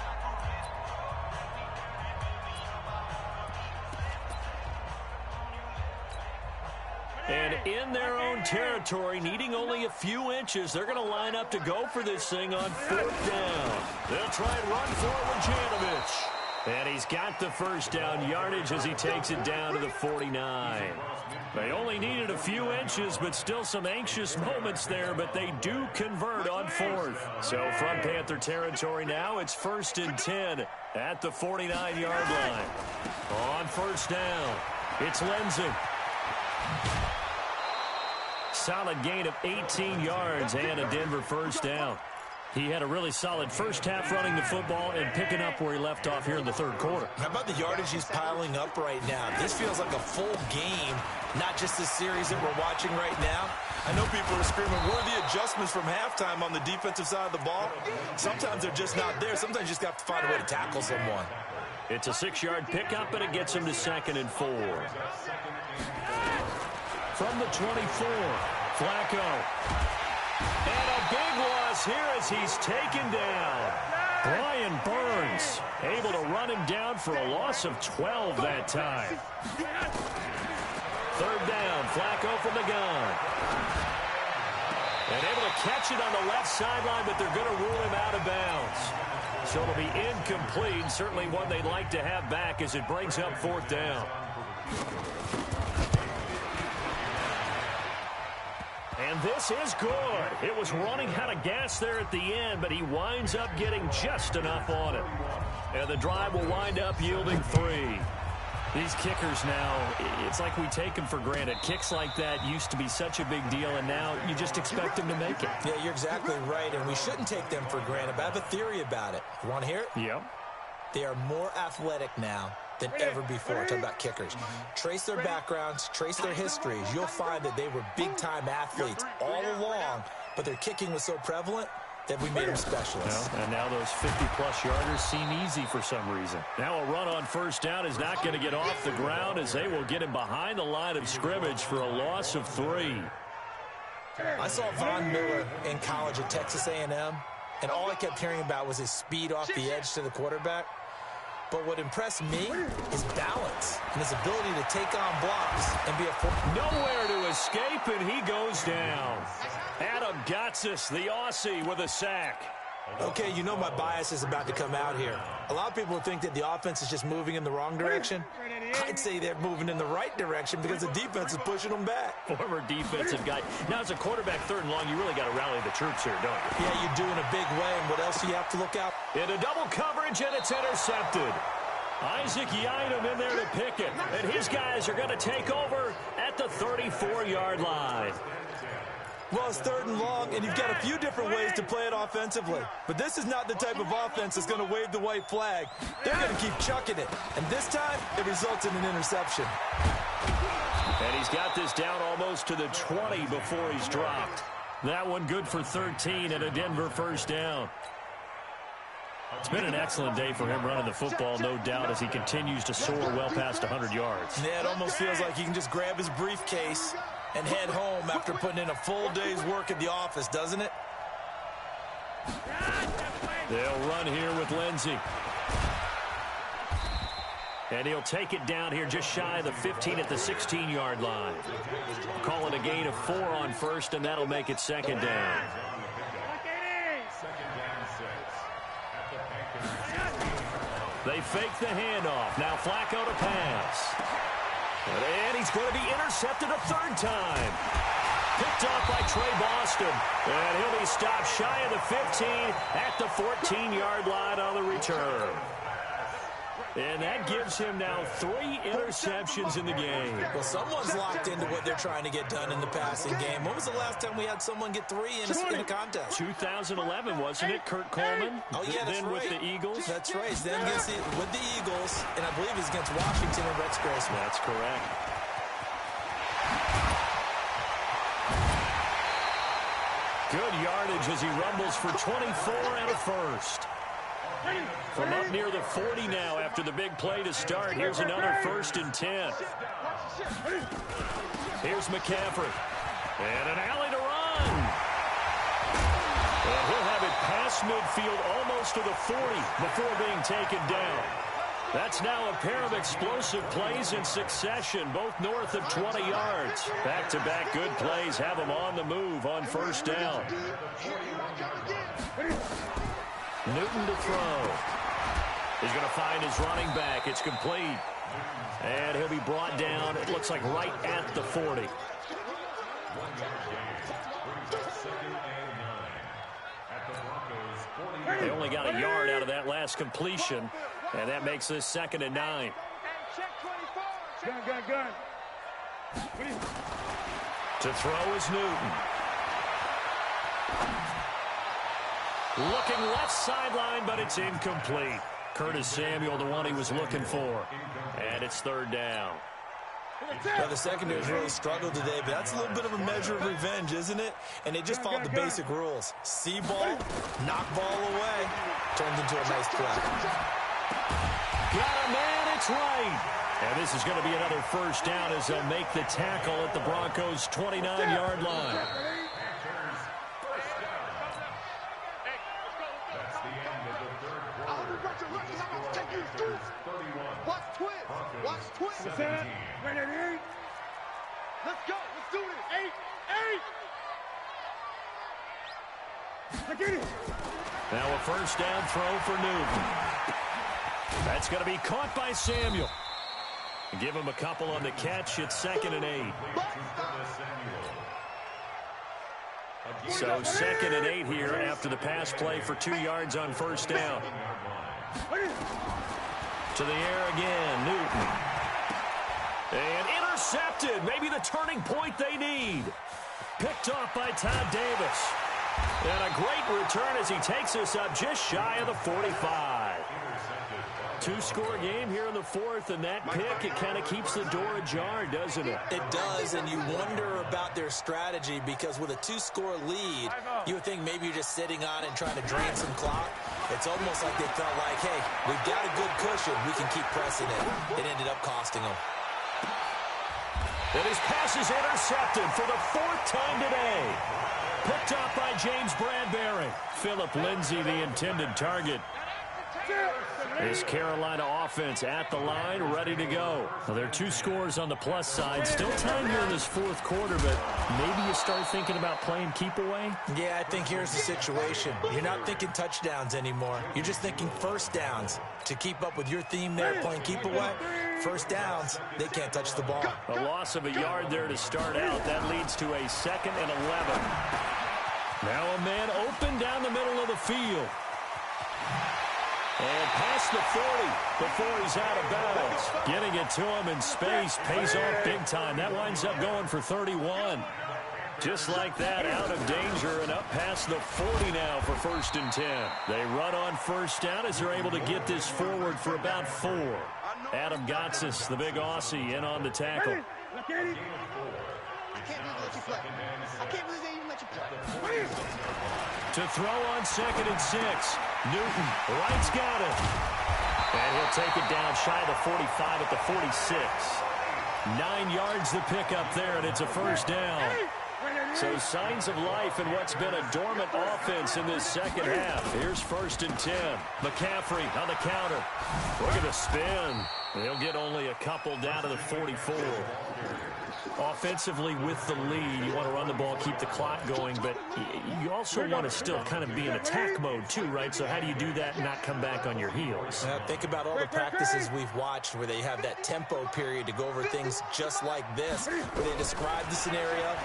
And in their own territory, needing only a few inches, they're going to line up to go for this thing on 4th down. They'll try and run for it with Janovich. And he's got the 1st down yardage as he takes it down to the 49. They only needed a few inches, but still some anxious moments there, but they do convert on 4th. So from Panther territory now, it's 1st and 10 at the 49-yard line. On 1st down, it's Lindsay. Solid gain of 18 yards and a Denver 1st down. He had a really solid first half running the football and picking up where he left off here in the 3rd quarter. How about the yardage he's piling up right now? This feels like a full game, not just the series that we're watching right now. I know people are screaming, where are the adjustments from halftime on the defensive side of the ball? Sometimes they're just not there. Sometimes you just have to find a way to tackle someone. It's a 6-yard pickup, and it gets him to 2nd and 4. From the 24, Flacco. And a big loss here as he's taken down. Brian Burns able to run him down for a loss of 12 that time. 3rd down, Flacco from the gun. And able to catch it on the left sideline, but they're going to rule him out of bounds. So it'll be incomplete, certainly one they'd like to have back as it brings up 4th down. And this is good. It was running out of gas there at the end, but he winds up getting just enough on it. And the drive will wind up yielding 3. These kickers now, it's like we take them for granted. Kicks like that used to be such a big deal, and now you just expect them to make it. Yeah, you're exactly right, and we shouldn't take them for granted, but I have a theory about it. You want to hear it? Yep. They are more athletic now than ever before. Talking about kickers. Trace their backgrounds, trace their histories. You'll find that they were big-time athletes all along, but their kicking was so prevalent that we made them specialists. Well, and now those 50-plus yarders seem easy for some reason. Now a run on 1st down is not going to get off the ground as they will get him behind the line of scrimmage for a loss of 3. I saw Von Miller in college at Texas A&M, and all I kept hearing about was his speed off the edge to the quarterback. But what impressed me is balance and his ability to take on blocks and be a... Nowhere to escape, and he goes down. Adam Gotsis, the Aussie, with a sack. Okay, you know my bias is about to come out here. A lot of people think that the offense is just moving in the wrong direction. I'd say they're moving in the right direction because the defense is pushing them back. Former defensive guy. Now, as a quarterback 3rd and long, you really got to rally the troops here, don't you? Yeah, you do in a big way, and what else do you have to look out? Into double coverage, and it's intercepted. Isaac Yiadom in there to pick it, and his guys are going to take over at the 34-yard line. Well, it's 3rd and long, and you've got a few different ways to play it offensively. But this is not the type of offense that's going to wave the white flag. They're going to keep chucking it. And this time, it results in an interception. And he's got this down almost to the 20 before he's dropped. That one good for 13 and a Denver 1st down. It's been an excellent day for him running the football, no doubt, as he continues to soar well past 100 yards. Yeah, it almost feels like he can just grab his briefcase and head home after putting in a full day's work at the office, doesn't it? They'll run here with Lindsay. And he'll take it down here just shy of the 15 at the 16-yard line. Call it a gain of 4 on 1st, and that'll make it 2nd down. They fake the handoff. Now Flacco to pass. And he's going to be intercepted a third time. Picked off by Trey Boston. And he'll be stopped shy of the 15 at the 14-yard line on the return. And that gives him now 3 interceptions in the game. Well, someone's locked into what they're trying to get done in the passing game. When was the last time we had someone get 3 in a contest? 2011, wasn't it? Kurt Coleman? Oh, yeah, that's then right. with the Eagles? That's right. Then with the Eagles, and I believe he's against Washington and Rex Grossman. That's correct. Good yardage as he rumbles for 24 and a first. From up near the 40 now after the big play to start. Here's another 1st and 10. Here's McCaffrey. And an alley to run. And he'll have it past midfield almost to the 40 before being taken down. That's now a pair of explosive plays in succession, both north of 20 yards. Back-to-back good plays have him on the move on 1st down. Newton to throw. He's going to find his running back. It's complete. And he'll be brought down, it looks like right at the 40. They only got a yard out of that last completion, and that makes this 2nd and 9. Gun. To throw is Newton. Looking left sideline, but it's incomplete. Curtis Samuel, the one he was looking for. And it's 3rd down. Well, the secondary's really struggled today, but that's a little bit of a measure of revenge, isn't it? And they just followed the basic rules. See ball, knock ball away, turns into a nice play. Got a man, it's right. And this is going to be another 1st down as they'll make the tackle at the Broncos' 29-yard line. Watch twist. Ready at 8. Let's go. Let's do this. 8. I get it. Now a 1st down throw for Newton. That's going to be caught by Samuel. Give him a couple on the catch. It's 2nd and 8. So 2nd and 8 here after the pass play for 2 yards on 1st down. To the air again, Newton. And intercepted. Maybe the turning point they need. Picked off by Todd Davis. And a great return as he takes us up just shy of the 45. 2-score game here in the 4th, and that pick, it kind of keeps the door ajar, doesn't it? It does, and you wonder about their strategy because with a 2-score lead, you would think maybe you're just sitting on it and trying to drain some clock. It's almost like they felt like, hey, we've got a good cushion. We can keep pressing it. It ended up costing them. And his pass is intercepted for the 4th time today. Picked up by James Bradbury. Phillip Lindsay, the intended target. This Carolina offense at the line, ready to go. Well, there are 2 scores on the plus side. Still time here in this 4th quarter, but maybe you start thinking about playing keep away? Yeah, I think here's the situation. You're not thinking touchdowns anymore. You're just thinking 1st downs. To keep up with your theme there, playing keep away, 1st downs, they can't touch the ball. A loss of a yard there to start out. That leads to a 2nd and 11. Now a man open down the middle of the field. And past the 40 before he's out of bounds. Getting it to him in space pays off big time. That winds up going for 31. Just like that, out of danger and up past the 40 now for 1st and 10. They run on 1st down as they're able to get this forward for about 4. Adam Gotsis, the big Aussie, in on the tackle. To throw on 2nd and 6. Newton, right's got it. And he'll take it down shy of the 45 at the 46. 9 yards the pickup there, and it's a 1st down. So signs of life in what's been a dormant offense in this 2nd half. Here's 1st and 10. McCaffrey on the counter. Look at the spin. He'll get only a couple down to the 44. Offensively with the lead, you want to run the ball, keep the clock going, but you also want to still kind of be in attack mode too, right? So how do you do that and not come back on your heels? Think about all the practices we've watched where they have that tempo period to go over things just like this, where they describe the scenario,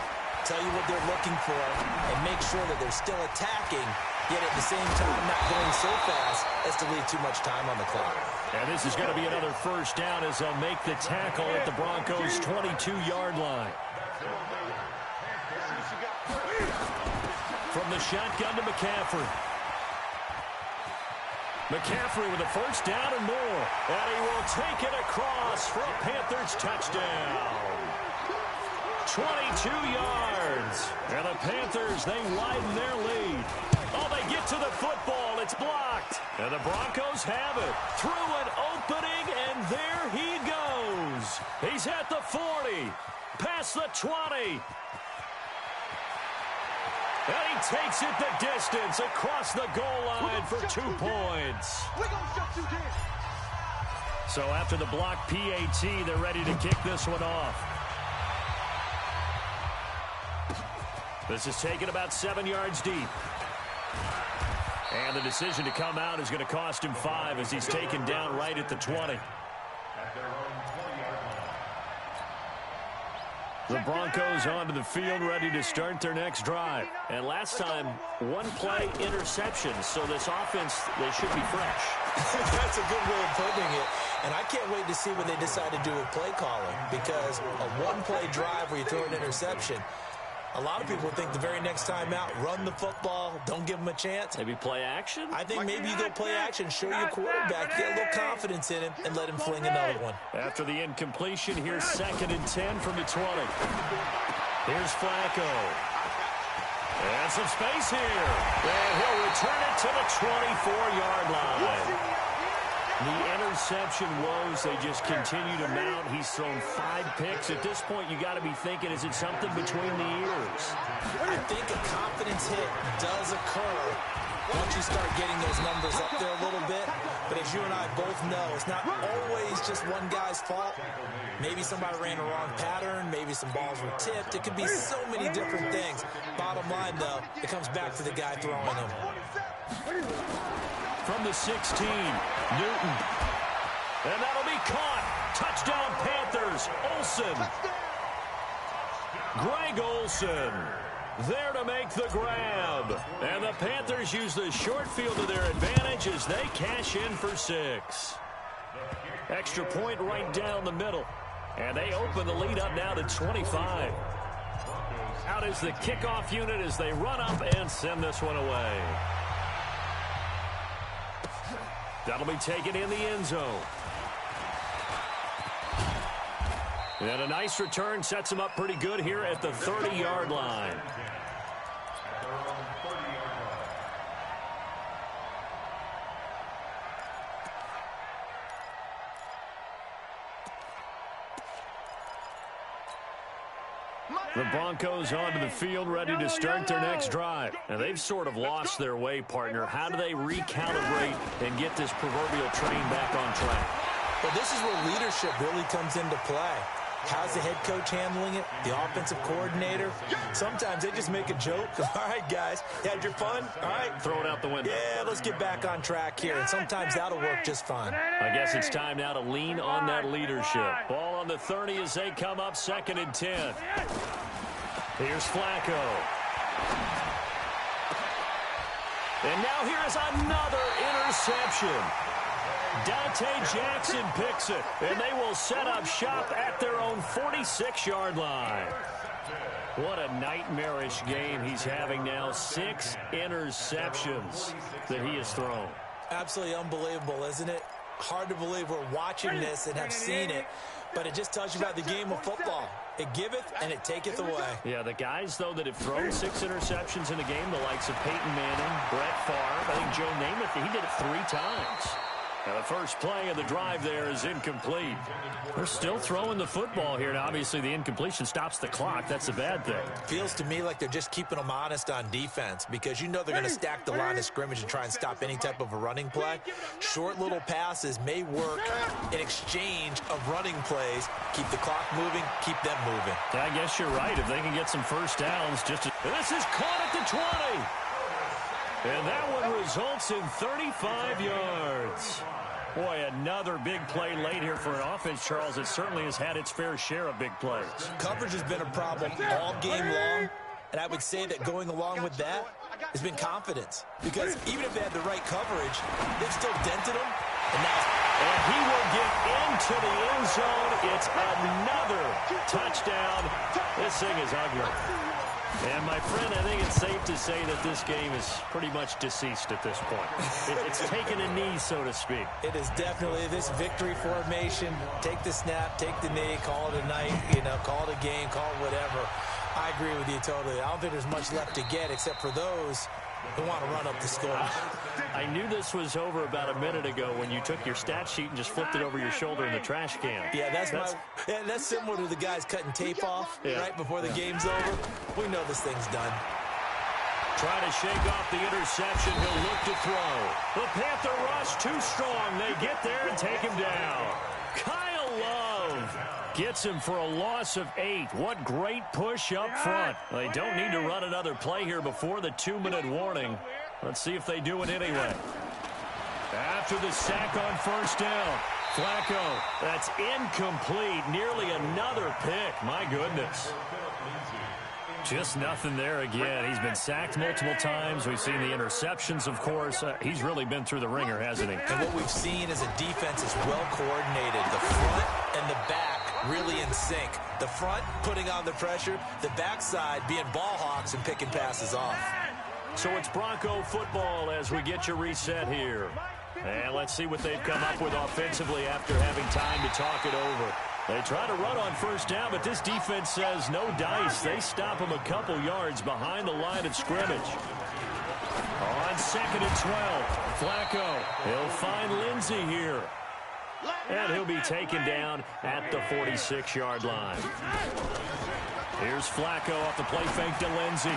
tell you what they're looking for, and make sure that they're still attacking, yet at the same time not going so fast as to leave too much time on the clock. And this is going to be another first down as they'll make the tackle at the Broncos' 22-yard line. From the shotgun to McCaffrey. McCaffrey with a first down and more. And he will take it across for a Panthers touchdown. 22 yards. And the Panthers, they widen their lead. Oh, they get to the football. It's blocked. And the Broncos have it. Through an opening, and there he goes. He's at the 40. Past the 20. And he takes it the distance across the goal line for 2 points. So after the block PAT, they're ready to kick this one off. This is taken about 7 yards deep. And the decision to come out is going to cost him 5 as he's taken down right at the 20. The Broncos onto the field ready to start their next drive. And last time, one play interception. So this offense, they should be fresh. That's a good way of putting it. And I can't wait to see what they decide to do with play calling. Because a one-play drive where you throw an interception, a lot of people think the very next time out, run the football, don't give them a chance. Maybe play action? I think maybe you go play action, show your quarterback, get a little confidence in him, and let him fling another one. After the incompletion, here's 2nd and 10 from the 20. Here's Flacco. And some space here. And he'll return it to the 24-yard line. The interception woes, they just continue to mount. He's thrown 5 picks. At this point, you got to be thinking, is it something between the ears? I think a confidence hit does occur once you start getting those numbers up there a little bit. But as you and I both know, it's not always just one guy's fault. Maybe somebody ran a wrong pattern. Maybe some balls were tipped. It could be so many different things. Bottom line, though, it comes back to the guy throwing them. From the 16, Newton. And that'll be caught. Touchdown Panthers. Olsen. Greg Olsen there to make the grab. And the Panthers use the short field to their advantage as they cash in for 6. Extra point right down the middle. And they open the lead up now to 25. Out is the kickoff unit as they run up and send this one away. That'll be taken in the end zone. And a nice return sets him up pretty good here at the 30-yard line. The Broncos onto the field ready to start their next drive. And they've sort of lost their way, partner. How do they recalibrate and get this proverbial train back on track? Well, this is where leadership really comes into play. How's the head coach handling it? The offensive coordinator? Sometimes they just make a joke. All right, guys, you had your fun? All right. Throw it out the window. Yeah, let's get back on track here. And sometimes that'll work just fine. I guess it's time now to lean on that leadership. Ball on the 30 as they come up 2nd and 10. Here's Flacco. And now here is another interception. Dante Jackson picks it, and they will set up shop at their own 46-yard line. What a nightmarish game he's having now. 6 interceptions that he has thrown. Absolutely unbelievable, isn't it? Hard to believe we're watching this and have seen it, but it just tells you about the game of football. It giveth and it taketh away. Yeah, the guys, though, that have thrown 6 interceptions in a game, the likes of Peyton Manning, Brett Favre, I think Joe Namath, he did it 3 times. Now the first play of the drive there is incomplete. They're still throwing the football here. Now, obviously, the incompletion stops the clock. That's a bad thing. Feels to me like they're just keeping them honest on defense because you know they're going to stack the line of scrimmage and try and stop any type of a running play. Short little passes may work in exchange of running plays. Keep the clock moving, keep them moving. Yeah, I guess you're right. If they can get some first downs, this is caught at the 20. And that one results in 35 yards. Boy, another big play late here for an offense, Charles. It certainly has had its fair share of big plays. Coverage has been a problem all game long, and I would say that going along with that has been confidence. Because even if they had the right coverage, they've still dented them. And he will get into the end zone. It's another touchdown. This thing is ugly. And, my friend, I think it's safe to say that this game is pretty much deceased at this point. It's taken a knee, so to speak. It is definitely this victory formation. Take the snap, take the knee, call it a night, call it a game, call it whatever. I agree with you totally. I don't think there's much left to get except for those who want to run up the score. I knew this was over about a minute ago when you took your stat sheet and just flipped it over your shoulder in the trash can. Yeah, that's similar to the guys cutting tape off right before the game's over. We know this thing's done. Trying to shake off the interception. He'll look to throw. The Panther rush too strong. They get there and take him down. Kyle Love gets him for a loss of 8. What great push up front. They don't need to run another play here before the 2-minute warning. Let's see if they do it anyway. After the sack on first down, Flacco, that's incomplete. Nearly another pick. My goodness. Just nothing there again. He's been sacked multiple times. We've seen the interceptions, of course. He's really been through the ringer, hasn't he? And what we've seen is a defense is well coordinated. The front and the back really in sync. The front putting on the pressure, the backside being ball hawks and picking passes off. So it's Bronco football as we get you reset here. And let's see what they've come up with offensively after having time to talk it over. They try to run on first down, but this defense says no dice. They stop them a couple yards behind the line of scrimmage. On 2nd and 12, Flacco. He'll find Lindsey here. And he'll be taken down at the 46-yard line. Here's Flacco off the play fake to Lindsey.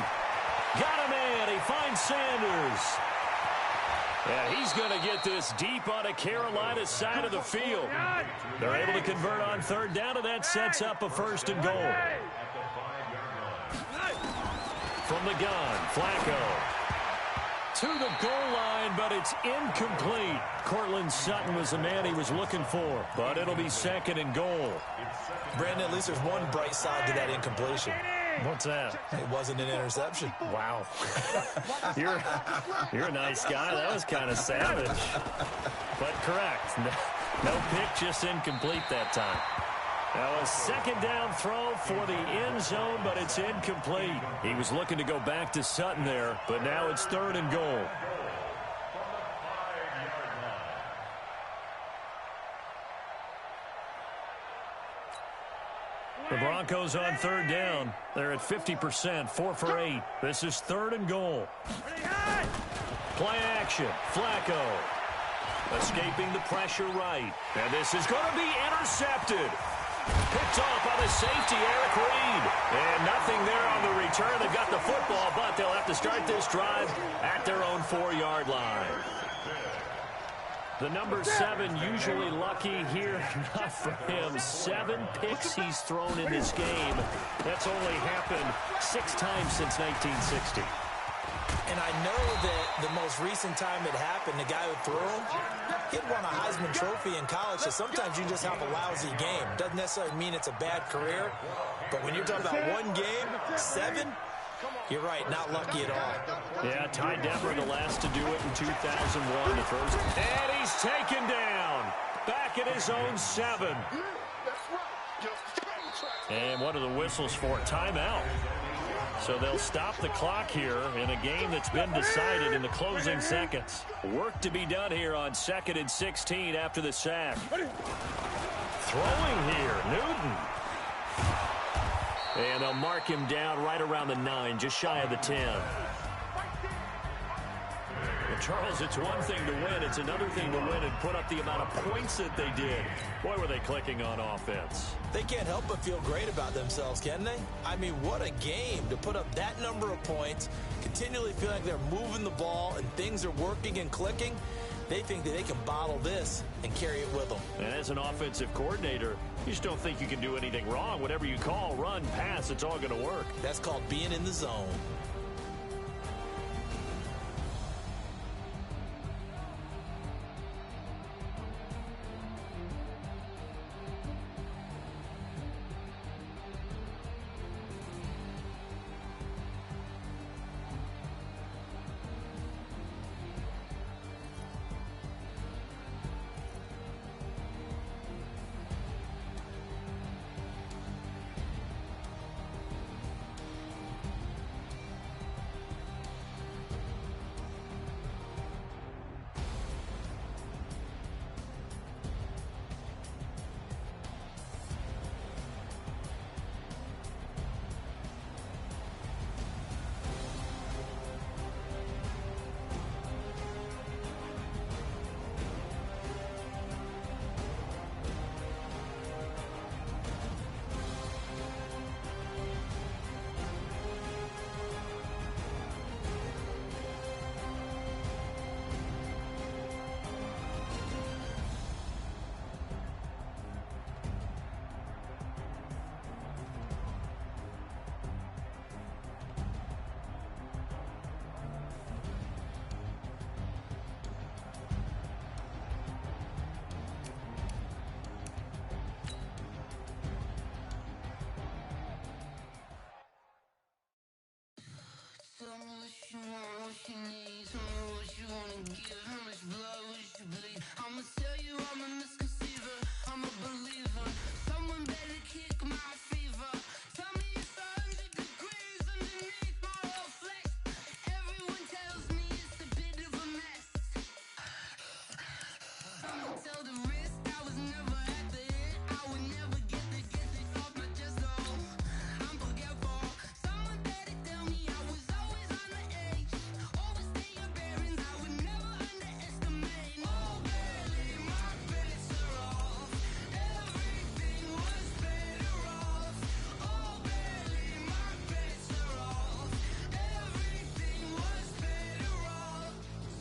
Got him in. He finds Sanders. And he's going to get this deep on a Carolina side of the field. They're able to convert on third down, and that sets up a 1st and goal. From the gun, Flacco to the goal line, but it's incomplete. Cortland Sutton was the man he was looking for, but it'll be 2nd and goal. Brandon, at least there's one bright side to that incompletion. What's that? It wasn't an interception. Wow. You're a nice guy. That was kind of savage. But correct. No pick, just incomplete that time. Now a 2nd down throw for the end zone, but it's incomplete. He was looking to go back to Sutton there, but now it's 3rd and goal. The Broncos on 3rd down. They're at 50%, 4 for 8. This is 3rd and goal. Play action, Flacco. Escaping the pressure right. And this is going to be intercepted. Picked off by the safety, Eric Reed. And nothing there on the return. They've got the football, but they'll have to start this drive at their own 4-yard line. The number 7 usually lucky here. Not for him. 7 picks he's thrown in this game. That's only happened 6 times since 1960. And I know that the most recent time it happened, the guy who threw him, he'd won a Heisman Trophy in college, so sometimes you just have a lousy game. Doesn't necessarily mean it's a bad career, but when you're talking about one game, 7, you're right, not lucky at all. Yeah, Ty Detmer, the last to do it in 2001. The first. And he's taken down. Back at his own 7. And what are the whistles for? Timeout. So they'll stop the clock here in a game that's been decided in the closing seconds. Work to be done here on 2nd and 16 after the sack. Throwing here, Newton. And they'll mark him down right around the 9, just shy of the 10. Well, Charles, it's one thing to win. It's another thing to win and put up the amount of points that they did. Boy, were they clicking on offense. They can't help but feel great about themselves, can they? I mean, what a game to put up that number of points, continually feel like they're moving the ball and things are working and clicking. They think that they can bottle this and carry it with them. And as an offensive coordinator, you just don't think you can do anything wrong. Whatever you call, run, pass, it's all going to work. That's called being in the zone. Tell me what you want, what you need. Tell me what you wanna give. How much blood would you bleed? I'ma tell you I'm a misconceiver. I'm a believer. Someone better kick my fever. Tell me it's 100 degrees underneath my whole flesh. Everyone tells me it's a bit of a mess. I'ma tell the risk I was never at the end. I would never get it off my chest. Oh, I'm forgetful. Someone better tell me I was always on the edge. Overstay your bearings, I would never underestimate. Oh, barely, my bets are off. Everything was better off. Oh, barely, my bets are off. Everything was better off.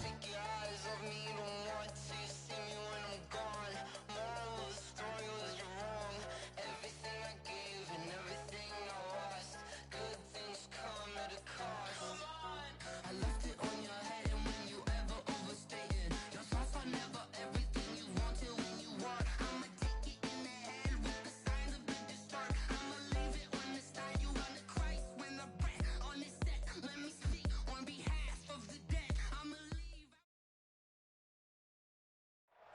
Take your eyes off me, don't want to see me when I'm gone. Moral of the story was you're wrong. Everything I gave and everything I lost. Good things come at a cost. I left it on your head, and when you ever overstated, your thoughts are never everything you wanted when you want. I'ma take it in the head with the signs of a distort. I'ma leave it on the side. You on the Christ when the breath on the set. Let me speak on behalf of the dead. I'ma leave.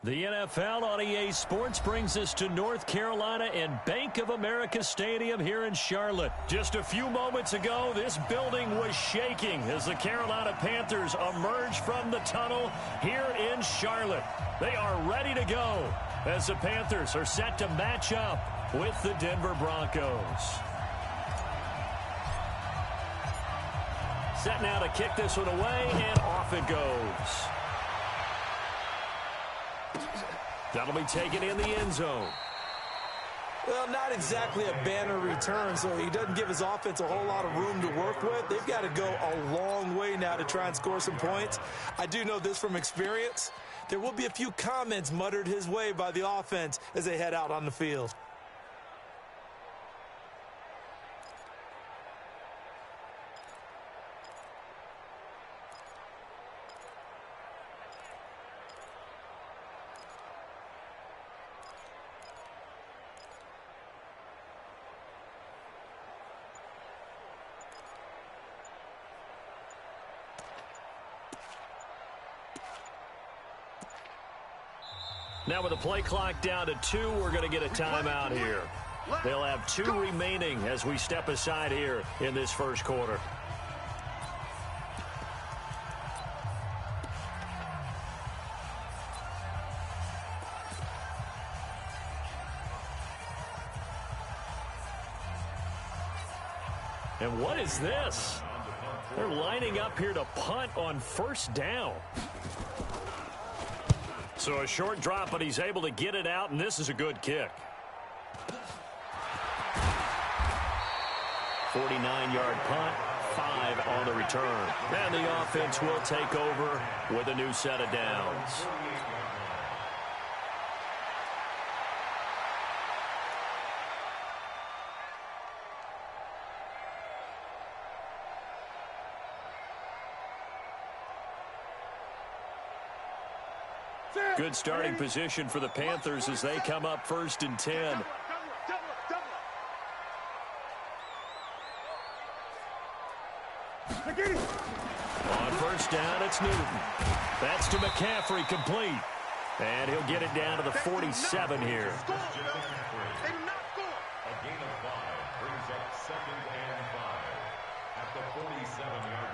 The NFL on EA Sports brings us to North Carolina and Bank of America Stadium here in Charlotte. Just a few moments ago, this building was shaking as the Carolina Panthers emerged from the tunnel here in Charlotte. They are ready to go as the Panthers are set to match up with the Denver Broncos. Set now to kick this one away, and off it goes. That'll be taken in the end zone. Well, not exactly a banner return, so he doesn't give his offense a whole lot of room to work with. They've got to go a long way now to try and score some points. I do know this from experience. There will be a few comments muttered his way by the offense as they head out on the field. Now with the play clock down to 2, we're going to get a timeout here. They'll have 2 remaining as we step aside here in this first quarter. And what is this? They're lining up here to punt on first down. So a short drop, but he's able to get it out, and this is a good kick. 49-yard punt, 5 on the return. And the offense will take over with a new set of downs. Good starting position for the Panthers as they come up 1st and 10. On first down, it's Newton. That's to McCaffrey, complete. And he'll get it down to the 47 here. A gain of 5 brings up 2nd and 5 at the 47-yard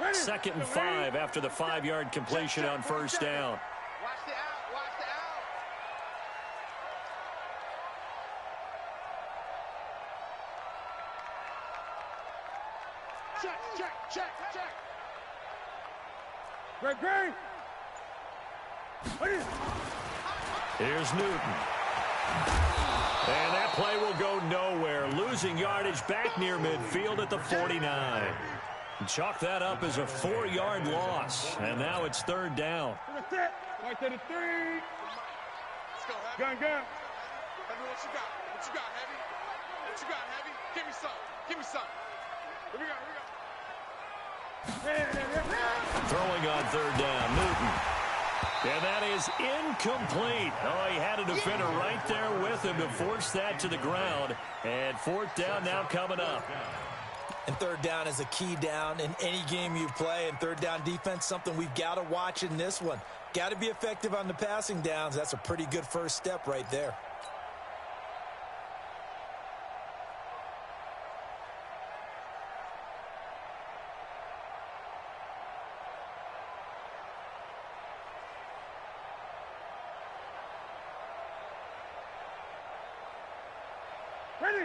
line. 2nd and 5 after the 5-yard completion on first down. Watch the out. Watch the out. Check. Great. Here's Newton. And that play will go nowhere. Losing yardage back near midfield at the 49. Chalk that up as a 4-yard loss. And now it's 3rd down. Right to the 3. Let's go, Heavy. Gun. Heavy, what you got? Heavy? What you got, Heavy? Give me some. Here we go. Throwing on 3rd down, Newton. And that is incomplete. Oh, he had a defender right there with him to force that to the ground. And 4th down now coming up. And 3rd down is a key down in any game you play. And 3rd down defense, something we've got to watch in this one. Got to be effective on the passing downs. That's a pretty good first step right there.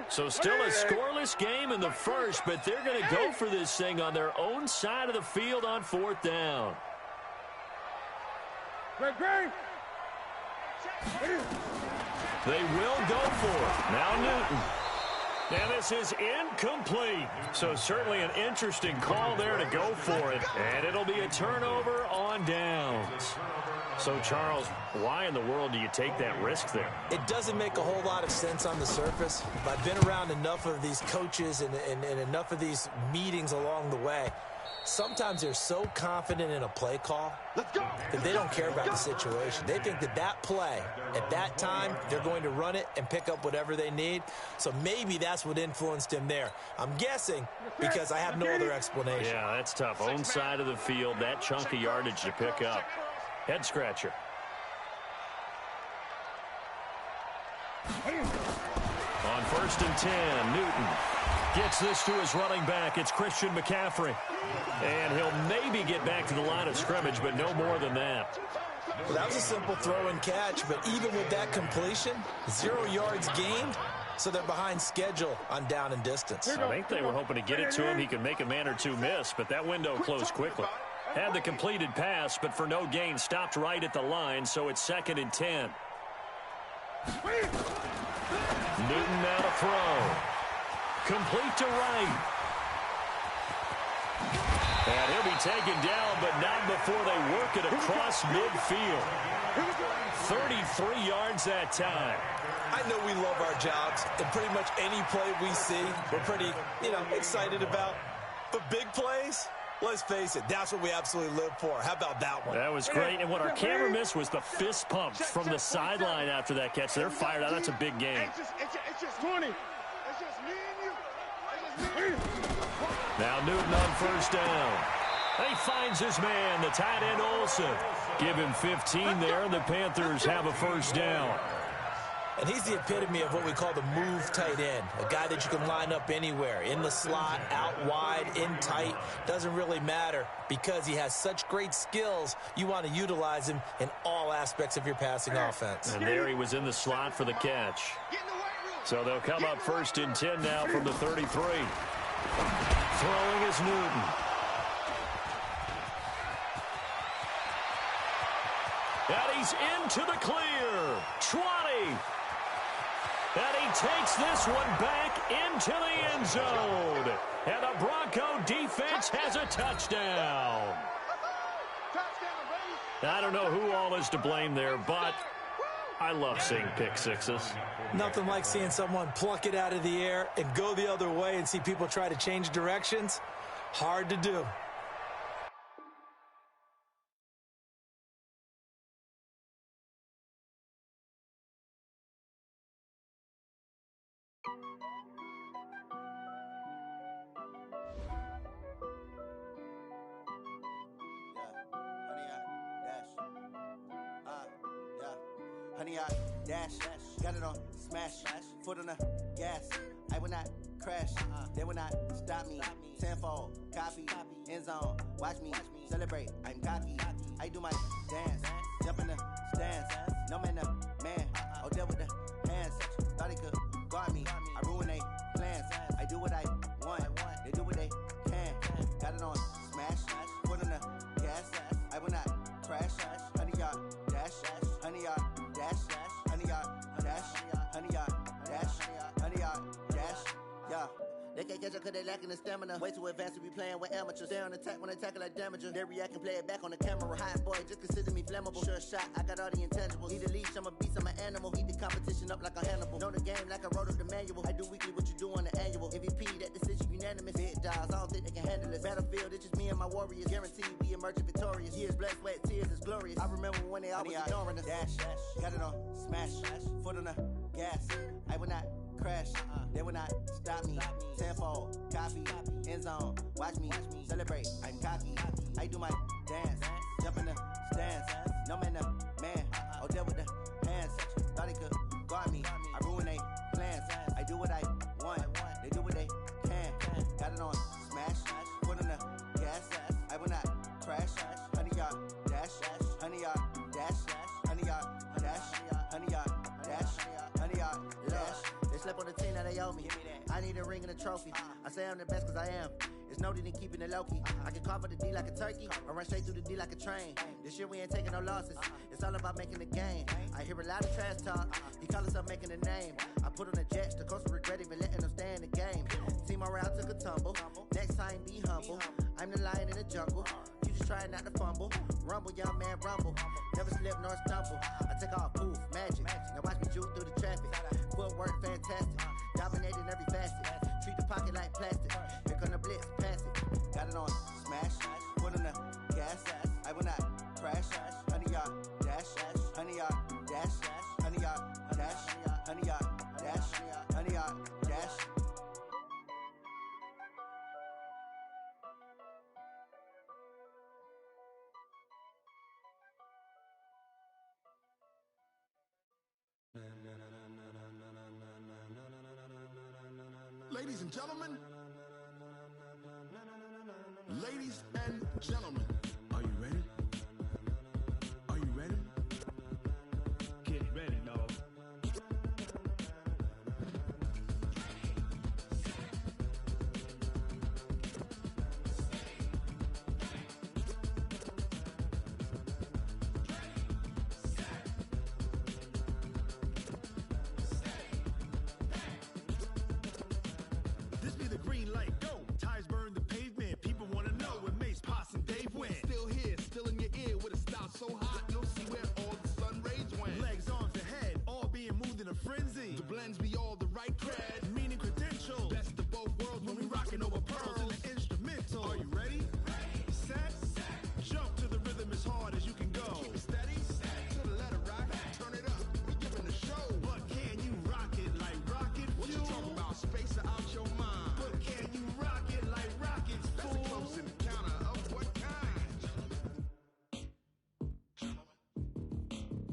So still a scoreless game in the first, but they're going to go for this thing on their own side of the field on 4th down. They will go for it. Now Newton. And this is incomplete. So certainly an interesting call there to go for it. And it'll be a turnover on downs. So, Charles, why in the world do you take that risk there? It doesn't make a whole lot of sense on the surface. But I've been around enough of these coaches and enough of these meetings along the way. Sometimes they're so confident in a play call that they don't care about the situation. They think that play, at that time, they're going to run it and pick up whatever they need. So maybe that's what influenced him there. I'm guessing because I have no other explanation. Yeah, that's tough. Own side of the field, that chunk of yardage to pick up. Head scratcher. On 1st and 10, Newton gets this to his running back. It's Christian McCaffrey. And he'll maybe get back to the line of scrimmage, but no more than that. Well, that was a simple throw and catch, but even with that completion, 0 yards gained, so they're behind schedule on down and distance. I think they were hoping to get it to him. He could make a man or two miss, but that window closed quickly. Had the completed pass, but for no gain, stopped right at the line, so it's 2nd and 10. Newton now to throw. Complete to right. And he'll be taken down, but not before they work it across midfield. 33 yards that time. I know we love our jobs, and pretty much any play we see, we're pretty, excited about. But big plays, let's face it, that's what we absolutely live for. How about that one? That was great, and what our camera missed was the fist pumps from the sideline after that catch. They're fired out. That's a big game. It's just 20. It's just me and you. Now Newton on 1st down. He finds his man, the tight end Olsen. Give him 15 there, and the Panthers have a 1st down. And he's the epitome of what we call the move tight end, a guy that you can line up anywhere, in the slot, out wide, in tight, doesn't really matter because he has such great skills. You want to utilize him in all aspects of your passing offense. And there he was in the slot for the catch. So they'll come up 1st and 10 now from the 33. Throwing is Newton. And he's into the clear. 20. And he takes this one back into the end zone. And the Bronco defense has a touchdown. I don't know who all is to blame there, but I love seeing pick sixes. Nothing like seeing someone pluck it out of the air and go the other way and see people try to change directions. Hard to do. Honey, I dash, got it on smash, foot on the gas. I will not crash, they will not stop me. Tenfold, copy, end zone, watch me celebrate. I'm cocky, I do my dance, jump in the stands. No man, the man, oh, deal with the hands. Thought he could guard me, I ruin they plans. I do what I want, they do what they can. Got it on smash, foot on the gas. I will not crash, honey, y'all dash, honey, y'all dash, honey, y'all dash, honey, y'all dash, honey, y'all dash, yeah. They can't catch up cause they lacking the stamina. Way too advanced to be playing with amateurs. Stay on attack when they tackle like damager. They react and play it back on the camera. Hot boy, just consider me flammable. Sure shot, I got all the intangibles. Need a leash, I'm a beast, I'm an animal. Heat the competition up like a Hannibal. Know the game like I wrote up the manual. I do weekly what you do on the annual. MVP, that decision unanimous. Big dials, I don't think they can handle this. Battlefield, it's just me and my warriors. Guaranteed we emerging victorious. Years, blood, sweat, tears, is glorious. I remember when they always ignoring us. Dash, got it on smash, foot on the gas. I will not crash, they will not stop me. Tenfold, copy, end zone, watch me celebrate. I'm cocky, I do my dance, jump in the stands. No man, the man, oh, deal with the hands. Thought he could guard me, I ruin they plans. I do what I want, they do what they can. Got it on smash, foot on the gas. I will not crash, honey, y'all dash, honey, y'all dash, honey, y'all dash, honey, y'all dash, honey, y'all dash. They slept on the team, now they owe me. I need a ring and a trophy. I say I'm the best cause I am. It's no need in keeping it low-key. I can carve up the D like a turkey or run straight through the D like a train. This year we ain't taking no losses. It's all about making the game. I hear a lot of trash talk. He call himself making a name. I put on the Jets. The coach will regret even letting them stay in the game. Team around took a tumble. Next time be humble. I'm the lion in the jungle. You just trying not to fumble. Rumble, young man, rumble. Never slip nor stumble. I take off, poof, magic. Now watch me juke through the traffic. Footwork fantastic. Dominating every facet. Treat the pocket like plastic. Here come the blitz, pass it. Got it on smash. Foot on the gas. I will not crash. Honey, y'all dash. Honey, y'all dash. Honey, y'all dash. Honey, y'all dash. Honey, y'all dash. Ladies and gentlemen, ladies and gentlemen, are you ready? Are you ready? Get ready, dog. This be the green light, go. Tires burn the pavement. People want to know where Mace, Poss, and Dave went. Still here, still in your ear with a style so hot, you'll see where all the sun rays went. Legs, arms, and head, all being moved in a frenzy. The blends be all the right cred, meaning credentials. Best of both worlds when we rocking over pearls in the instrumental. Are you ready? Set. Jump to the rhythm as hard as you can go. Keep it steady. To the letter rock. Turn it up. We giving the show. But can you rock it like rocket fuel? What you talking about? Space out your mind. But can you rock it like rockets, fool? That's a close encounter of what kind?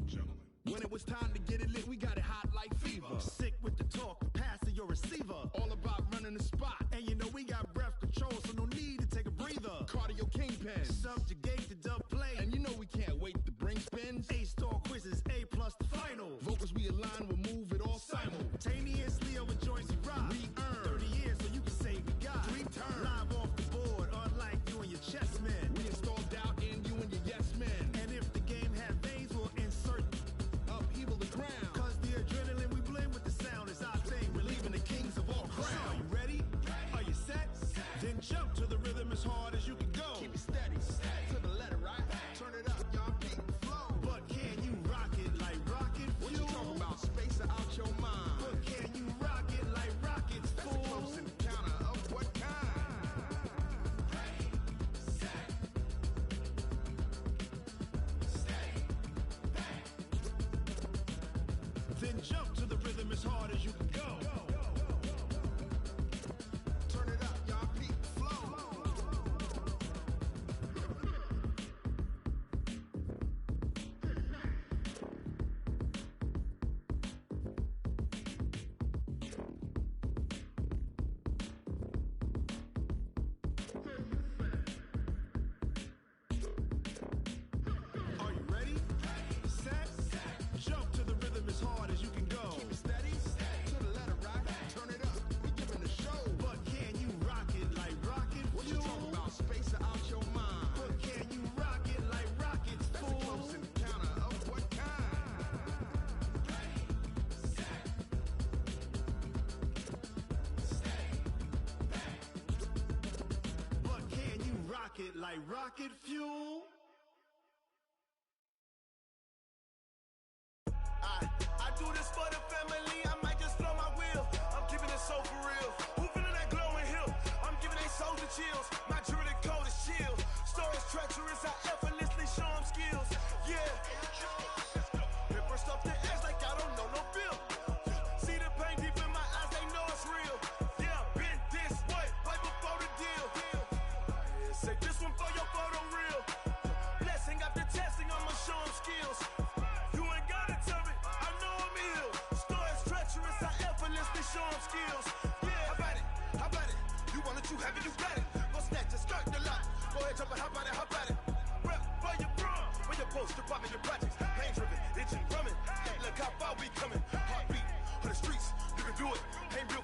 Gentlemen. When it was time to get it lit, we got it hot like fever. Sick with the talk, pass to your receiver. All about running the spot. And you know we got breath control, so no need to take a breather. Cardio kingpin, subjugate the dub play. And you know we can't wait to bring spins. A-star quizzes, A+ the final. Vocals we align, we'll move it all simultaneously over joints we rock. We earn 30 years, so you can say we got 3 turns. Live on it like rocket fuel. I do this for the family, I might just flow my wheel. I'm keeping it so for real. Who feeling that glowing hill? I'm giving they souls the chills. My jewelry code is chill. Stories treacherous, I effortlessly show them skills. Yeah. Hit first off the edge like I don't know no feel. See the pain deep in my eyes, they know it's real. Yeah, been this way, way before the deal. Say this one for your photo reel. Blessing after testing, I'ma show them skills. You ain't gotta tell me, I know I'm ill. Stories treacherous, I effortlessly show them skills. Yeah, how about it? How about it? You want it, you have it, you got it. Go snatch it, skirt the lot. Go ahead, jump it, how about it? How about it? Rep where you from? Where your post, department, your projects. Pain driven, itching, drumming. Look how far we coming. Heartbeat on the streets, you can do it. Ain't built